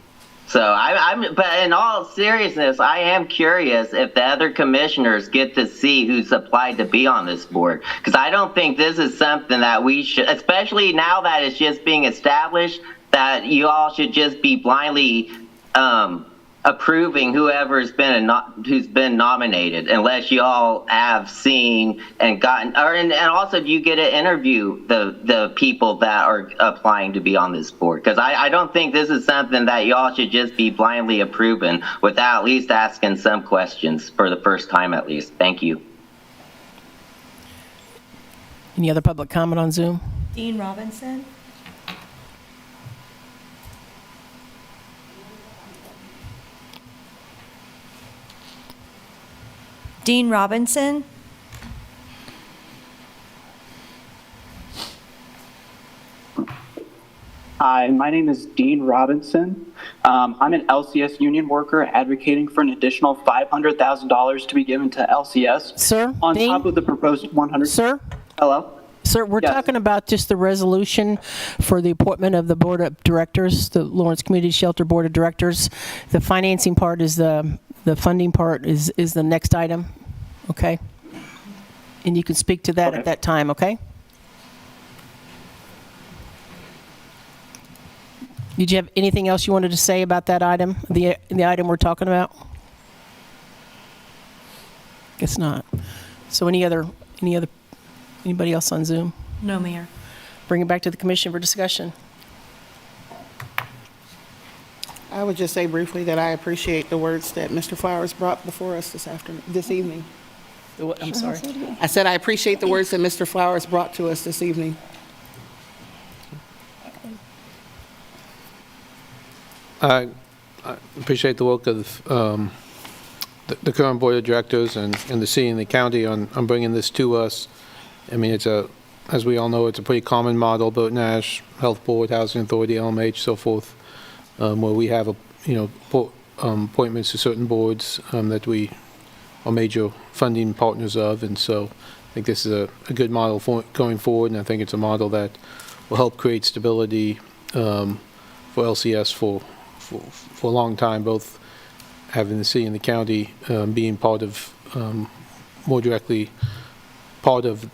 So but in all seriousness, I am curious if the other commissioners get to see who's applied to be on this board. Because I don't think this is something that we should, especially now that it's just being established, that you all should just be blindly approving whoever's who's been nominated, unless you all have seen and gotten, and also, do you get to interview the people that are applying to be on this board? Because I don't think this is something that y'all should just be blindly approving without at least asking some questions for the first time at least. Thank you. Any other public comment on Zoom? Dean Robinson? Dean Robinson? Hi, my name is Dean Robinson. I'm an LCS union worker advocating for an additional $500,000 to be given to LCS. Sir? On Dean? top of the proposed 100. Sir? Hello? Sir, we're Yes. talking about just the resolution for the appointment of the board of directors, the Lawrence Community Shelter Board of Directors. The financing part is the funding part is the next item, okay? And you can speak to that at that time, okay? Did you have anything else you wanted to say about that item, the item we're talking about? Guess not. So anybody else on Zoom? No, Mayor. Bring it back to the commission for discussion. I would just say briefly that I appreciate the words that Mr. Flowers brought before us this evening. I'm sorry. I said I appreciate the words that Mr. Flowers brought to us this evening. I appreciate the work of the current board of directors and the city and the county on bringing this to us. I mean, as we all know, it's a pretty common model, Burt Nash, Health Board, Housing Authority, LMH, so forth, where we have appointments to certain boards that we are major funding partners of, and so I think this is a good model for going forward, and I think it's a model that will help create stability for LCS for a long time, both having the city and the county being part of, more directly part of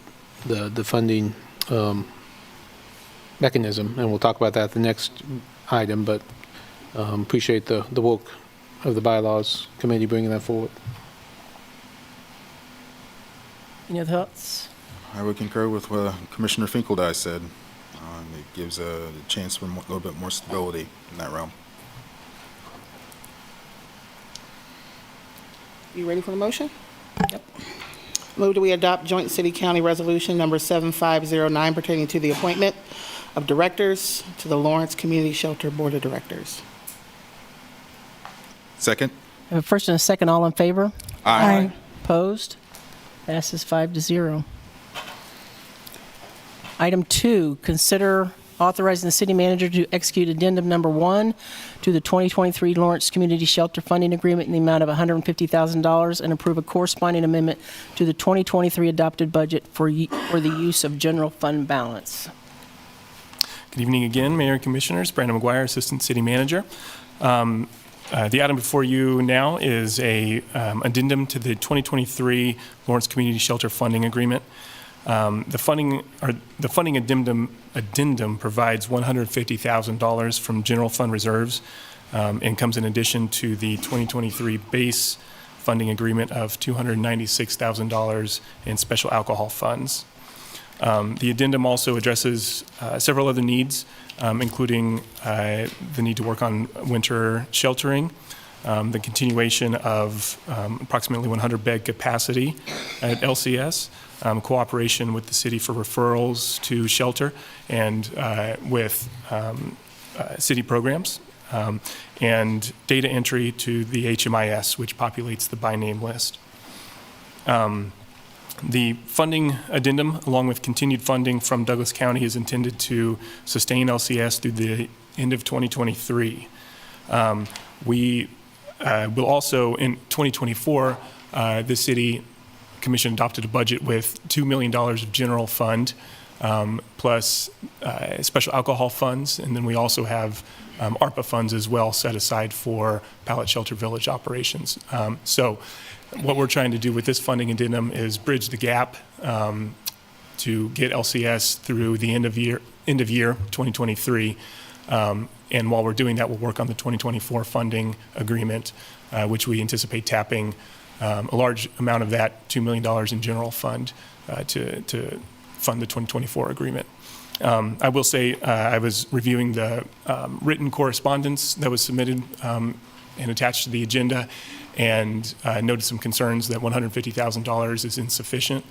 the funding mechanism, and we'll talk about that at the next item, but appreciate the work of the bylaws committee bringing that forward. Any other thoughts? I would concur with what Commissioner Finkeldice said. It gives a chance for a little bit more stability in that realm. You ready for the motion? Yep. Move that we adopt Joint City-County Resolution Number 7509 pertaining to the appointment of directors to the Lawrence Community Shelter Board of Directors. Second? I have a first and a second. All in favor? Aye. Opposed? Passes 5-0. Item 2, consider authorizing the city manager to execute addendum number 1 to the 2023 Lawrence Community Shelter Funding Agreement in the amount of $150,000 and approve a corresponding amendment to the 2023 adopted budget for the use of general fund balance. Good evening again, Mayor and Commissioners. Brandon McGuire, Assistant City Manager. The item before you now is a addendum to the 2023 Lawrence Community Shelter Funding Agreement. The funding addendum provides $150,000 from general fund reserves and comes in addition to the 2023 base funding agreement of $296,000 in special alcohol funds. The addendum also addresses several other needs, including the need to work on winter sheltering, the continuation of approximately 100-bed capacity at LCS, cooperation with the city for referrals to shelter, and with city programs, and data entry to the HMIS, which populates the by name list. The funding addendum, along with continued funding from Douglas County, is intended to sustain LCS through the end of 2023. We will also, in 2024, the City Commission adopted a budget with $2 million of general fund, plus special alcohol funds, and then we also have ARPA funds as well set aside for Pallet Shelter Village operations. So what we're trying to do with this funding addendum is bridge the gap to get LCS through the end of year 2023. And while we're doing that, we'll work on the 2024 funding agreement, which we anticipate tapping a large amount of that $2 million in general fund to fund the 2024 agreement. I will say I was reviewing the written correspondence that was submitted and attached to the agenda, and noted some concerns that $150,000 is insufficient.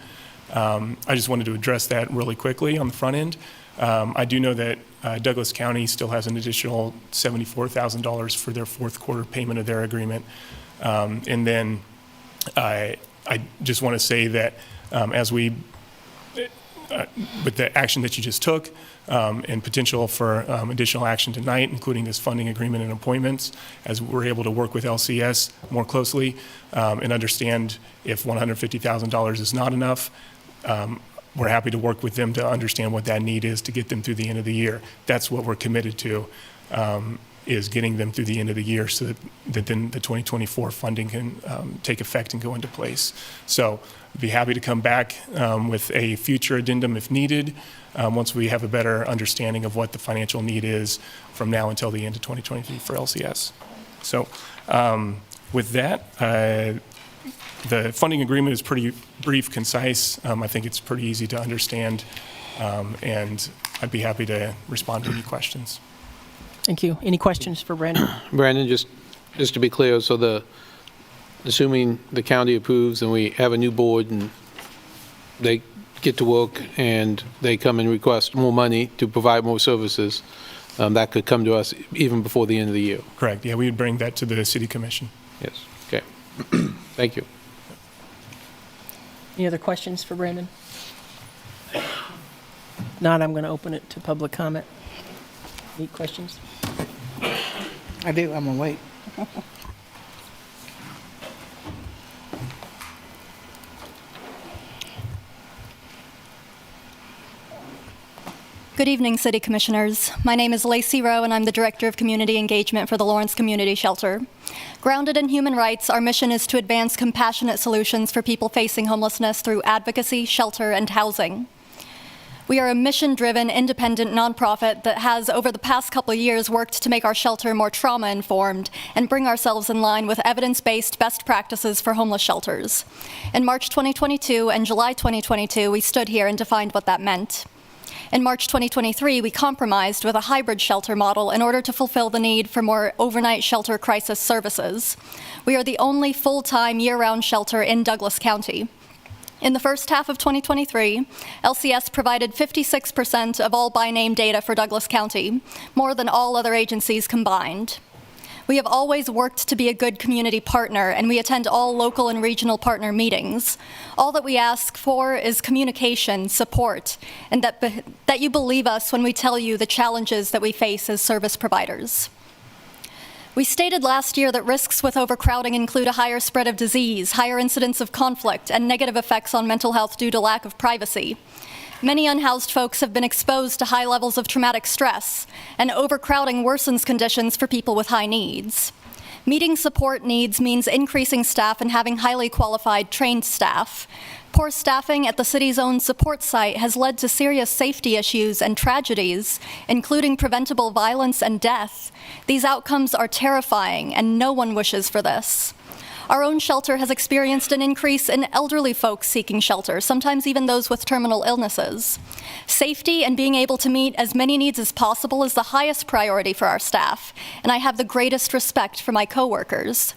I just wanted to address that really quickly on the front end. I do know that Douglas County still has an additional $74,000 for their fourth quarter payment of their agreement. And then I just want to say that as we, with the action that you just took, and potential for additional action tonight, including this funding agreement and appointments, as we're able to work with LCS more closely and understand if $150,000 is not enough, we're happy to work with them to understand what that need is to get them through the end of the year. That's what we're committed to, is getting them through the end of the year so that then the 2024 funding can take effect and go into place. So I'd be happy to come back with a future addendum if needed, once we have a better understanding of what the financial need is from now until the end of 2023 for LCS. So with that, the funding agreement is pretty brief, concise. I think it's pretty easy to understand, and I'd be happy to respond to any questions. Thank you. Any questions for Brandon? Brandon, just to be clear, so assuming the county approves and we have a new board and they get to work and they come and request more money to provide more services, that could come to us even before the end of the year. Correct. Yeah, we would bring that to the City Commission. Yes. Okay. Thank you. Any other questions for Brandon? If not, I'm going to open it to public comment. Any questions? I do. I'm going to wait. Good evening, City Commissioners. My name is Lacey Rowe, and I'm the Director of Community Engagement for the Lawrence Community Shelter. Grounded in human rights, our mission is to advance compassionate solutions for people facing homelessness through advocacy, shelter, and housing. We are a mission-driven, independent nonprofit that has, over the past couple of years, worked to make our shelter more trauma-informed and bring ourselves in line with evidence-based best practices for homeless shelters. In March 2022 and July 2022, we stood here and defined what that meant. In March 2023, we compromised with a hybrid shelter model in order to fulfill the need for more overnight shelter crisis services. We are the only full-time, year-round shelter in Douglas County. In the first half of 2023, LCS provided 56% of all by-name data for Douglas County, more than all other agencies combined. We have always worked to be a good community partner, and we attend all local and regional partner meetings. All that we ask for is communication, support, and that you believe us when we tell you the challenges that we face as service providers. We stated last year that risks with overcrowding include a higher spread of disease, higher incidence of conflict, and negative effects on mental health due to lack of privacy. Many unhoused folks have been exposed to high levels of traumatic stress, and overcrowding worsens conditions for people with high needs. Meeting support needs means increasing staff and having highly qualified, trained staff. Poor staffing at the city's own support site has led to serious safety issues and tragedies, including preventable violence and death. These outcomes are terrifying, and no one wishes for this. Our own shelter has experienced an increase in elderly folks seeking shelter, sometimes even those with terminal illnesses. Safety and being able to meet as many needs as possible is the highest priority for our staff, and I have the greatest respect for my coworkers.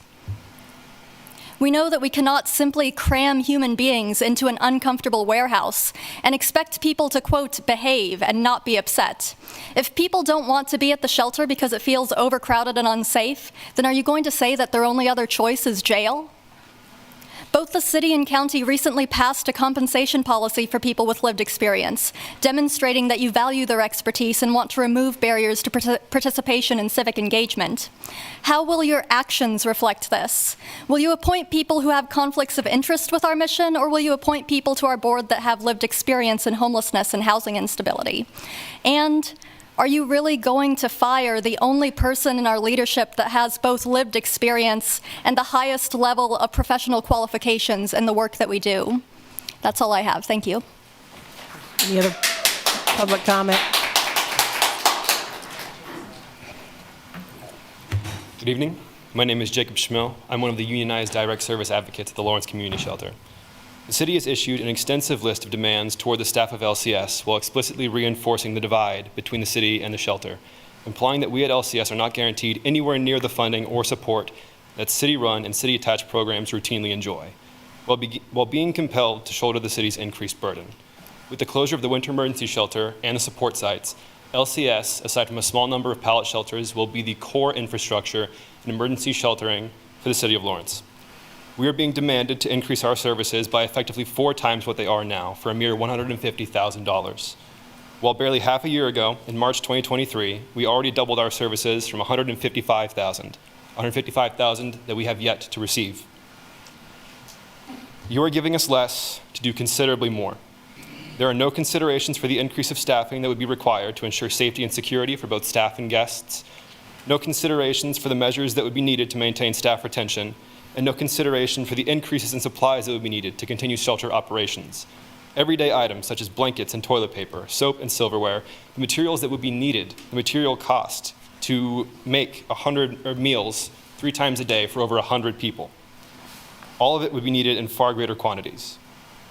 We know that we cannot simply cram human beings into an uncomfortable warehouse and expect people to, quote, behave and not be upset. If people don't want to be at the shelter because it feels overcrowded and unsafe, then are you going to say that their only other choice is jail? Both the city and county recently passed a compensation policy for people with lived experience, demonstrating that you value their expertise and want to remove barriers to participation in civic engagement. How will your actions reflect this? Will you appoint people who have conflicts of interest with our mission, or will you appoint people to our board that have lived experience in homelessness and housing instability? And are you really going to fire the only person in our leadership that has both lived experience and the highest level of professional qualifications in the work that we do? That's all I have. Thank you. Any other public comment? Good evening. My name is Jacob Schmill. I'm one of the unionized direct service advocates at the Lawrence Community Shelter. The city has issued an extensive list of demands toward the staff of LCS while explicitly reinforcing the divide between the city and the shelter, implying that we at LCS are not guaranteed anywhere near the funding or support that city-run and city-attached programs routinely enjoy, while being compelled to shoulder the city's increased burden. With the closure of the winter emergency shelter and the support sites, LCS, aside from a small number of pallet shelters, will be the core infrastructure in emergency sheltering for the city of Lawrence. We are being demanded to increase our services by effectively 4 times what they are now, for a mere $150,000. While barely half a year ago, in March 2023, we already doubled our services from $155,000 that we have yet to receive. You are giving us less to do considerably more. There are no considerations for the increase of staffing that would be required to ensure safety and security for both staff and guests, no considerations for the measures that would be needed to maintain staff retention, and no consideration for the increases in supplies that would be needed to continue shelter operations. Everyday items such as blankets and toilet paper, soap and silverware, the materials that would be needed, the material cost to make 100 meals 3 times a day for over 100 people. All of it would be needed in far greater quantities.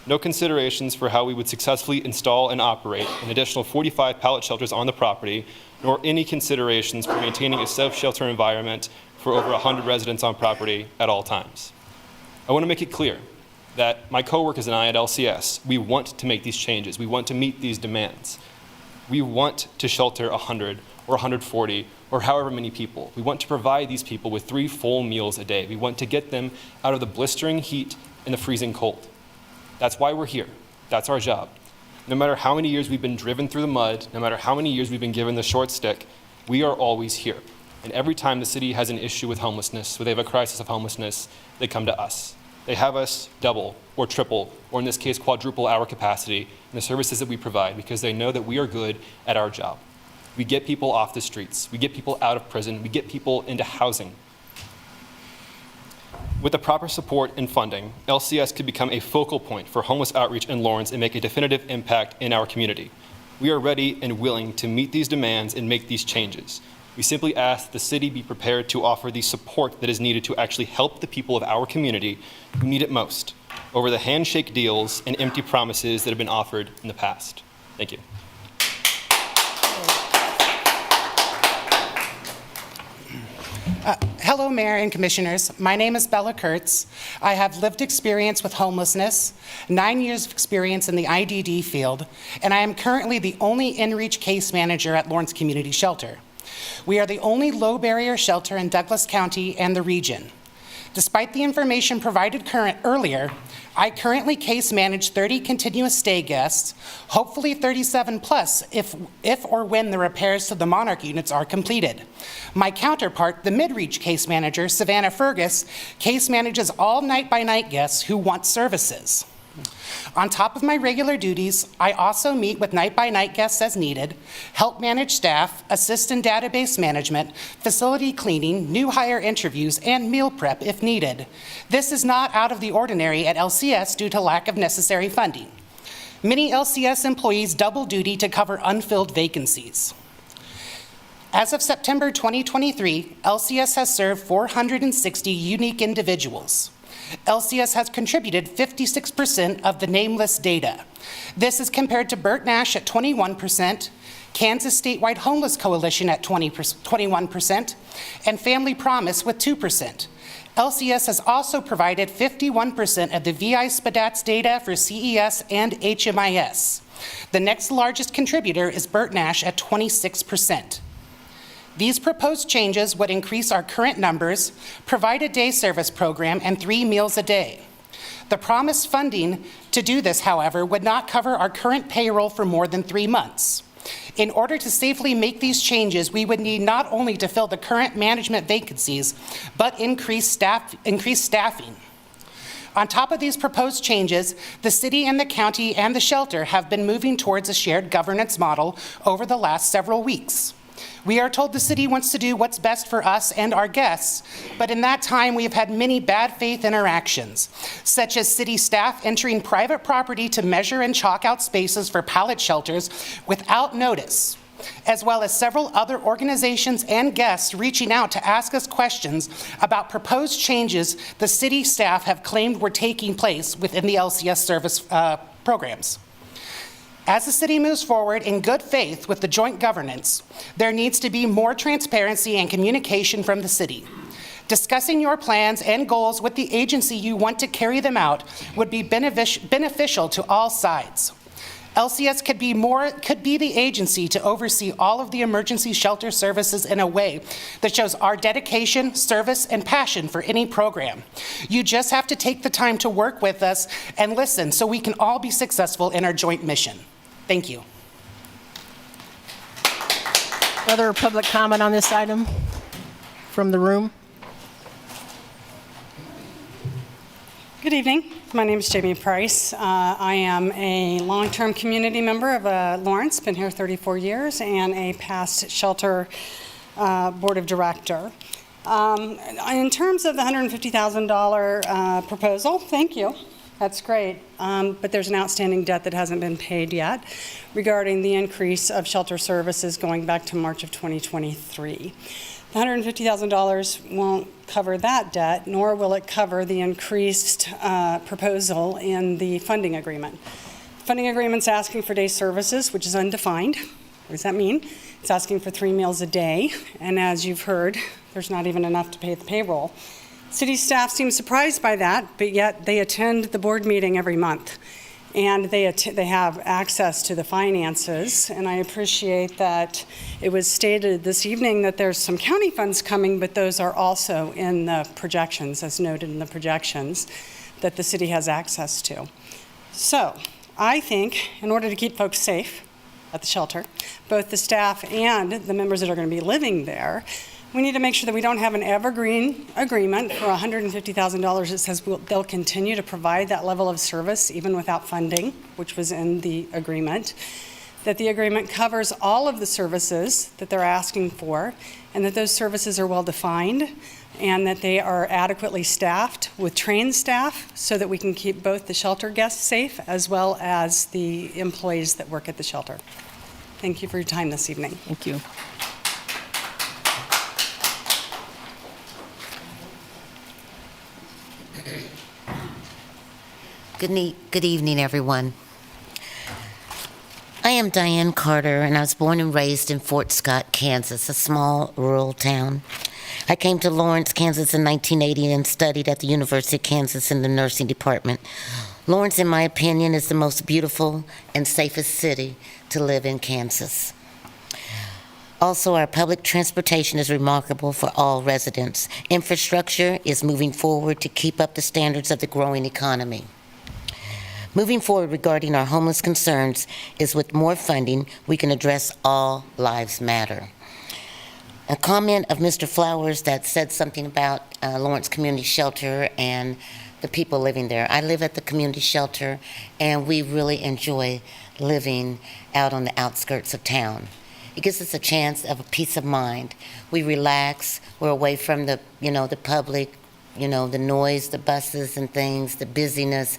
No considerations for how we would successfully install and operate an additional 45 pallet shelters on the property, nor any considerations for maintaining a safe shelter environment for over 100 residents on property at all times. I want to make it clear that my coworkers and I at LCS, we want to make these changes. We want to meet these demands. We want to shelter 100 or 140 or however many people. We want to provide these people with 3 full meals a day. We want to get them out of the blistering heat and the freezing cold. That's why we're here. That's our job. No matter how many years we've been driven through the mud, no matter how many years we've been given the short stick, we are always here. And every time the city has an issue with homelessness, or they have a crisis of homelessness, they come to us. They have us double or triple, or in this case, quadruple our capacity in the services that we provide, because they know that we are good at our job. We get people off the streets. We get people out of prison. We get people into housing. With the proper support and funding, LCS could become a focal point for homeless outreach in Lawrence and make a definitive impact in our community. We are ready and willing to meet these demands and make these changes. We simply ask that the city be prepared to offer the support that is needed to actually help the people of our community who need it most, over the handshake deals and empty promises that have been offered in the past. Thank you. Hello, Mayor and Commissioners. My name is Bella Kurtz. I have lived experience with homelessness, 9 years of experience in the IDD field, and I am currently the only in-reach case manager at Lawrence Community Shelter. We are the only low-barrier shelter in Douglas County and the region. Despite the information provided earlier, I currently case manage 30 continuous stay guests, hopefully 37 plus if or when the repairs to the Monarch units are completed. My counterpart, the mid-reach case manager, Savannah Fergus, case manages all night-by-night guests who want services. On top of my regular duties, I also meet with night-by-night guests as needed, help manage staff, assist in database management, facility cleaning, new hire interviews, and meal prep if needed. This is not out of the ordinary at LCS due to lack of necessary funding. Many LCS employees double duty to cover unfilled vacancies. As of September 2023, LCS has served 460 unique individuals. LCS has contributed 56% of the nameless data. This is compared to Burt Nash at 21%, Kansas Statewide Homeless Coalition at 21%, and Family Promise with 2%. LCS has also provided 51% of the VI SPDATS data for CES and HMIS. The next largest contributor is Burt Nash at 26%. These proposed changes would increase our current numbers, provide a day service program, and 3 meals a day. The promised funding to do this, however, would not cover our current payroll for more than 3 months. In order to safely make these changes, we would need not only to fill the current management vacancies, but increase staffing. On top of these proposed changes, the city and the county and the shelter have been moving towards a shared governance model over the last several weeks. We are told the city wants to do what's best for us and our guests, but in that time we have had many bad faith interactions, such as city staff entering private property to measure and chalk out spaces for pallet shelters without notice, as well as several other organizations and guests reaching out to ask us questions about proposed changes the city staff have claimed were taking place within the LCS service programs. As the city moves forward in good faith with the joint governance, there needs to be more transparency and communication from the city. Discussing your plans and goals with the agency you want to carry them out would be beneficial to all sides. LCS could be the agency to oversee all of the emergency shelter services in a way that shows our dedication, service, and passion for any program. You just have to take the time to work with us and listen so we can all be successful in our joint mission. Thank you. Other public comment on this item from the room? Good evening. My name is Jamie Price. I am a long-term community member of Lawrence, been here 34 years, and a past shelter board of director. In terms of the $150,000 proposal, thank you. That's great, but there's an outstanding debt that hasn't been paid yet regarding the increase of shelter services going back to March of 2023. The $150,000 won't cover that debt, nor will it cover the increased proposal in the funding agreement. The funding agreement's asking for day services, which is undefined. What does that mean? It's asking for 3 meals a day, and as you've heard, there's not even enough to pay the payroll. City staff seem surprised by that, but yet they attend the board meeting every month, and they have access to the finances, and I appreciate that it was stated this evening that there's some county funds coming, but those are also in the projections, as noted in the projections, that the city has access to. So I think in order to keep folks safe at the shelter, both the staff and the members that are going to be living there, we need to make sure that we don't have an evergreen agreement for $150,000 that says they'll continue to provide that level of service even without funding, which was in the agreement, that the agreement covers all of the services that they're asking for, and that those services are well defined, and that they are adequately staffed with trained staff so that we can keep both the shelter guests safe as well as the employees that work at the shelter. Thank you for your time this evening. Thank you. Good evening, everyone. I am Diane Carter, and I was born and raised in Fort Scott, Kansas, a small rural town. I came to Lawrence, Kansas in 1980 and studied at the University of Kansas in the nursing department. Lawrence, in my opinion, is the most beautiful and safest city to live in Kansas. Also, our public transportation is remarkable for all residents. Infrastructure is moving forward to keep up the standards of the growing economy. Moving forward regarding our homeless concerns is with more funding, we can address all lives matter. A comment of Mr. Flowers that said something about Lawrence Community Shelter and the people living there. I live at the community shelter, and we really enjoy living out on the outskirts of town. It gives us a chance of a peace of mind. We relax, we're away from the public, the noise, the buses and things, the busyness,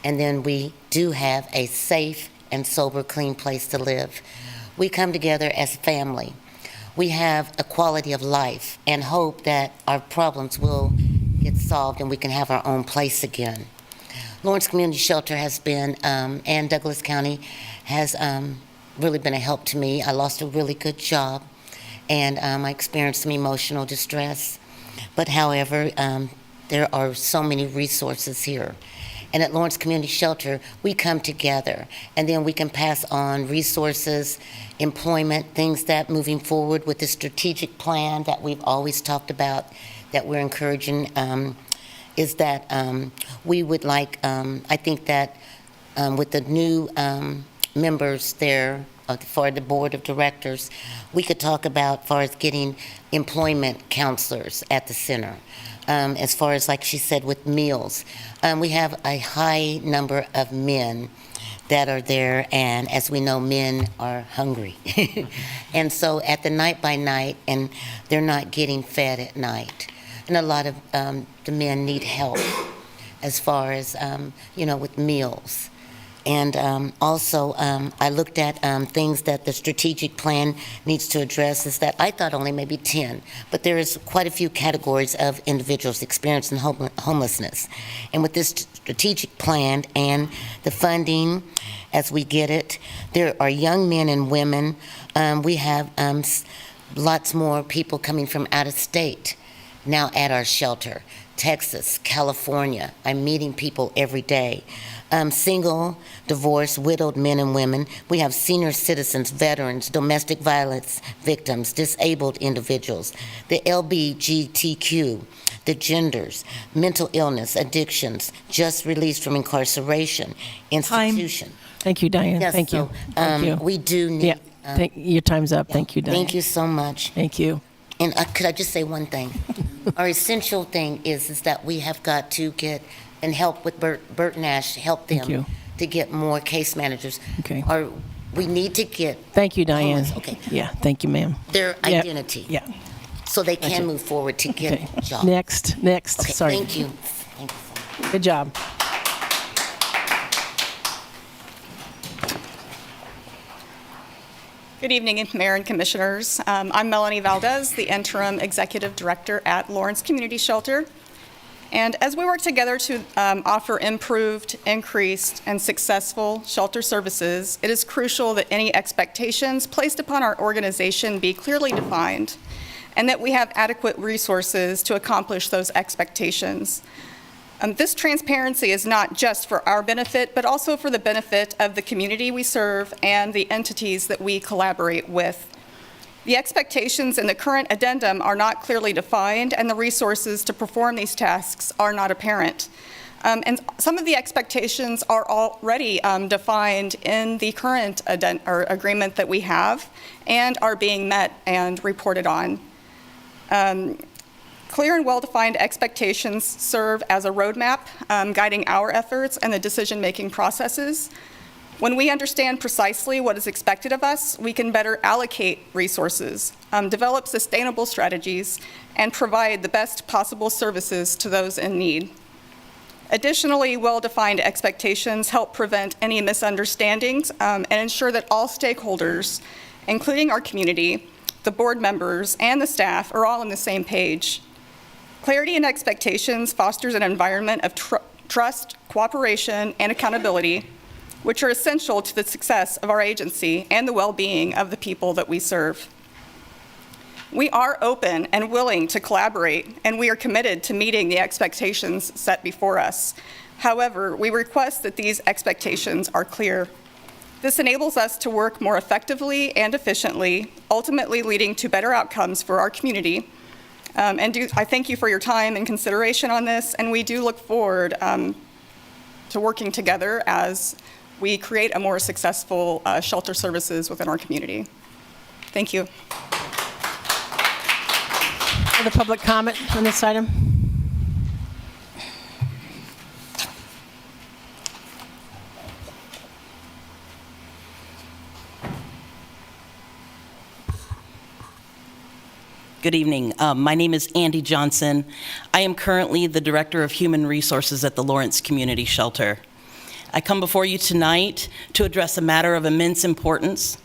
and then we do have a safe and sober, clean place to live. We come together as family. we have a quality of life and hope that our problems will get solved and we can have our own place again. Lawrence Community Shelter has been, and Douglas County has really been a help to me. I lost a really good job, and I experienced some emotional distress. But however, there are so many resources here. And at Lawrence Community Shelter, we come together, and then we can pass on resources, employment, things that moving forward with the strategic plan that we've always talked about, that we're encouraging, is that we would like, I think that with the new members there for the board of directors, we could talk about as far as getting employment counselors at the center. As far as, like she said, with meals. We have a high number of men that are there, and as we know, men are hungry. And so at the night by night, and they're not getting fed at night. And a lot of the men need help as far as, with meals. And also, I looked at things that the strategic plan needs to address, is that I thought only maybe 10, but there is quite a few categories of individuals experiencing homelessness. And with this strategic plan and the funding as we get it, there are young men and women. We have lots more people coming from out of state now at our shelter. Texas, California. I'm meeting people every day. Single, divorced, widowed men and women. We have senior citizens, veterans, domestic violence victims, disabled individuals, the LGBTQ, the genders, mental illness, addictions, just released from incarceration, institution. Thank you, Diane. Yes, Thank you. so, Thank you. we do need... your time's up. Thank you, Diane. Thank you so much. Thank you. And could I just say one thing? Our essential thing is that we have got to get and help with Bert Nash, help Thank you. them to get more case managers. Okay. Or we need to get Thank you, Diane. homeless, okay, Yeah, thank you, ma'am. their Yeah. identity. Yeah. So they That's can it. move forward to get Okay. a job. Next. Okay, Sorry. thank you. Thank you. Good job. Good evening, Mayor and Commissioners. I'm Melanie Valdez, the Interim Executive Director at Lawrence Community Shelter. And as we work together to offer improved, increased, and successful shelter services, it is crucial that any expectations placed upon our organization be clearly defined, and that we have adequate resources to accomplish those expectations. This transparency is not just for our benefit, but also for the benefit of the community we serve and the entities that we collaborate with. The expectations in the current addendum are not clearly defined, and the resources to perform these tasks are not apparent. And some of the expectations are already defined in the current agreement that we have and are being met and reported on. Clear and well-defined expectations serve as a roadmap guiding our efforts and the decision-making processes. When we understand precisely what is expected of us, we can better allocate resources, develop sustainable strategies, and provide the best possible services to those in need. Additionally, well-defined expectations help prevent any misunderstandings and ensure that all stakeholders, including our community, the board members, and the staff, are all on the same page. Clarity and expectations fosters an environment of trust, cooperation, and accountability, which are essential to the success of our agency and the well-being of the people that we serve. We are open and willing to collaborate, and we are committed to meeting the expectations set before us. However, we request that these expectations are clear. This enables us to work more effectively and efficiently, ultimately leading to better outcomes for our community. I thank you for your time and consideration on this, and we do look forward to working together as we create a more successful shelter services within our community. Thank you. Other public comment on this item? Good evening. My name is Andy Johnson. I am currently the Director of Human Resources at the Lawrence Community Shelter. I come before you tonight to address a matter of immense importance.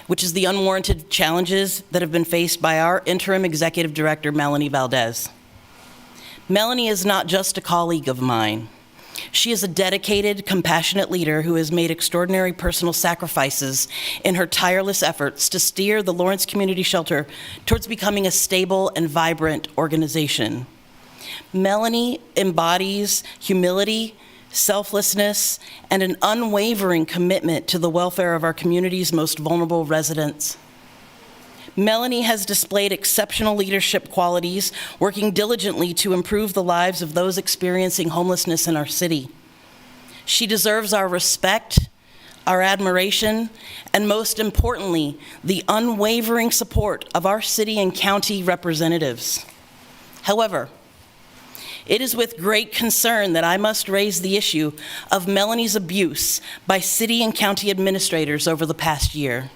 which is the unwarranted challenges that have been faced by our interim executive director, Melanie Valdez. Melanie is not just a colleague of mine. She is a dedicated, compassionate leader who has made extraordinary personal sacrifices in her tireless efforts to steer the Lawrence Community Shelter towards becoming a stable and vibrant organization. Melanie embodies humility, selflessness, and an unwavering commitment to the welfare of our community's most vulnerable residents. Melanie has displayed exceptional leadership qualities, working diligently to improve the lives of those experiencing homelessness in our city. She deserves our respect, our admiration, and most importantly, the unwavering support of our city and county representatives. However, it is with great concern that I must raise the issue of Melanie's abuse by city and county administrators over the past year.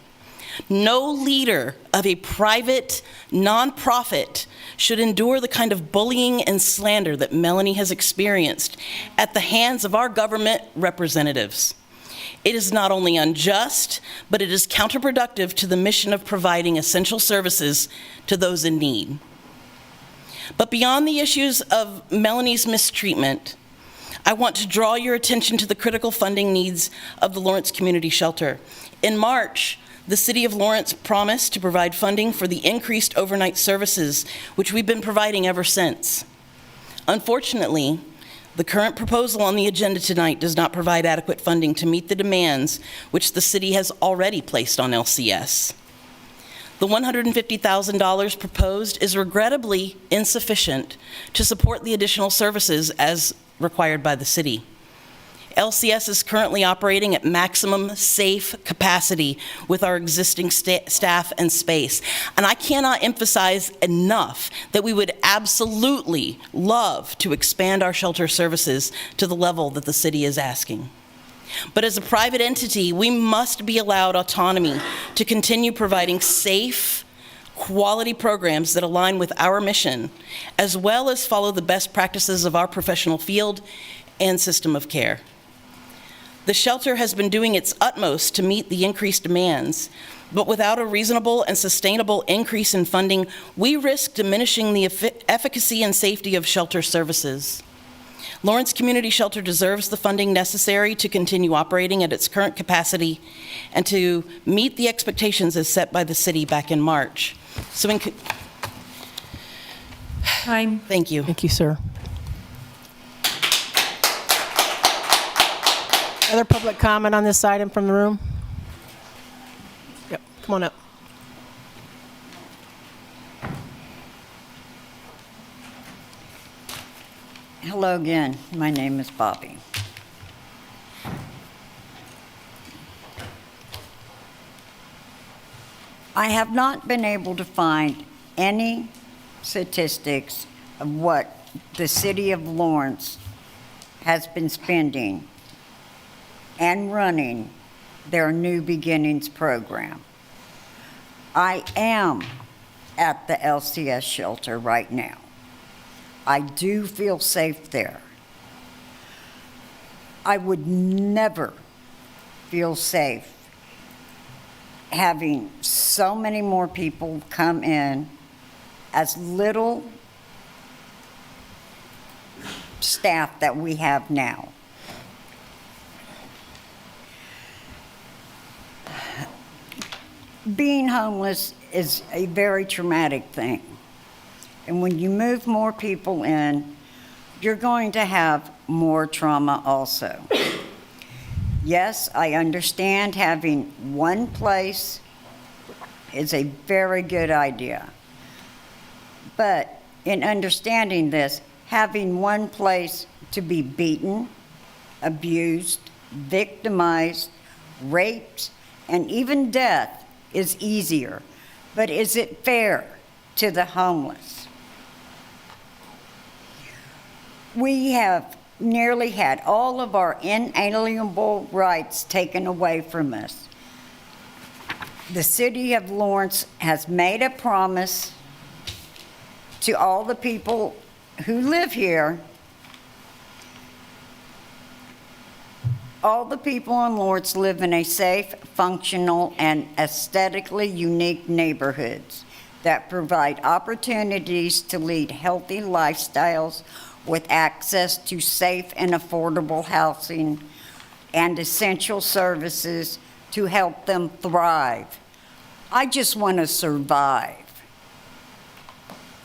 No leader of a private nonprofit should endure the kind of bullying and slander that Melanie has experienced at the hands of our government representatives. It is not only unjust, but it is counterproductive to the mission of providing essential services to those in need. But beyond the issues of Melanie's mistreatment, I want to draw your attention to the critical funding needs of the Lawrence Community Shelter. In March, the City of Lawrence promised to provide funding for the increased overnight services, which we've been providing ever since. Unfortunately, the current proposal on the agenda tonight does not provide adequate funding to meet the demands which the city has already placed on LCS. The $150,000 proposed is regrettably insufficient to support the additional services as required by the city. LCS is currently operating at maximum safe capacity with our existing staff and space. And I cannot emphasize enough that we would absolutely love to expand our shelter services to the level that the city is asking. But as a private entity, we must be allowed autonomy to continue providing safe, quality programs that align with our mission, as well as follow the best practices of our professional field and system of care. The shelter has been doing its utmost to meet the increased demands, but without a reasonable and sustainable increase in funding, we risk diminishing the efficacy and safety of shelter services. Lawrence Community Shelter deserves the funding necessary to continue operating at its current capacity and to meet the expectations as set by the city back in March. So Time. Thank you. Thank you, sir. Other public comment on this item from the room? Yep, come on up. Hello again. My name is Bobby. I have not been able to find any statistics of what the city of Lawrence has been spending and running their New Beginnings program. I am at the LCS shelter right now. I do feel safe there. I would never feel safe having so many more people come in, as little staff that we have now. Being homeless is a very traumatic thing. And when you move more people in, you're going to have more trauma also. Yes, I understand having one place is a very good idea. But in understanding this, having one place to be beaten, abused, victimized, raped, and even death is easier. But is it fair to the homeless? We have nearly had all of our inalienable rights taken away from us. The city of Lawrence has made a promise to all the people who live here. all the people in Lawrence live in a safe, functional, and aesthetically unique neighborhoods that provide opportunities to lead healthy lifestyles with access to safe and affordable housing and essential services to help them thrive. I just want to survive.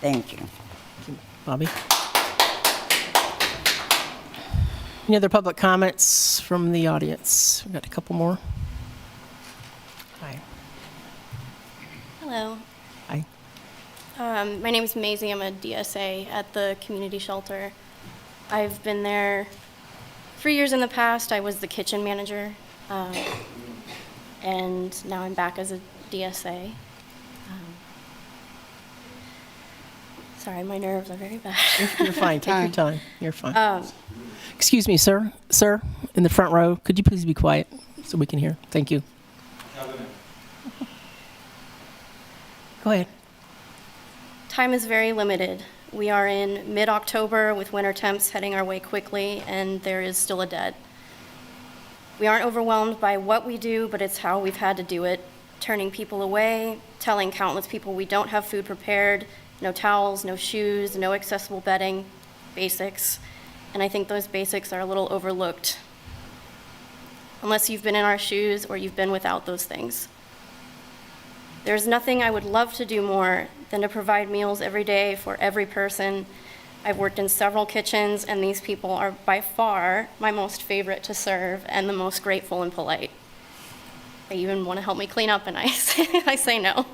Thank you. Bobby? Any other public comments from the audience? We've got a couple more. Hi. Hello. Hi. My name is Maisie. I'm a DSA at the community shelter. I've been there 3 years in the past. I was the kitchen manager, and now I'm back as a DSA. Sorry, my nerves are very bad. You're fine. Take your time. You're fine. Excuse me, sir. Sir, in the front row, could you please be quiet so we can hear? Thank you. Go ahead. Time is very limited. We are in mid-October with winter temps heading our way quickly, and there is still a debt. We aren't overwhelmed by what we do, but it's how we've had to do it, turning people away, telling countless people we don't have food prepared, no towels, no shoes, no accessible bedding, basics. And I think those basics are a little overlooked, unless you've been in our shoes or you've been without those things. There's nothing I would love to do more than to provide meals every day for every person. I've worked in several kitchens, and these people are by far my most favorite to serve and the most grateful and polite. They even want to help me clean up, and I say no.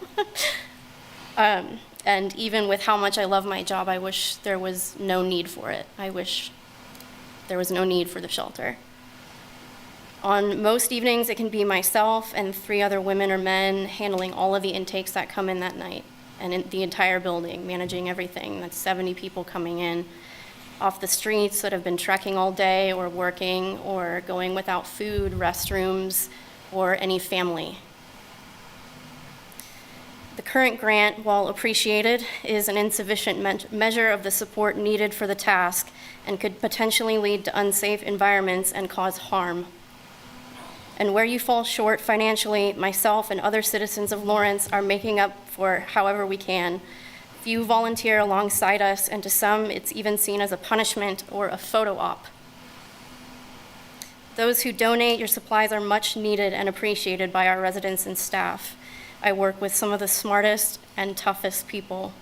And even with how much I love my job, I wish there was no need for it. I wish there was no need for the shelter. On most evenings, it can be myself and 3 other women or men handling all of the intakes that come in that night, and in the entire building, managing everything. That's 70 people coming in off the streets that have been trekking all day or working or going without food, restrooms, or any family. The current grant, while appreciated, is an insufficient measure of the support needed for the task and could potentially lead to unsafe environments and cause harm. And where you fall short financially, myself and other citizens of Lawrence are making up for however we can. Few volunteer alongside us, and to some, it's even seen as a punishment or a photo op. Those who donate your supplies are much needed and appreciated by our residents and staff. I work with some of the smartest and toughest people.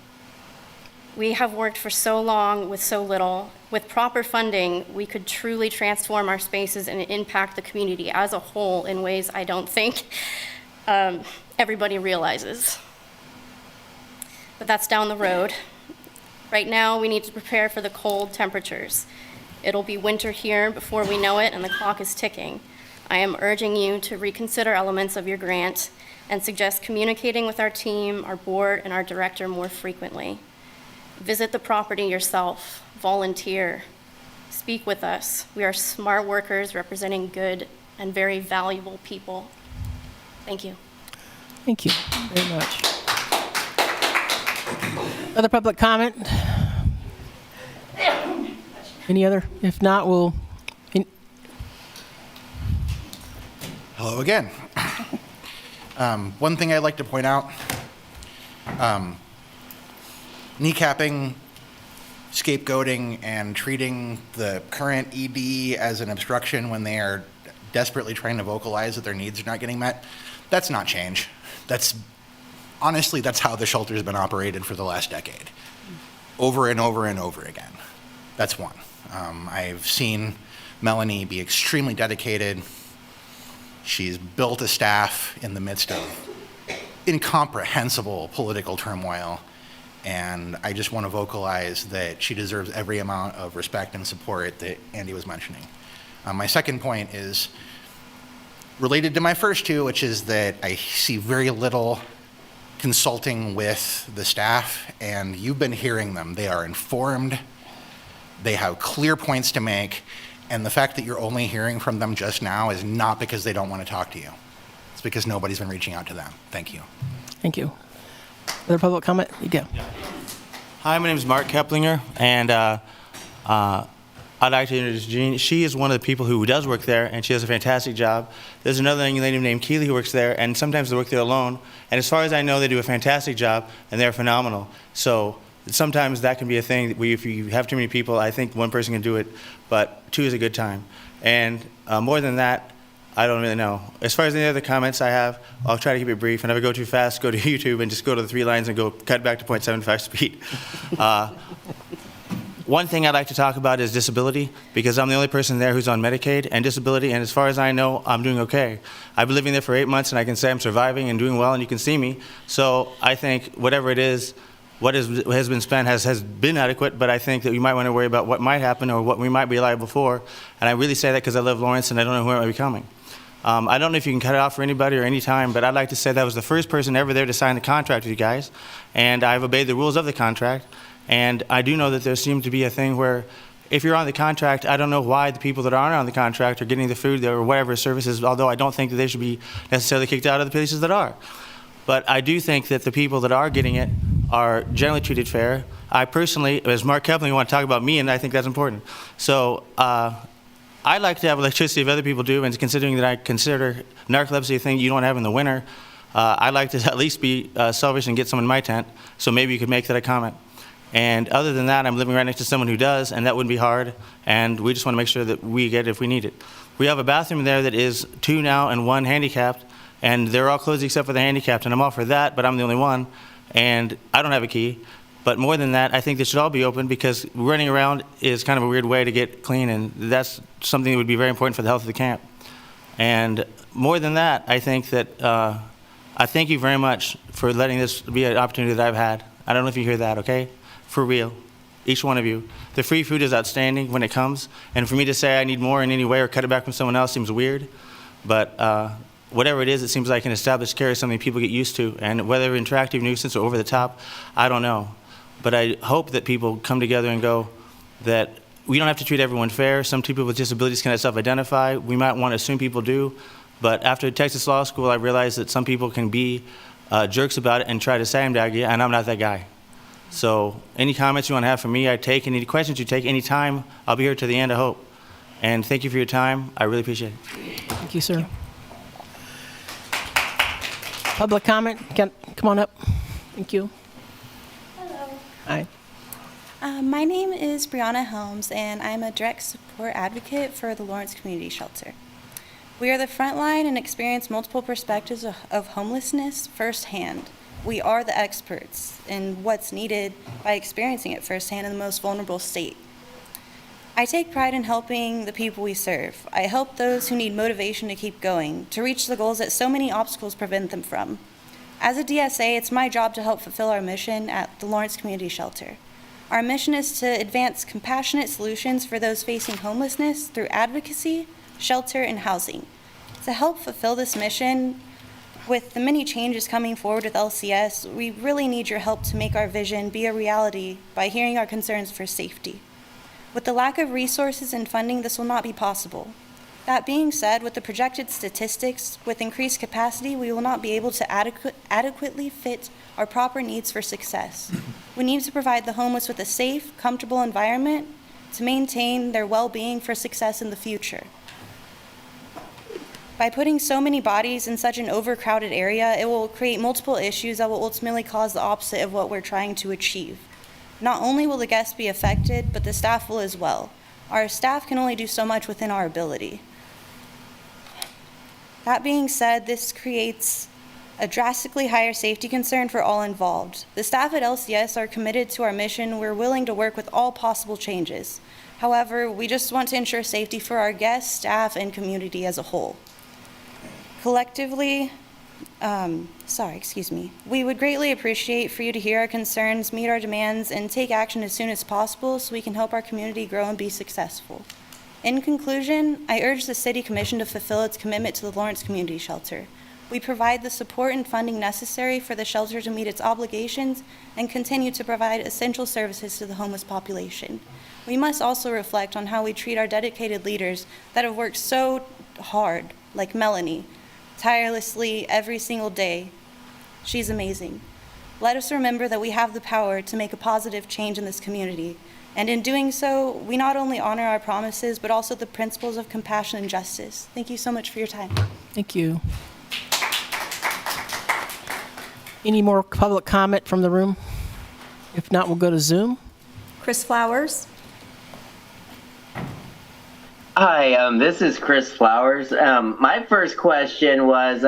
We have worked for so long with so little. With proper funding, we could truly transform our spaces and impact the community as a whole in ways I don't think everybody realizes. But that's down the road. Right now, we need to prepare for the cold temperatures. It'll be winter here before we know it, and the clock is ticking. I am urging you to reconsider elements of your grant and suggest communicating with our team, our board, and our director more frequently. Visit the property yourself, volunteer, speak with us. We are smart workers representing good and very valuable people. Thank you. Thank you very much. Other public comment? Any other? If not, we'll... Hello again. One thing I'd like to point out, kneecapping, scapegoating, and treating the current ED as an obstruction when they are desperately trying to vocalize that their needs are not getting met, that's not change. Honestly, that's how the shelter's been operated for the last decade, over and over and over again. That's one. I've seen Melanie be extremely dedicated. She's built a staff in the midst of incomprehensible political turmoil, and I just want to vocalize that she deserves every amount of respect and support that Andy was mentioning. My second point is related to my first two, which is that I see very little consulting with the staff, and you've been hearing them. They are informed, they have clear points to make, and the fact that you're only hearing from them just now is not because they don't want to talk to you. It's because nobody's been reaching out to them. Thank you. Thank you. Other public comment? You go. Hi, my name is Mark Keplinger, and I I'd like to introduce Jean. She is one of the people who does work there, and she does a fantastic job. There's another young lady named Keely who works there, and sometimes they work there alone. And as far as I know, they do a fantastic job, and they're phenomenal. So sometimes that can be a thing. If you have too many people, I think one person can do it, but two is a good time. And more than that, I don't really know. As far as any other comments I have, I'll try to keep it brief. And if I go too fast, go to YouTube and just go to the 3 lines and go cut back to 0.75 speed. One thing I'd like to talk about is disability, because I'm the only person there who's on Medicaid and disability, and as far as I know, I'm doing okay. I've been living there for 8 months, and I can say I'm surviving and doing well, and you can see me. So I think whatever it is, what has been spent has been adequate, but I think that we might want to worry about what might happen or what we might be liable for. And I really say that because I love Lawrence, and I don't know who I might be coming. I don't know if you can cut it off for anybody or any time, but I'd like to say that I was the first person ever there to sign the contract with you guys, and I've obeyed the rules of the contract. And I do know that there seems to be a thing where if you're on the contract, I don't know why the people that aren't on the contract are getting the food or whatever services, although I don't think that they should be necessarily kicked out of the places that are. But I do think that the people that are getting it are generally treated fair. I personally, as Mark Kepling, want to talk about me, and I think that's important. So I like to have electricity if other people do, and considering that I consider narcolepsy a thing you don't have in the winter, I like to at least be selfish and get some in my tent, so maybe you could make that a comment. And other than that, I'm living right next to someone who does, and that wouldn't be hard, and we just want to make sure that we get it if we need it. We have a bathroom there that is 2 now and 1 handicapped, and they're all closed except for the handicapped, and I'm all for that, but I'm the only one, and I don't have a key. But more than that, I think they should all be open, because running around is kind of a weird way to get clean, and that's something that would be very important for the health of the camp. And more than that, I think that I thank you very much for letting this be an opportunity that I've had. I don't know if you hear that, okay? For real, each one of you. The free food is outstanding when it comes, and for me to say I need more in any way or cut it back from someone else seems weird, but whatever it is, it seems like an established care is something people get used to, and whether interactive nuisance or over the top, I don't know. But I hope that people come together and go that we don't have to treat everyone fair. Some people with disabilities cannot self-identify. We might want to assume people do, but after Texas Law School, I realized that some people can be jerks about it and try to sandbag you, and I'm not that guy. So any comments you want to have for me, I take. Any questions you take, any time, I'll be here to the end, I hope. And thank you for your time. I really appreciate it. Thank you, sir. Public comment, come on up. Thank you. Hello. Hi. My name is Brianna Helms, and I'm a direct support advocate for the Lawrence Community Shelter. We are the front line and experience multiple perspectives of homelessness firsthand. We are the experts in what's needed by experiencing it firsthand in the most vulnerable state. I take pride in helping the people we serve. I help those who need motivation to keep going, to reach the goals that so many obstacles prevent them from. As a DSA, it's my job to help fulfill our mission at the Lawrence Community Shelter. Our mission is to advance compassionate solutions for those facing homelessness through advocacy, shelter, and housing. To help fulfill this mission, with the many changes coming forward with LCS, we really need your help to make our vision be a reality by hearing our concerns for safety. With the lack of resources and funding, this will not be possible. That being said, with the projected statistics, with increased capacity, we will not be able to adequately fit our proper needs for success. We need to provide the homeless with a safe, comfortable environment to maintain their well-being for success in the future. By putting so many bodies in such an overcrowded area, it will create multiple issues that will ultimately cause the opposite of what we're trying to achieve. Not only will the guests be affected, but the staff will as well. Our staff can only do so much within our ability. That being said, this creates a drastically higher safety concern for all involved. The staff at LCS are committed to our mission. We're willing to work with all possible changes. However, we just want to ensure safety for our guests, staff, and community as a whole. Collectively, we would greatly appreciate for you to hear our concerns, meet our demands, and take action as soon as possible so we can help our community grow and be successful. In conclusion, I urge the City Commission to fulfill its commitment to the Lawrence Community Shelter. We provide the support and funding necessary for the shelter to meet its obligations and continue to provide essential services to the homeless population. We must also reflect on how we treat our dedicated leaders that have worked so hard, like Melanie, tirelessly every single day. She's amazing. Let us remember that we have the power to make a positive change in this community. And in doing so, we not only honor our promises, but also the principles of compassion and justice. Thank you so much for your time. Thank you. Any more public comment from the room? If not, we'll go to Zoom. Chris Flowers. Hi, this is Chris Flowers. My first question was,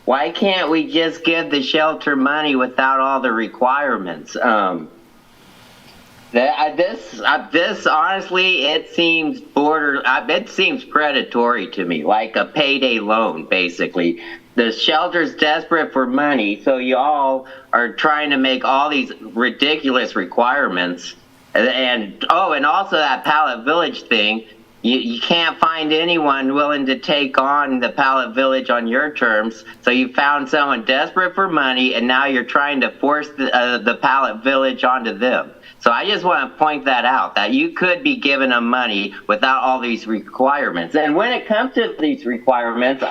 why can't we just give the shelter money without all the requirements? This honestly, it seems it seems predatory to me, like a payday loan, basically. The shelter's desperate for money, so y'all are trying to make all these ridiculous requirements. And also that Pallet Village thing. You can't find anyone willing to take on the Pallet Village on your terms, so you found someone desperate for money, and now you're trying to force the Pallet Village onto them. So I just want to point that out, that you could be giving them money without all these requirements. And when it comes to these requirements,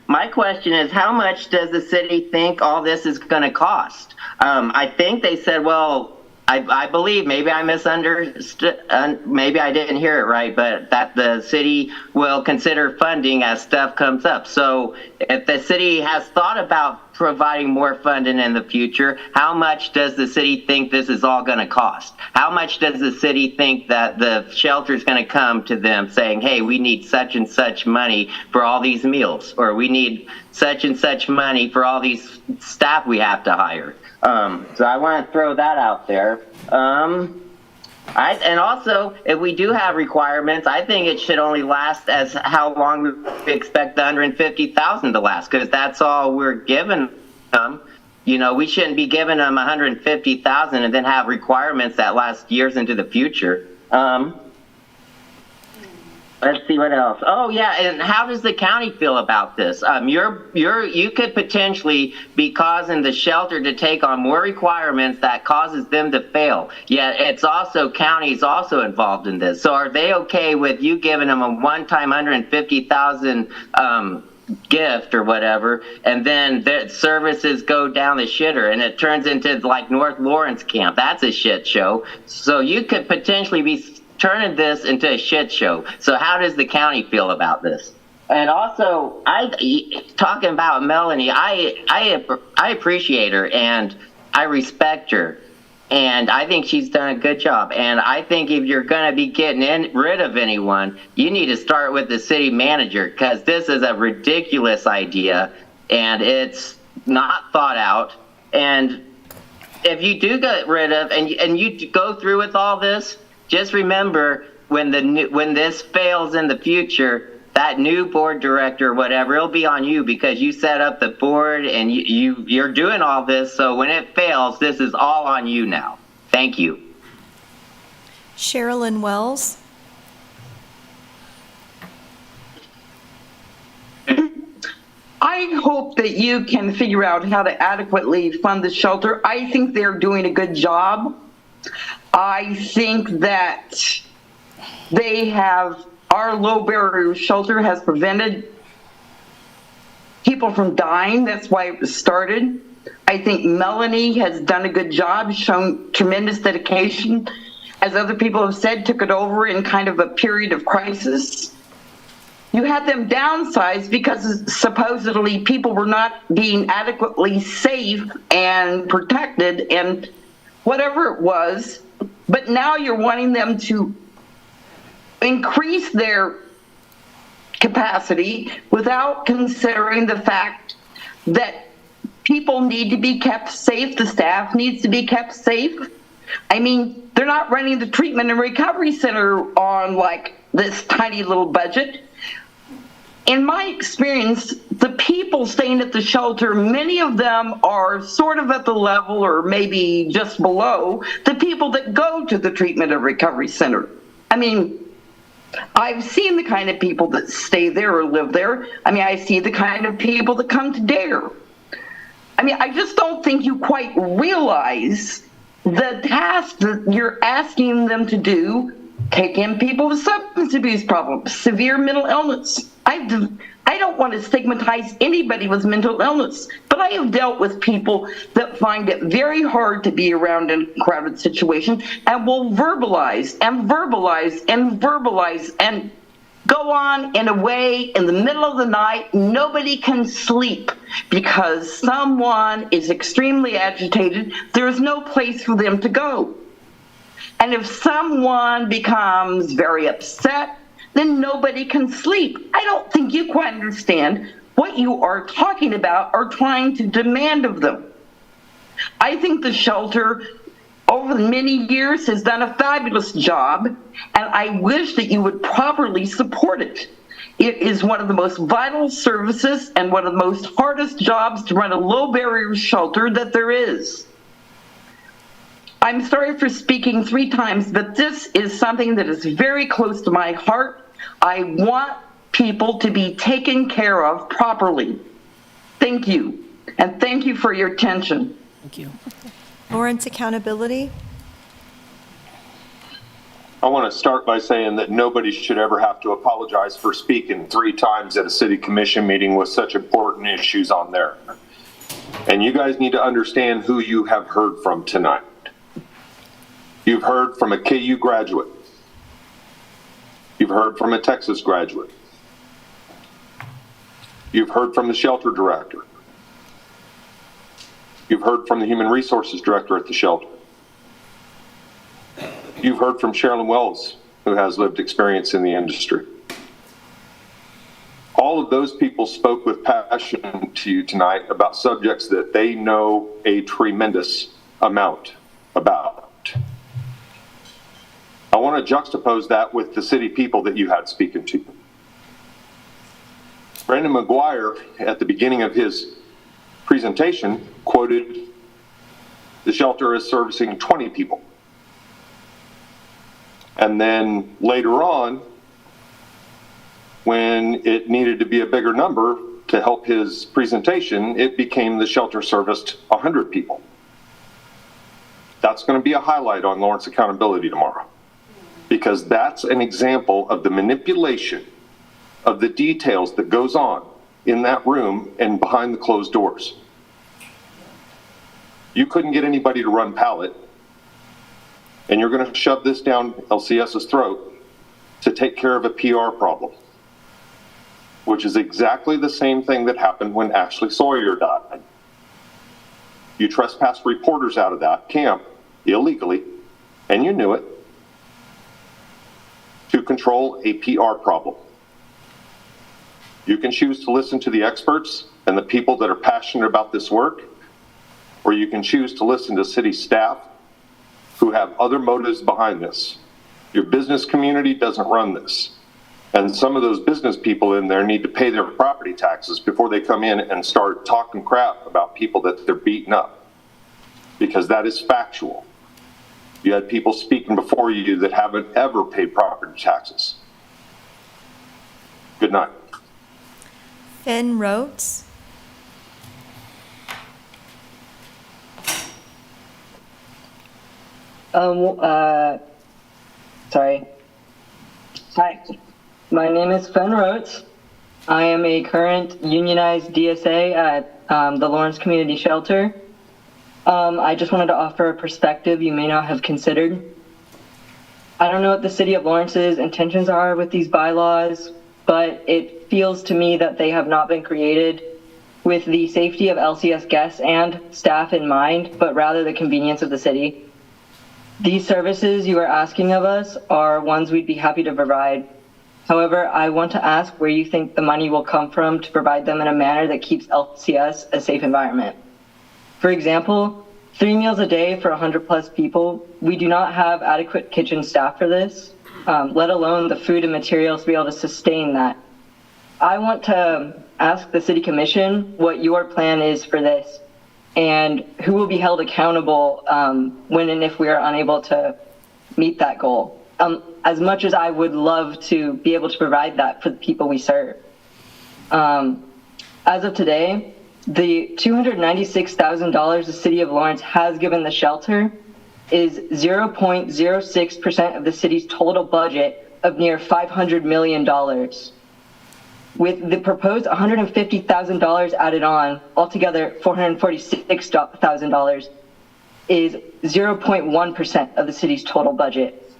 my question is, how much does the city think all this is going to cost? I think they said, well, I believe, maybe I misunderstood, maybe I didn't hear it right, but that the city will consider funding as stuff comes up. So if the city has thought about providing more funding in the future, how much does the city think this is all going to cost? How much does the city think that the shelter is going to come to them saying, hey, we need such and such money for all these meals, or we need such and such money for all these staff we have to hire? So I want to throw that out there. And also, if we do have requirements, I think it should only last as how long we expect the 150,000 to last, because that's all we're giving them. You know, we shouldn't be giving them 150,000 and then have requirements that last years into the future. Let's see what else. Oh yeah, and how does the county feel about this? You could potentially be causing the shelter to take on more requirements that causes them to fail. Yet it's also county's also involved in this. So are they okay with you giving them a one-time 150,000 gift or whatever, and then the services go down the shitter and it turns into like North Lawrence camp? That's a shit show. So you could potentially be turning this into a shit show. So how does the county feel about this? And also, talking about Melanie, I appreciate her and I respect her, and I think she's done a good job. And I think if you're going to be getting rid of anyone, you need to start with the city manager, because this is a ridiculous idea and it's not thought out. And if you do get rid of and you go through with all this, just remember, when this fails in the future, that new board director or whatever, it'll be on you, because you set up the board and you're doing all this. So when it fails, this is all on you now. Thank you. Sherilyn Wells. I hope that you can figure out how to adequately fund the shelter. I think they're doing a good job. I think that our low barrier shelter has prevented people from dying. That's why it was started. I think Melanie has done a good job, shown tremendous dedication. As other people have said, took it over in kind of a period of crisis. You had them downsize because supposedly people were not being adequately safe and protected and whatever it was. But now you're wanting them to increase their capacity without considering the fact that people need to be kept safe, the staff needs to be kept safe. I mean, they're not running the treatment and recovery center on like this tiny little budget. In my experience, the people staying at the shelter, many of them are sort of at the level or maybe just below the people that go to the treatment and recovery center. I mean, I've seen the kind of people that stay there or live there. I mean, I see the kind of people that come to DARE. I mean, I just don't think you quite realize the task that you're asking them to do take in people with substance abuse problems, severe mental illness. I don't want to stigmatize anybody with mental illness, but I have dealt with people that find it very hard to be around in a crowded situation and will verbalize and verbalize and verbalize and go on in a way in the middle of the night. Nobody can sleep because someone is extremely agitated. There is no place for them to go. And if someone becomes very upset, then nobody can sleep. I don't think you quite understand what you are talking about or trying to demand of them. I think the shelter over the many years has done a fabulous job, and I wish that you would properly support it. It is one of the most vital services and one of the most hardest jobs to run a low barrier shelter that there is. I'm sorry for speaking 3 times, but this is something that is very close to my heart. I want people to be taken care of properly. Thank you, and thank you for your attention. Thank you. Lawrence Accountability. I want to start by saying that nobody should ever have to apologize for speaking 3 times at a city commission meeting with such important issues on there. And you guys need to understand who you have heard from tonight. You've heard from a KU graduate. You've heard from a Texas graduate. You've heard from the shelter director. You've heard from the human resources director at the shelter. You've heard from Sherilyn Wells, who has lived experience in the industry. All of those people spoke with passion to you tonight about subjects that they know a tremendous amount about. I want to juxtapose that with the city people that you had speaking to you. Brandon McGuire, at the beginning of his presentation, quoted the shelter as servicing 20 people. And then later on, when it needed to be a bigger number to help his presentation, it became the shelter serviced 100 people. That's going to be a highlight on Lawrence Accountability tomorrow, because that's an example of the manipulation of the details that goes on in that room and behind the closed doors. You couldn't get anybody to run pallet, and you're going to shove this down LCS's throat to take care of a PR problem, which is exactly the same thing that happened when Ashley Sawyer died. You trespassed reporters out of that camp illegally, and you knew it, to control a PR problem. You can choose to listen to the experts and the people that are passionate about this work, or you can choose to listen to city staff who have other motives behind this. Your business community doesn't run this. And some of those business people in there need to pay their property taxes before they come in and start talking crap about people that they're beating up, because that is factual. You had people speaking before you that haven't ever paid property taxes. Good night. Finn Rhodes. Sorry. Hi, my name is Finn Rhodes. I am a current unionized DSA at the Lawrence Community Shelter. I just wanted to offer a perspective you may not have considered. I don't know what the city of Lawrence's intentions are with these bylaws, but it feels to me that they have not been created with the safety of LCS guests and staff in mind, but rather the convenience of the city. These services you are asking of us are ones we'd be happy to provide. However, I want to ask where you think the money will come from to provide them in a manner that keeps LCS a safe environment. For example, 3 meals a day for 100+ people. We do not have adequate kitchen staff for this, let alone the food and materials to be able to sustain that. I want to ask the City Commission what your plan is for this and who will be held accountable when and if we are unable to meet that goal. As much as I would love to be able to provide that for the people we serve. As of today, the $296,000 the City of Lawrence has given the shelter is 0.06% of the city's total budget of near $500 million. With the proposed $150,000 added on, altogether $446,000 is 0.1% of the city's total budget.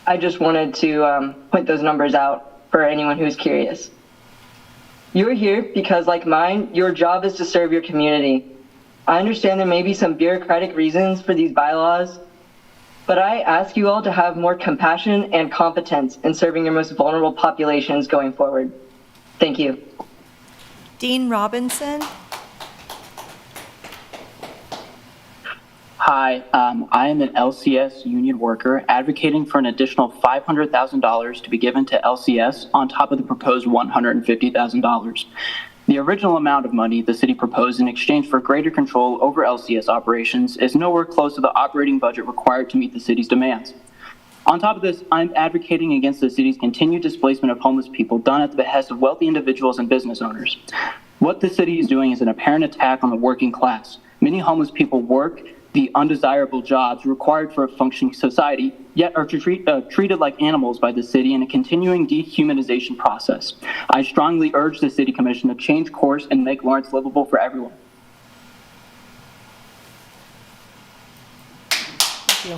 I just wanted to point those numbers out for anyone who's curious. You're here because, like mine, your job is to serve your community. I understand there may be some bureaucratic reasons for these bylaws, but I ask you all to have more compassion and competence in serving your most vulnerable populations going forward. Thank you. Dean Robinson. Hi, I am an LCS union worker advocating for an additional $500,000 to be given to LCS on top of the proposed $150,000. The original amount of money the city proposed in exchange for greater control over LCS operations is nowhere close to the operating budget required to meet the city's demands. On top of this, I'm advocating against the city's continued displacement of homeless people done at the behest of wealthy individuals and business owners. What the city is doing is an apparent attack on the working class. Many homeless people work the undesirable jobs required for a functioning society, yet are treated like animals by the city in a continuing dehumanization process. I strongly urge the City Commission to change course and make Lawrence livable for everyone. Thank you.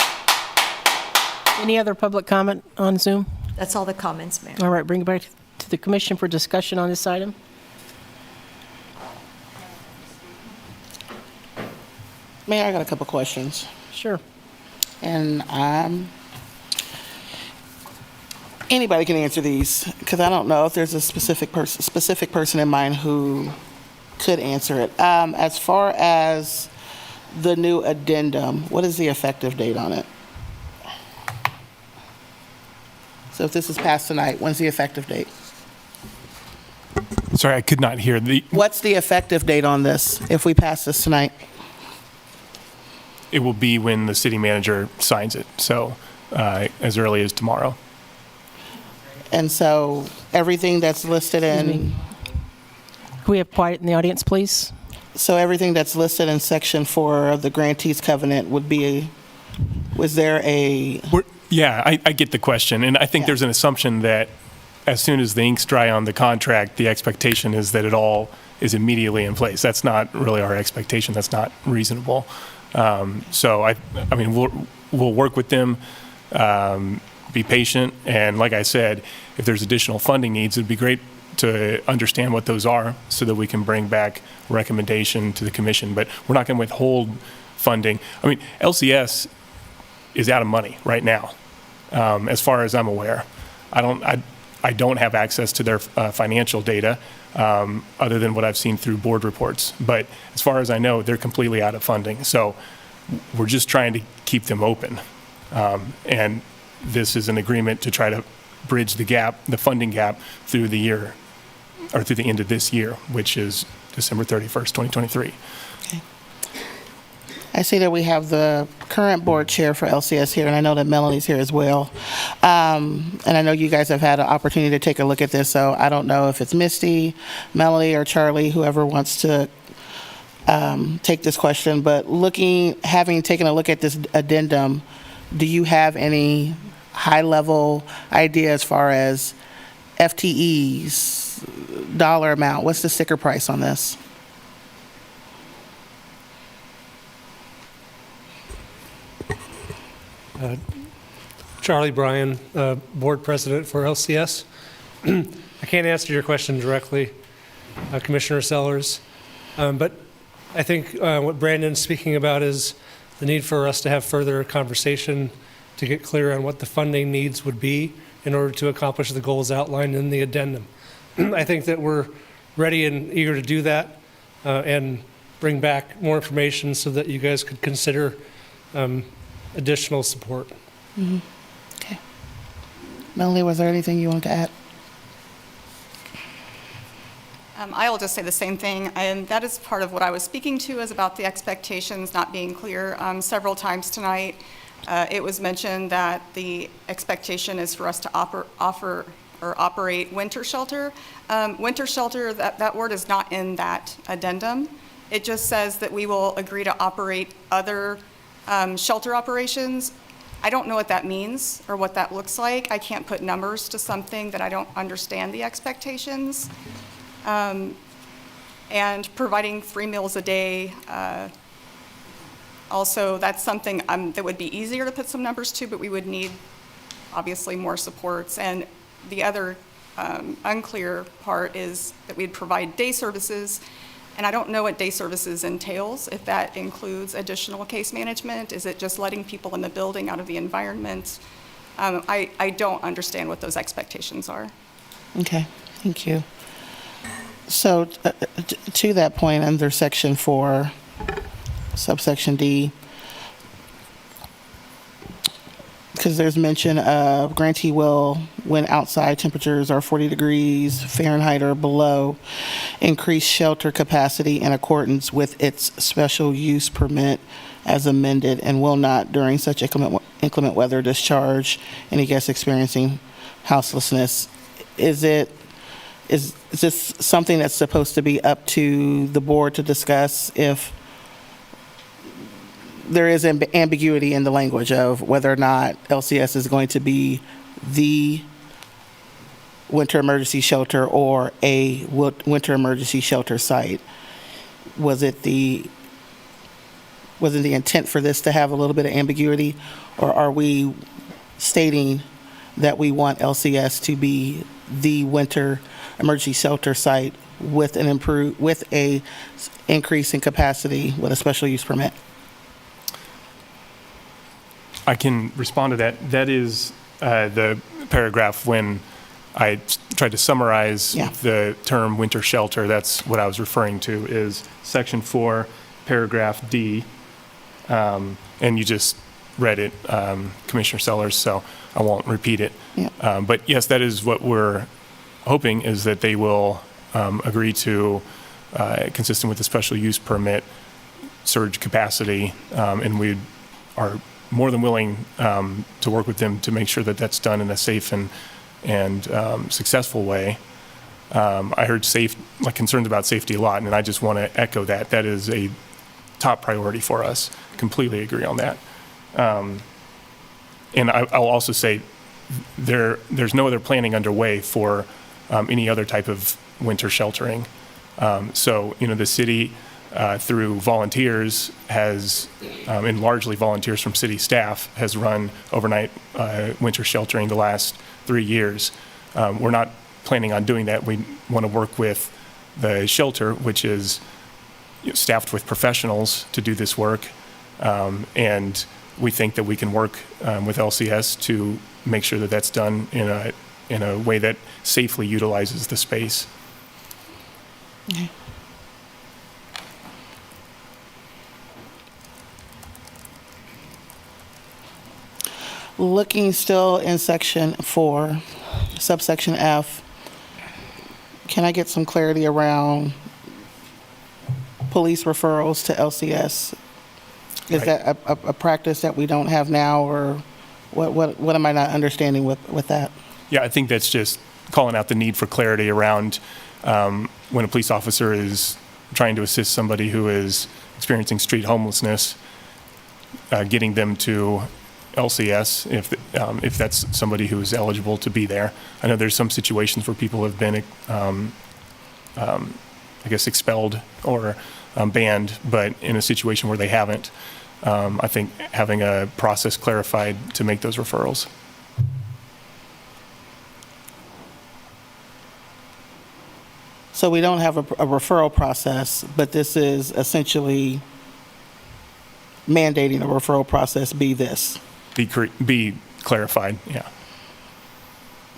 Any other public comment on Zoom? That's all the comments, Mayor. All right, bring it back to the commission for discussion on this item. Mayor, I got a couple questions. Sure. And anybody can answer these, because I don't know if there's a specific person in mind who could answer it. As far as the new addendum, what is the effective date on it? So if this is passed tonight, when's the effective date? Sorry, I could not hear the. What's the effective date on this if we pass this tonight? It will be when the city manager signs it, so as early as tomorrow. And so everything that's listed in. Can we have quiet in the audience, please? So everything that's listed in Section 4 of the Grantees Covenant would be, was there a? Yeah, I get the question, and I think there's an assumption that as soon as the ink's dry on the contract, the expectation is that it all is immediately in place. That's not really our expectation. That's not reasonable. So I mean, we'll work with them, be patient, and like I said, if there's additional funding needs, it'd be great to understand what those are so that we can bring back a recommendation to the commission. But we're not going to withhold funding. I mean, LCS is out of money right now, as far as I'm aware. I don't have access to their financial data other than what I've seen through board reports. But as far as I know, they're completely out of funding. So we're just trying to keep them open. And this is an agreement to try to bridge the gap, the funding gap, through the year, or through the end of this year, which is December 31st, 2023. Okay. I see that we have the current board chair for LCS here, and I know that Melanie's here as well. And I know you guys have had an opportunity to take a look at this, so I don't know if it's Misty, Melanie, or Charlie, whoever wants to take this question. But having taken a look at this addendum, do you have any high-level idea as far as FTEs, dollar amount? What's the sticker price on this? Charlie Bryan, Board President for LCS. I can't answer your question directly, Commissioner Sellers, but I think what Brandon's speaking about is the need for us to have further conversation to get clear on what the funding needs would be in order to accomplish the goals outlined in the addendum. I think that we're ready and eager to do that and bring back more information so that you guys could consider additional support. Mm-hmm. Okay. Melanie, was there anything you wanted to add? I will just say the same thing, and that is part of what I was speaking to, is about the expectations not being clear. Several times tonight, it was mentioned that the expectation is for us to operate winter shelter. Winter shelter, that word is not in that addendum. It just says that we will agree to operate other shelter operations. I don't know what that means or what that looks like. I can't put numbers to something that I don't understand the expectations. And providing 3 meals a day, also, that's something that would be easier to put some numbers to, but we would need, obviously, more supports. And the other unclear part is that we'd provide day services, and I don't know what day services entails, if that includes additional case management. Is it just letting people in the building out of the environment? I don't understand what those expectations are. Okay, thank you. So to that point, under section 4, subsection D, because there's mention of grantee will, when outside temperatures are 40 degrees Fahrenheit or below, increase shelter capacity in accordance with its special use permit as amended, and will not, during such inclement weather, discharge any guests experiencing houselessness. Is this something that's supposed to be up to the board to discuss if there is ambiguity in the language of whether or not LCS is going to be the winter emergency shelter or a winter emergency shelter site? Wasn't the intent for this to have a little bit of ambiguity, or are we stating that we want LCS to be the winter emergency shelter site with an increase in capacity with a special use permit? I can respond to that. That is the paragraph when I tried to summarize the term winter shelter. That's what I was referring to, is section 4, paragraph D. And you just read it, Commissioner Sellers, so I won't repeat it. Yeah. But yes, that is what we're hoping, is that they will agree to, consistent with the special use permit, surge capacity, and we are more than willing to work with them to make sure that that's done in a safe and successful way. I heard concerns about safety a lot, and I just want to echo that. That is a top priority for us. Completely agree on that. And I'll also say there's no other planning underway for any other type of winter sheltering. So, the city, through volunteers, has, and largely volunteers from city staff, has run overnight winter sheltering the last 3 years. We're not planning on doing that. We want to work with the shelter, which is staffed with professionals to do this work. And we think that we can work with LCS to make sure that that's done in a way that safely utilizes the space. Okay. Looking still in section 4, subsection F, can I get some clarity around police referrals to LCS? Is that a practice that we don't have now, or what am I not understanding with that? Yeah, I think that's just calling out the need for clarity around when a police officer is trying to assist somebody who is experiencing street homelessness, getting them to LCS if that's somebody who is eligible to be there. I know there's some situations where people have been, expelled or banned, but in a situation where they haven't, I think having a process clarified to make those referrals. So we don't have a referral process, but this is essentially mandating a referral process be this. Be clarified, yeah.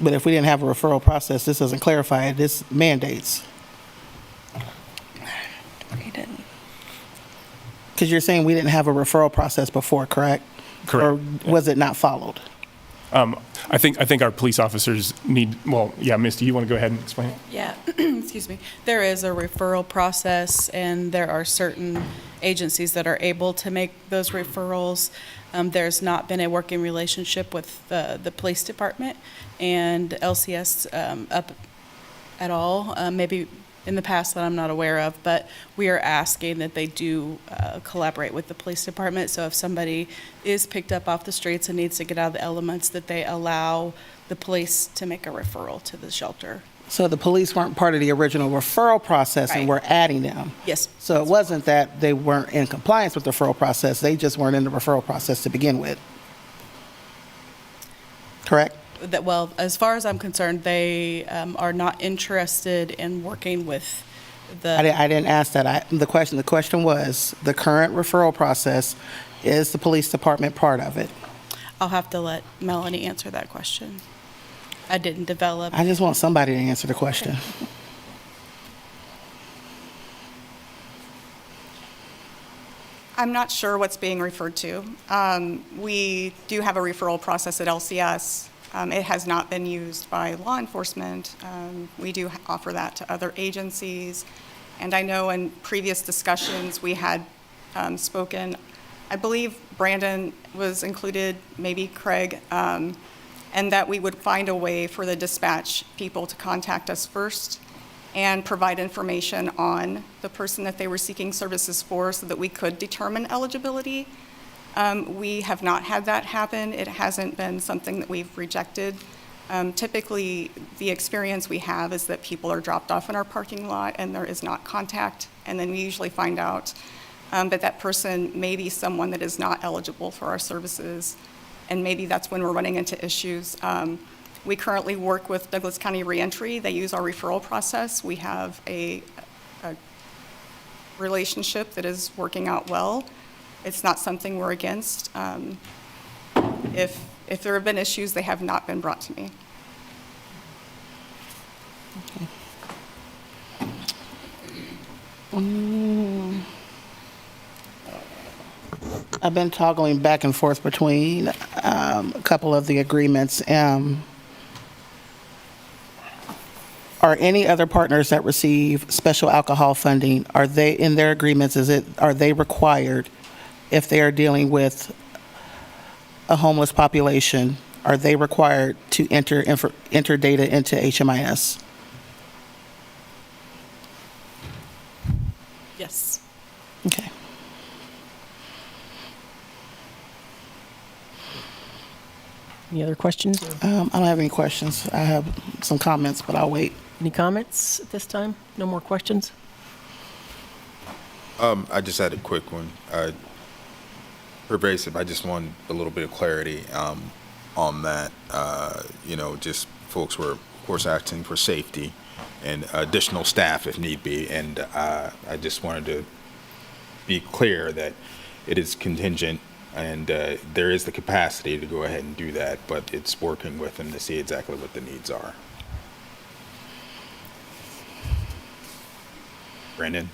But if we didn't have a referral process, this doesn't clarify it, this mandates. We didn't. Because you're saying we didn't have a referral process before, correct? Correct. Or was it not followed? I think our police officers need, Misty, you want to go ahead and explain it? Yeah, excuse me. There is a referral process, and there are certain agencies that are able to make those referrals. There's not been a working relationship with the police department and LCS up at all. Maybe in the past that I'm not aware of, but we are asking that they do collaborate with the police department. So if somebody is picked up off the streets and needs to get out of the elements, that they allow the police to make a referral to the shelter. So the police weren't part of the original referral process and we're adding them? Yes. So it wasn't that they weren't in compliance with the referral process, they just weren't in the referral process to begin with? Correct? That, well, as far as I'm concerned, they are not interested in working with the... I didn't ask that. The question was, the current referral process, is the police department part of it? I'll have to let Melanie answer that question. I didn't develop... I just want somebody to answer the question. I'm not sure what's being referred to. We do have a referral process at LCS. It has not been used by law enforcement. We do offer that to other agencies. And I know in previous discussions we had spoken, I believe Brandon was included, maybe Craig, and that we would find a way for the dispatch people to contact us first and provide information on the person that they were seeking services for so that we could determine eligibility. We have not had that happen. It hasn't been something that we've rejected. Typically, the experience we have is that people are dropped off in our parking lot and there is not contact, and then we usually find out that that person may be someone that is not eligible for our services, and maybe that's when we're running into issues. We currently work with Douglas County Reentry. They use our referral process. We have a relationship that is working out well. It's not something we're against. If there have been issues, they have not been brought to me. Okay. I've been toggling back and forth between a couple of the agreements. Are any other partners that receive special alcohol funding, are they in their agreements, are they required, if they are dealing with a homeless population, are they required to enter data into HMIS? Yes. Okay. Any other questions? I don't have any questions. I have some comments, but I'll wait. Any comments at this time? No more questions? I just had a quick one. Pervasive, I just want a little bit of clarity on that. Just folks were, of course, asking for safety and additional staff if need be. And I just wanted to be clear that it is contingent and there is the capacity to go ahead and do that, but it's working with them to see exactly what the needs are. Brandon?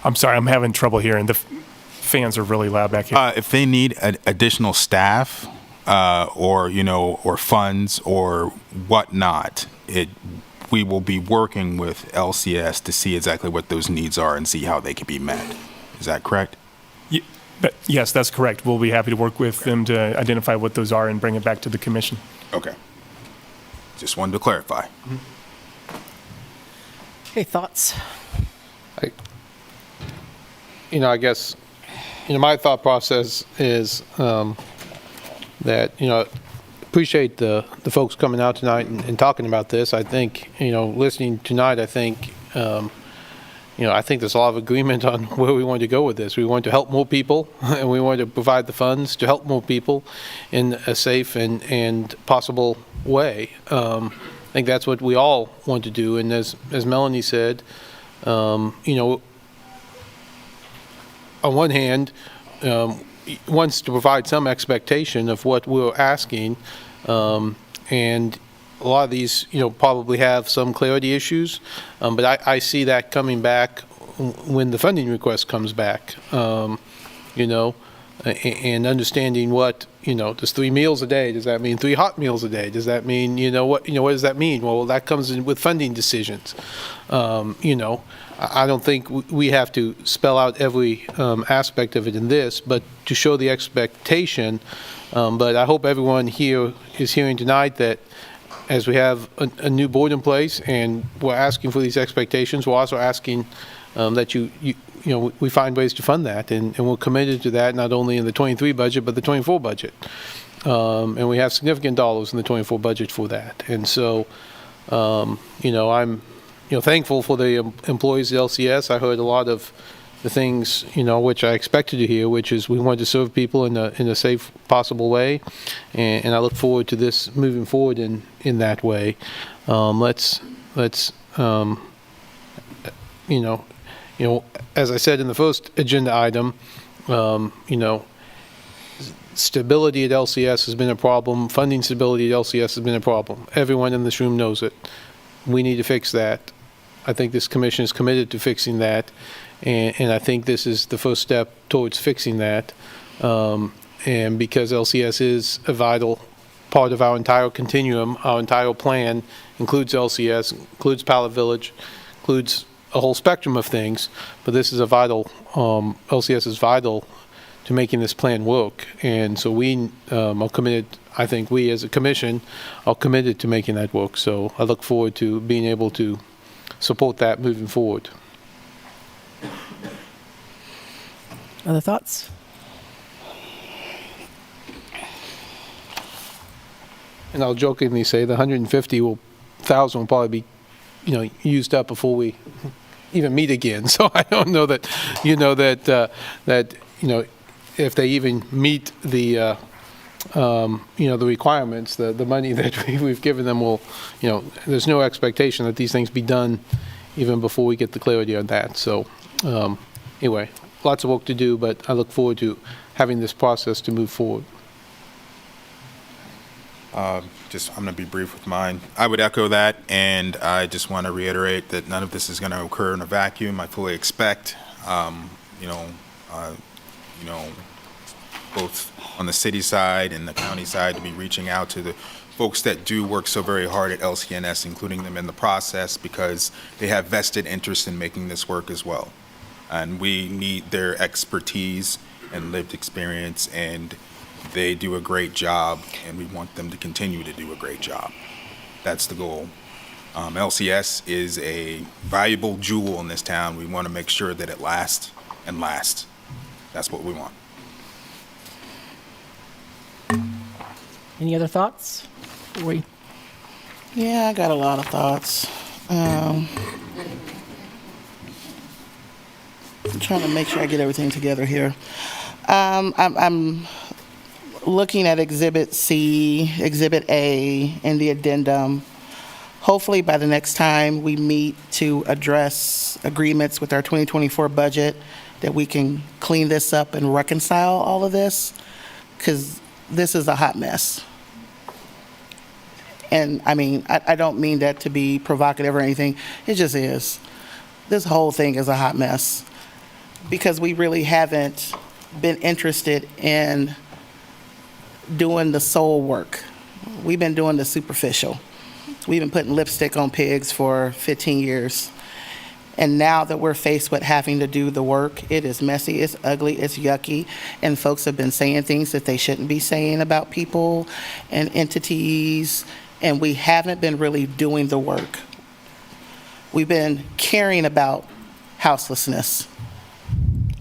I'm sorry, I'm having trouble hearing. The fans are really loud back here. If they need additional staff or funds or whatnot, we will be working with LCS to see exactly what those needs are and see how they can be met. Is that correct? Yes, that's correct. We'll be happy to work with them to identify what those are and bring it back to the commission. Okay. Just wanted to clarify. Mm-hmm. Okay, thoughts? I guess, my thought process is that, appreciate the folks coming out tonight and talking about this. I think, listening tonight, I think there's a lot of agreement on where we want to go with this. We want to help more people, and we want to provide the funds to help more people in a safe and possible way. I think that's what we all want to do. And as Melanie said, on one hand, wants to provide some expectation of what we're asking, and a lot of these, probably have some clarity issues, but I see that coming back when the funding request comes back, and understanding what, does 3 meals a day, does that mean 3 hot meals a day? Does that mean, what does that mean? Well, that comes in with funding decisions. I don't think we have to spell out every aspect of it in this, but to show the expectation. But I hope everyone here is hearing tonight that as we have a new board in place and we're asking for these expectations, we're also asking that we find ways to fund that, and we're committed to that, not only in the 23 budget, but the 24 budget. And we have significant dollars in the 24 budget for that. And so, I'm, thankful for the employees at LCS. I heard a lot of the things, which I expected to hear, which is we want to serve people in a safe possible way. And I look forward to this moving forward in that way. Let's as I said in the first agenda item, stability at LCS has been a problem. Funding stability at LCS has been a problem. Everyone in this room knows it. We need to fix that. I think this commission is committed to fixing that, and I think this is the first step towards fixing that. And because LCS is a vital part of our entire continuum, our entire plan includes LCS, includes Pallet Village, includes a whole spectrum of things, but this is a vital, LCS is vital to making this plan work. And so we are committed, I think we as a commission are committed to making that work. So I look forward to being able to support that moving forward. Other thoughts? And I'll jokingly say the 150,000 will probably be, used up before we even meet again. So I don't know that, if they even meet the, the requirements, the money that we've given them will, there's no expectation that these things be done even before we get the clarity on that. So anyway, lots of work to do, but I look forward to having this process to move forward. I'm going to be brief with mine. I would echo that, and I just want to reiterate that none of this is going to occur in a vacuum. I fully expect, both on the city side and the county side to be reaching out to the folks that do work so very hard at LCNS, including them in the process, because they have vested interest in making this work as well. And we need their expertise and lived experience, and they do a great job, and we want them to continue to do a great job. That's the goal. LCS is a valuable jewel in this town. We want to make sure that it lasts and lasts. That's what we want. Any other thoughts? Yeah, I got a lot of thoughts. I'm trying to make sure I get everything together here. I'm looking at Exhibit C, Exhibit A, and the addendum. Hopefully by the next time we meet to address agreements with our 2024 budget, that we can clean this up and reconcile all of this, because this is a hot mess. And I don't mean that to be provocative or anything. It just is. This whole thing is a hot mess because we really haven't been interested in doing the soul work. We've been doing the superficial. We've been putting lipstick on pigs for 15 years. And now that we're faced with having to do the work, it is messy, it's ugly, it's yucky, and folks have been saying things that they shouldn't be saying about people and entities, and we haven't been really doing the work. We've been caring about houselessness.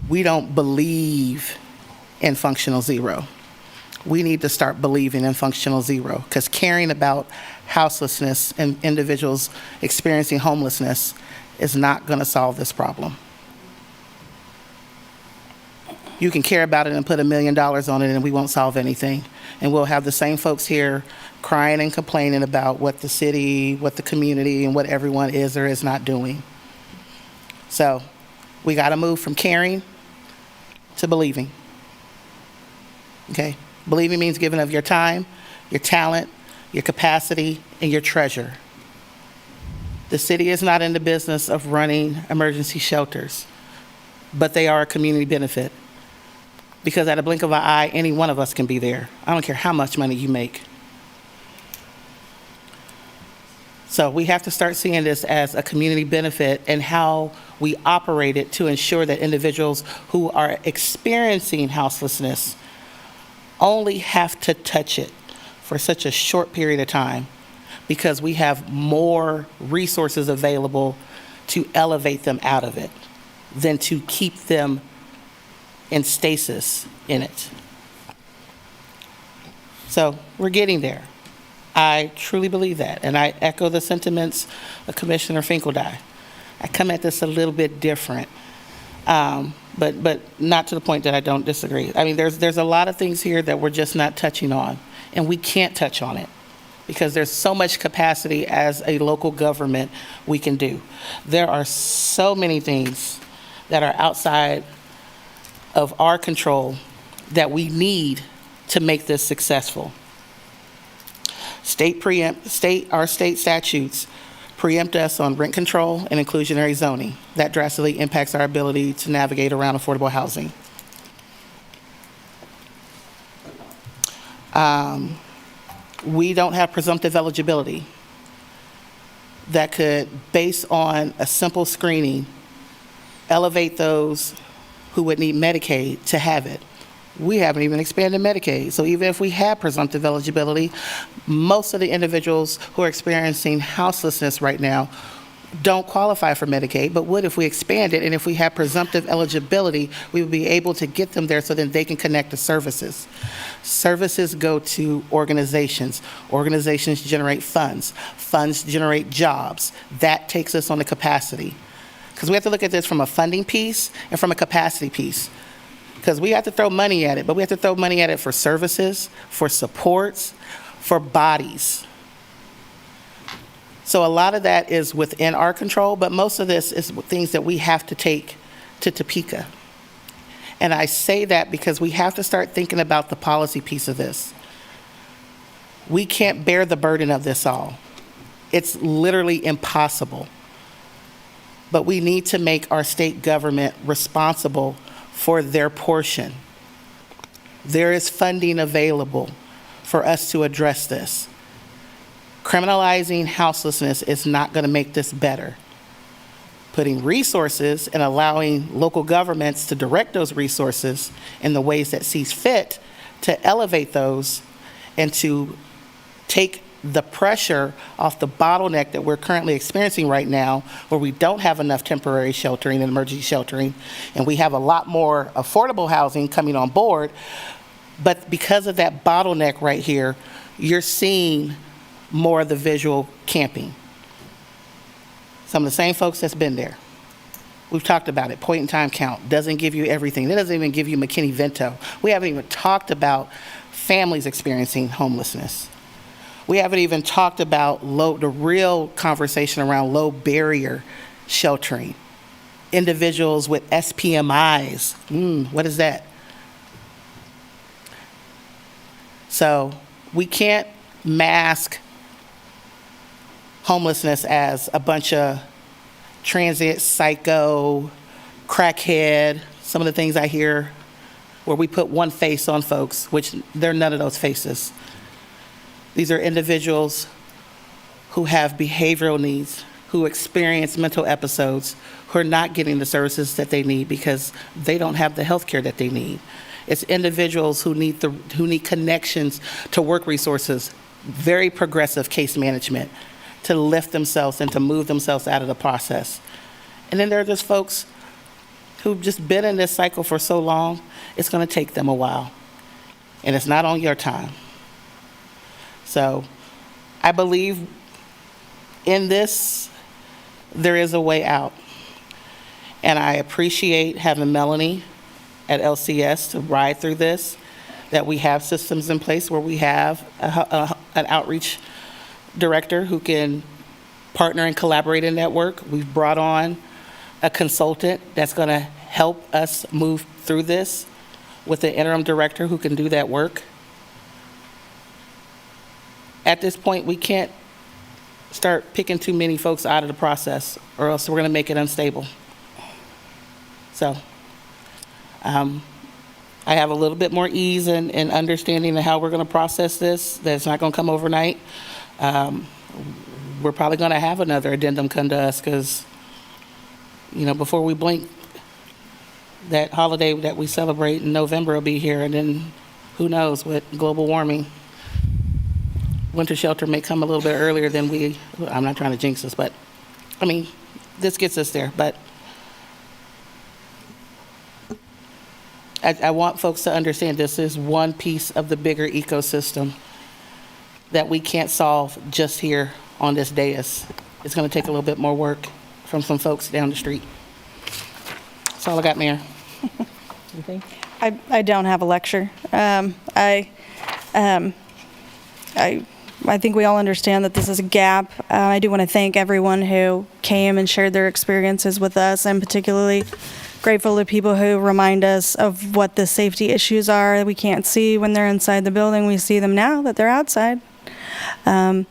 We don't believe in functional zero. We need to start believing in functional zero, because caring about houselessness and individuals experiencing homelessness is not going to solve this problem. You can care about it and put $1 million on it and we won't solve anything. And we'll have the same folks here crying and complaining about what the city, what the community, and what everyone is or is not doing. So we got to move from caring to believing. Okay? Believing means giving of your time, your talent, your capacity, and your treasure. The city is not in the business of running emergency shelters, but they are a community benefit. Because at a blink of an eye, any one of us can be there. I don't care how much money you make. So we have to start seeing this as a community benefit and how we operate it to ensure that individuals who are experiencing houselessness only have to touch it for such a short period of time, because we have more resources available to elevate them out of it than to keep them in stasis in it. So we're getting there. I truly believe that, and I echo the sentiments of Commissioner Finkeldye. I come at this a little bit different, but not to the point that I don't disagree. I mean, there's a lot of things here that we're just not touching on, and we can't touch on it because there's so much capacity as a local government we can do. There are so many things that are outside of our control that we need to make this successful. Our state statutes preempt us on rent control and inclusionary zoning. That drastically impacts our ability to navigate around affordable housing. We don't have presumptive eligibility that could, based on a simple screening, elevate those who would need Medicaid to have it. We haven't even expanded Medicaid. So even if we had presumptive eligibility, most of the individuals who are experiencing houselessness right now don't qualify for Medicaid, but would if we expanded, and if we had presumptive eligibility, we would be able to get them there so then they can connect to services. Services go to organizations. Organizations generate funds. Funds generate jobs. That takes us on the capacity. Because we have to look at this from a funding piece and from a capacity piece. Because we have to throw money at it, but we have to throw money at it for services, for supports, for bodies. So a lot of that is within our control, but most of this is things that we have to take to Topeka. And I say that because we have to start thinking about the policy piece of this. We can't bear the burden of this all. It's literally impossible. But we need to make our state government responsible for their portion. There is funding available for us to address this. Criminalizing houselessness is not going to make this better. Putting resources and allowing local governments to direct those resources in the ways that sees fit to elevate those and to take the pressure off the bottleneck that we're currently experiencing right now, where we don't have enough temporary sheltering and emergency sheltering, and we have a lot more affordable housing coming on board. But because of that bottleneck right here, you're seeing more of the visual camping. Some of the same folks that's been there. We've talked about it. Point in time count doesn't give you everything. It doesn't even give you McKinney-Vento. We haven't even talked about families experiencing homelessness. We haven't even talked about the real conversation around low barrier sheltering. Individuals with SPMIs. What is that? So we can't mask homelessness as a bunch of transient psycho, crackhead, some of the things I hear where we put one face on folks, which they're none of those faces. These are individuals who have behavioral needs, who experience mental episodes, who are not getting the services that they need because they don't have the health care that they need. It's individuals who need connections to work resources, very progressive case management, to lift themselves and to move themselves out of the process. And then there are just folks who've just been in this cycle for so long, it's going to take them a while. And it's not on your time. So I believe in this, there is a way out. And I appreciate having Melanie at LCS to ride through this, that we have systems in place where we have an outreach director who can partner and collaborate in that work. We've brought on a consultant that's going to help us move through this with an interim director who can do that work. At this point, we can't start picking too many folks out of the process, or else we're going to make it unstable. So I have a little bit more ease and understanding of how we're going to process this. That's not going to come overnight. We're probably going to have another addendum come to us because, before we blink, that holiday that we celebrate in November will be here, and then who knows with global warming. winter shelter may come a little bit earlier than I'm not trying to jinx us, but, I mean, this gets us there, but I want folks to understand this is one piece of the bigger ecosystem that we can't solve just here on this dais. It's going to take a little bit more work from some folks down the street. That's all I got, Mayor. Anything? I don't have a lecture. I think we all understand that this is a gap. I do want to thank everyone who came and shared their experiences with us. I'm particularly grateful to people who remind us of what the safety issues are that we can't see when they're inside the building. We see them now that they're outside. So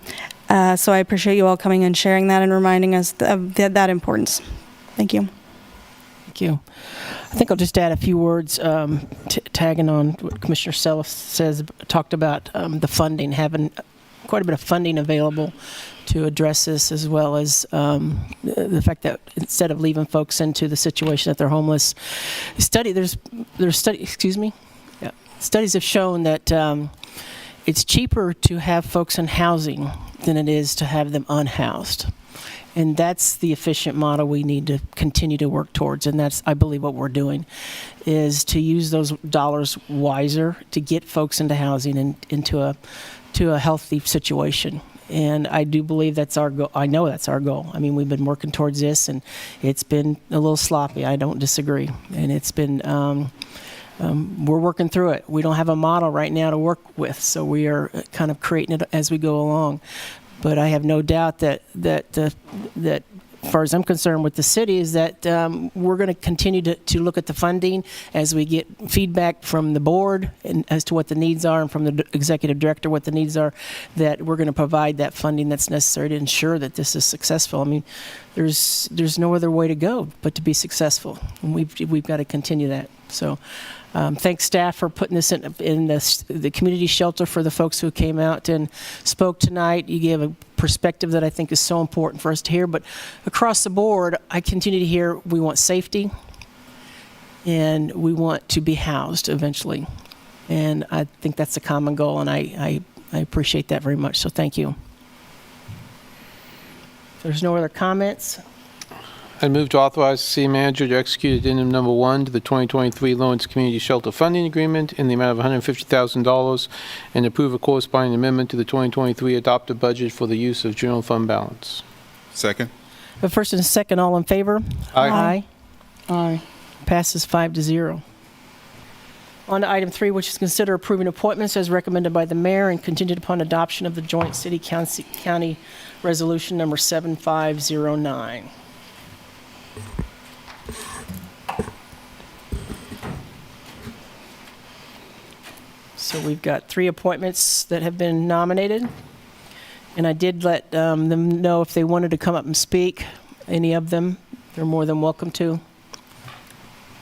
I appreciate you all coming and sharing that and reminding us of that importance. Thank you. Thank you. I think I'll just add a few words tagging on what Commissioner Self talked about the funding, having quite a bit of funding available to address this, as well as the fact that instead of leaving folks into the situation that they're homeless, studies have shown that it's cheaper to have folks in housing than it is to have them unhoused. And that's the efficient model we need to continue to work towards. And that's, I believe, what we're doing, is to use those dollars wiser to get folks into housing and into a healthy situation. And I do believe that's our goal. I know that's our goal. I mean, we've been working towards this, and it's been a little sloppy. I don't disagree. And it's been, we're working through it. We don't have a model right now to work with, so we are kind of creating it as we go along. But I have no doubt that as far as I'm concerned with the city, is that we're going to continue to look at the funding as we get feedback from the board and as to what the needs are, and from the executive director what the needs are, that we're going to provide that funding that's necessary to ensure that this is successful. I mean, there's no other way to go but to be successful, and we've got to continue that. So thanks, staff, for putting this in the community shelter for the folks who came out and spoke tonight. You gave a perspective that I think is so important for us to hear. But across the board, I continue to hear we want safety and we want to be housed eventually. And I think that's a common goal, and I appreciate that very much. So thank you. If there's no other comments, I move to authorize the city manager to execute addendum number 1 to the 2023 Lawrence Community Shelter Funding Agreement in the amount of $150,000 and approve a corresponding amendment to the 2023 adopted budget for the use of general fund balance. Second. the first and second, all in favor? Aye. Aye. Passes 5-0. On to item 3, which is consider approving appointments as recommended by the mayor and contingent upon adoption of the joint city-county resolution number 7509. So we've got 3 appointments that have been nominated, and I did let them know if they wanted to come up and speak, any of them, they're more than welcome to,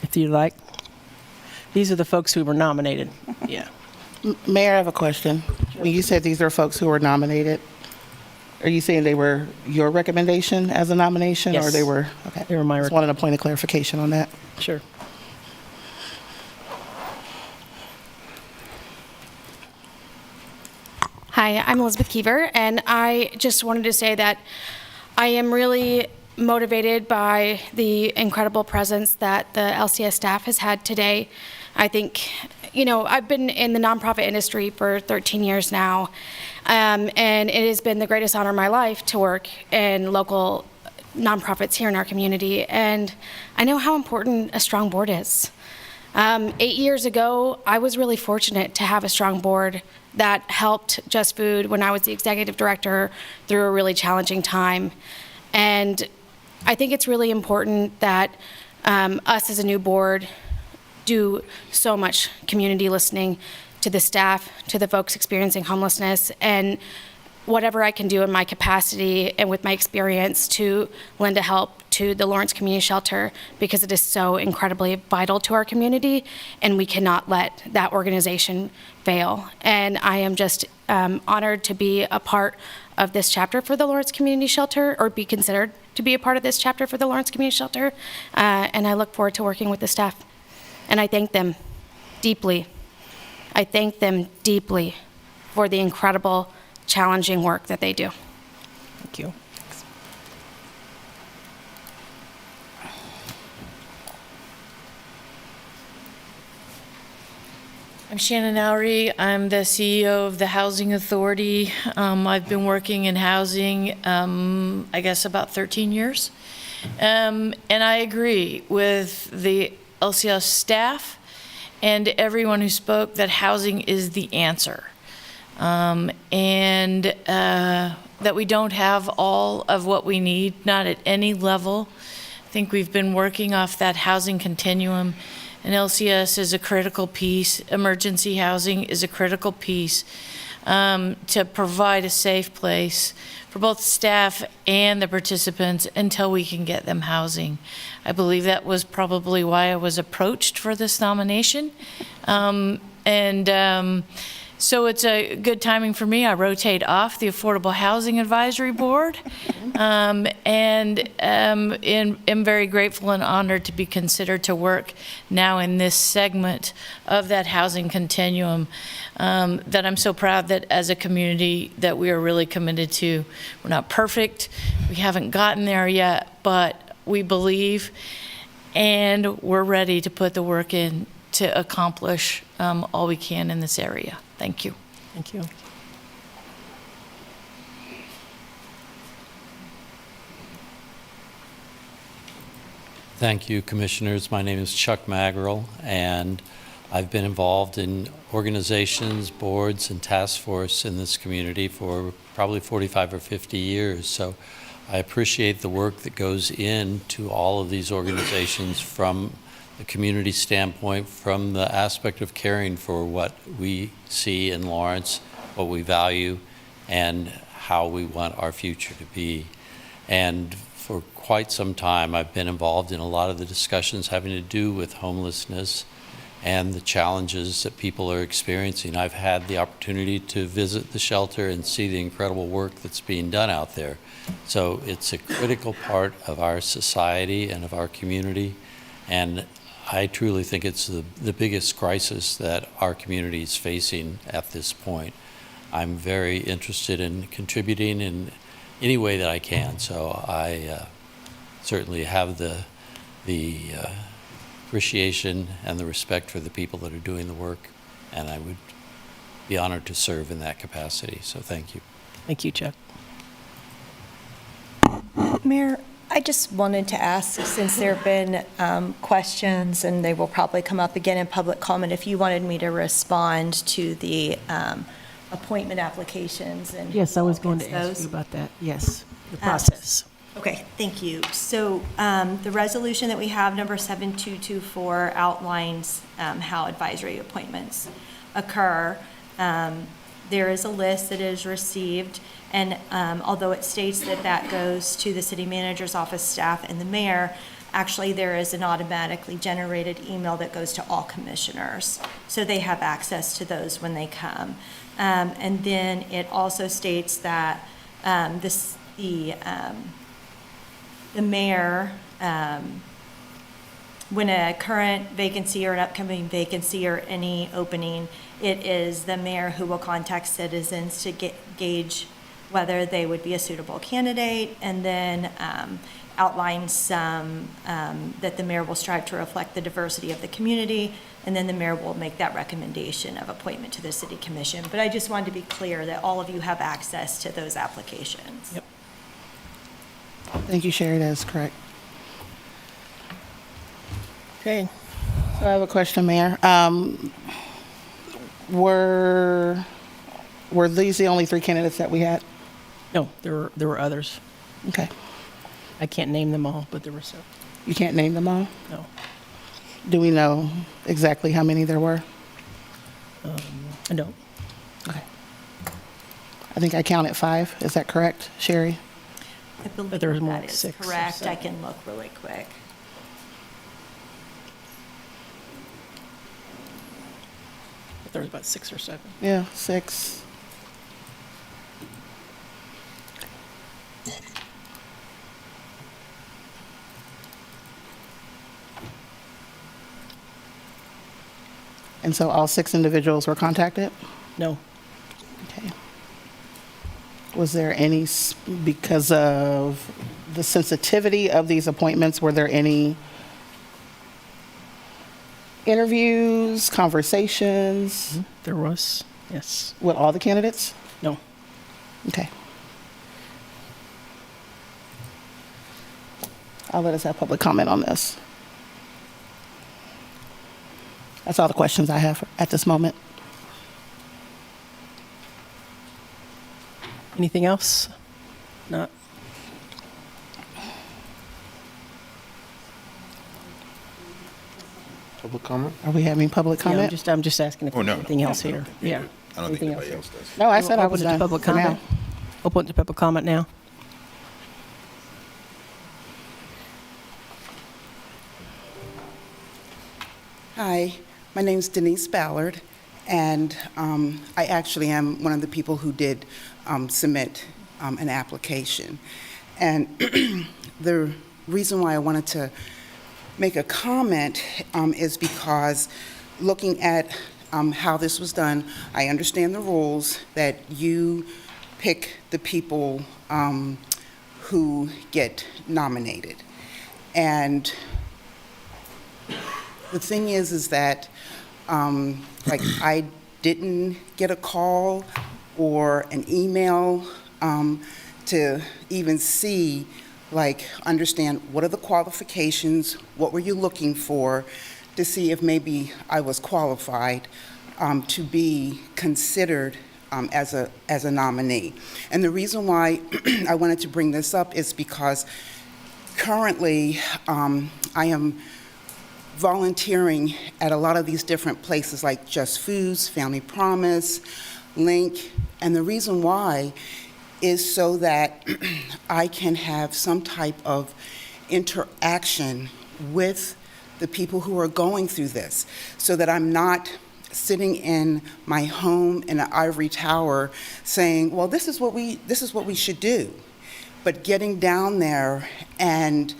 if you'd like. These are the folks who were nominated. Yeah. Mayor, I have a question. When you said these are folks who were nominated, are you saying they were your recommendation as a nomination? Yes. Or they were, okay. They were my Just wanted a point of clarification on that. Sure. Hi, I'm Elizabeth Keever, and I just wanted to say that I am really motivated by the incredible presence that the LCS staff has had today. I think, you know, I've been in the nonprofit industry for 13 years now, and it has been the greatest honor of my life to work in local nonprofits here in our community, and I know how important a strong board is. 8 years ago, I was really fortunate to have a strong board that helped Just Food when I was the executive director through a really challenging time. And I think it's really important that us as a new board do so much community listening to the staff, to the folks experiencing homelessness, and whatever I can do in my capacity and with my experience to lend a help to the Lawrence Community Shelter, because it is so incredibly vital to our community, and we cannot let that organization fail. And I am just honored to be a part of this chapter for the Lawrence Community Shelter, or be considered to be a part of this chapter for the Lawrence Community Shelter, and I look forward to working with the staff. And I thank them deeply. I thank them deeply for the incredible challenging work that they do. Thank you. I'm Shannon Lowry. I'm the CEO of the Housing Authority. I've been working in housing, I guess, about 13 years. And I agree with the LCS staff and everyone who spoke that housing is the answer. And that we don't have all of what we need, not at any level. I think we've been working off that housing continuum, and LCS is a critical piece. Emergency housing is a critical piece to provide a safe place for both staff and the participants until we can get them housing. I believe that was probably why I was approached for this nomination. So it's a good timing for me. I rotate off the Affordable Housing Advisory Board, and am very grateful and honored to be considered to work now in this segment of that housing continuum that I'm so proud that as a community that we are really committed to. We're not perfect. We haven't gotten there yet, but we believe and we're ready to put the work in to accomplish all we can in this area. Thank you. Thank you. Thank you, Commissioners. My name is Chuck Magrill, and I've been involved in organizations, boards, and task force in this community for probably 45 or 50 years. So I appreciate the work that goes into all of these organizations from the community standpoint, from the aspect of caring for what we see in Lawrence, what we value, and how we want our future to be. And for quite some time, I've been involved in a lot of the discussions having to do with homelessness and the challenges that people are experiencing. I've had the opportunity to visit the shelter and see the incredible work that's being done out there. So it's a critical part of our society and of our community, and I truly think it's the biggest crisis that our community is facing at this point. I'm very interested in contributing in any way that I can, so I certainly have the appreciation and the respect for the people that are doing the work, and I would be honored to serve in that capacity, so thank you. Thank you, Chuck. Mayor, I just wanted to ask, since there have been questions, and they will probably come up again in public comment, if you wanted me to respond to the appointment applications and Yes, I was going to ask you about that. Yes, the process. Okay, thank you. So the resolution that we have, number 7224, outlines how advisory appointments occur. There is a list that is received, and although it states that that goes to the city manager's office staff and the mayor, actually there is an automatically generated email that goes to all commissioners. So they have access to those when they come. And then it also states that the mayor, when a current vacancy or an upcoming vacancy or any opening, it is the mayor who will contact citizens to gauge whether they would be a suitable candidate, and then outline some that the mayor will strive to reflect the diversity of the community, and then the mayor will make that recommendation of appointment to the city commission. But I just wanted to be clear that all of you have access to those applications. Yep. Thank you, Sherry, that is correct. Okay, so I have a question, Mayor. Were these the only three candidates that we had? No, there were others. Okay. I can't name them all, but there were several. You can't name them all? No. Do we know exactly how many there were? I don't. Okay. I think I counted 5. Is that correct, Sherry? I believe But there was more that like is 6 or correct. I 7. can look really quick. There was about 6 or 7. Yeah, 6. And so all 6 individuals were contacted? No. Okay. Was there any, because of the sensitivity of these appointments, were there any interviews, conversations? There was, yes. With all the candidates? No. Okay. I'll let us have public comment on this. That's all the questions I have at this moment. Anything else? Not. Public comment? Are we having public Yeah, comment? I'm just asking if Oh, there's no, anything no, else no, here. no. Yeah. I don't think Anything anybody here? else does. No, I said I was Open it to done public for now. comment. Open it to public comment now. Hi, my name's Denise Ballard, and I actually am one of the people who did submit an application. And the reason why I wanted to make a comment is because looking at how this was done, I understand the rules that you pick the people who get nominated. And the thing is that, like, I didn't get a call or an email to even see, like, understand what are the qualifications, what were you looking for, to see if maybe I was qualified to be considered as a nominee. And the reason why I wanted to bring this up is because currently I am volunteering at a lot of these different places like Just Foods, Family Promise, Link, and the reason why is so that I can have some type of interaction with the people who are going through this, so that I'm not sitting in my home in an ivory tower saying, well, this is what we should do, but getting down there and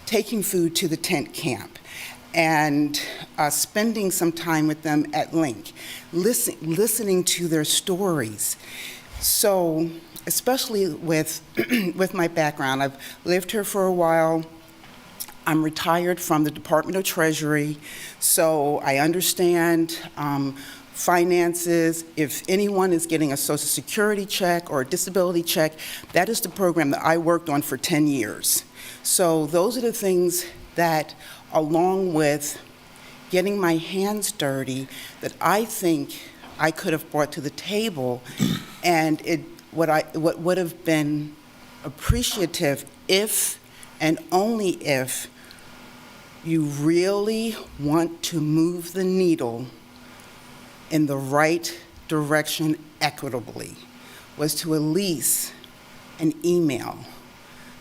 taking food to the tent camp and spending some time with them at Link, listening to their stories. So, especially with with my background, I've lived here for a while. I'm retired from the Department of Treasury, so I understand finances. If anyone is getting a Social Security check or a disability check, that is the program that I worked on for 10 years. So those are the things that, along with getting my hands dirty, that I think I could have brought to the table, and what would have been appreciative if and only if you really want to move the needle in the right direction equitably, was to at least an email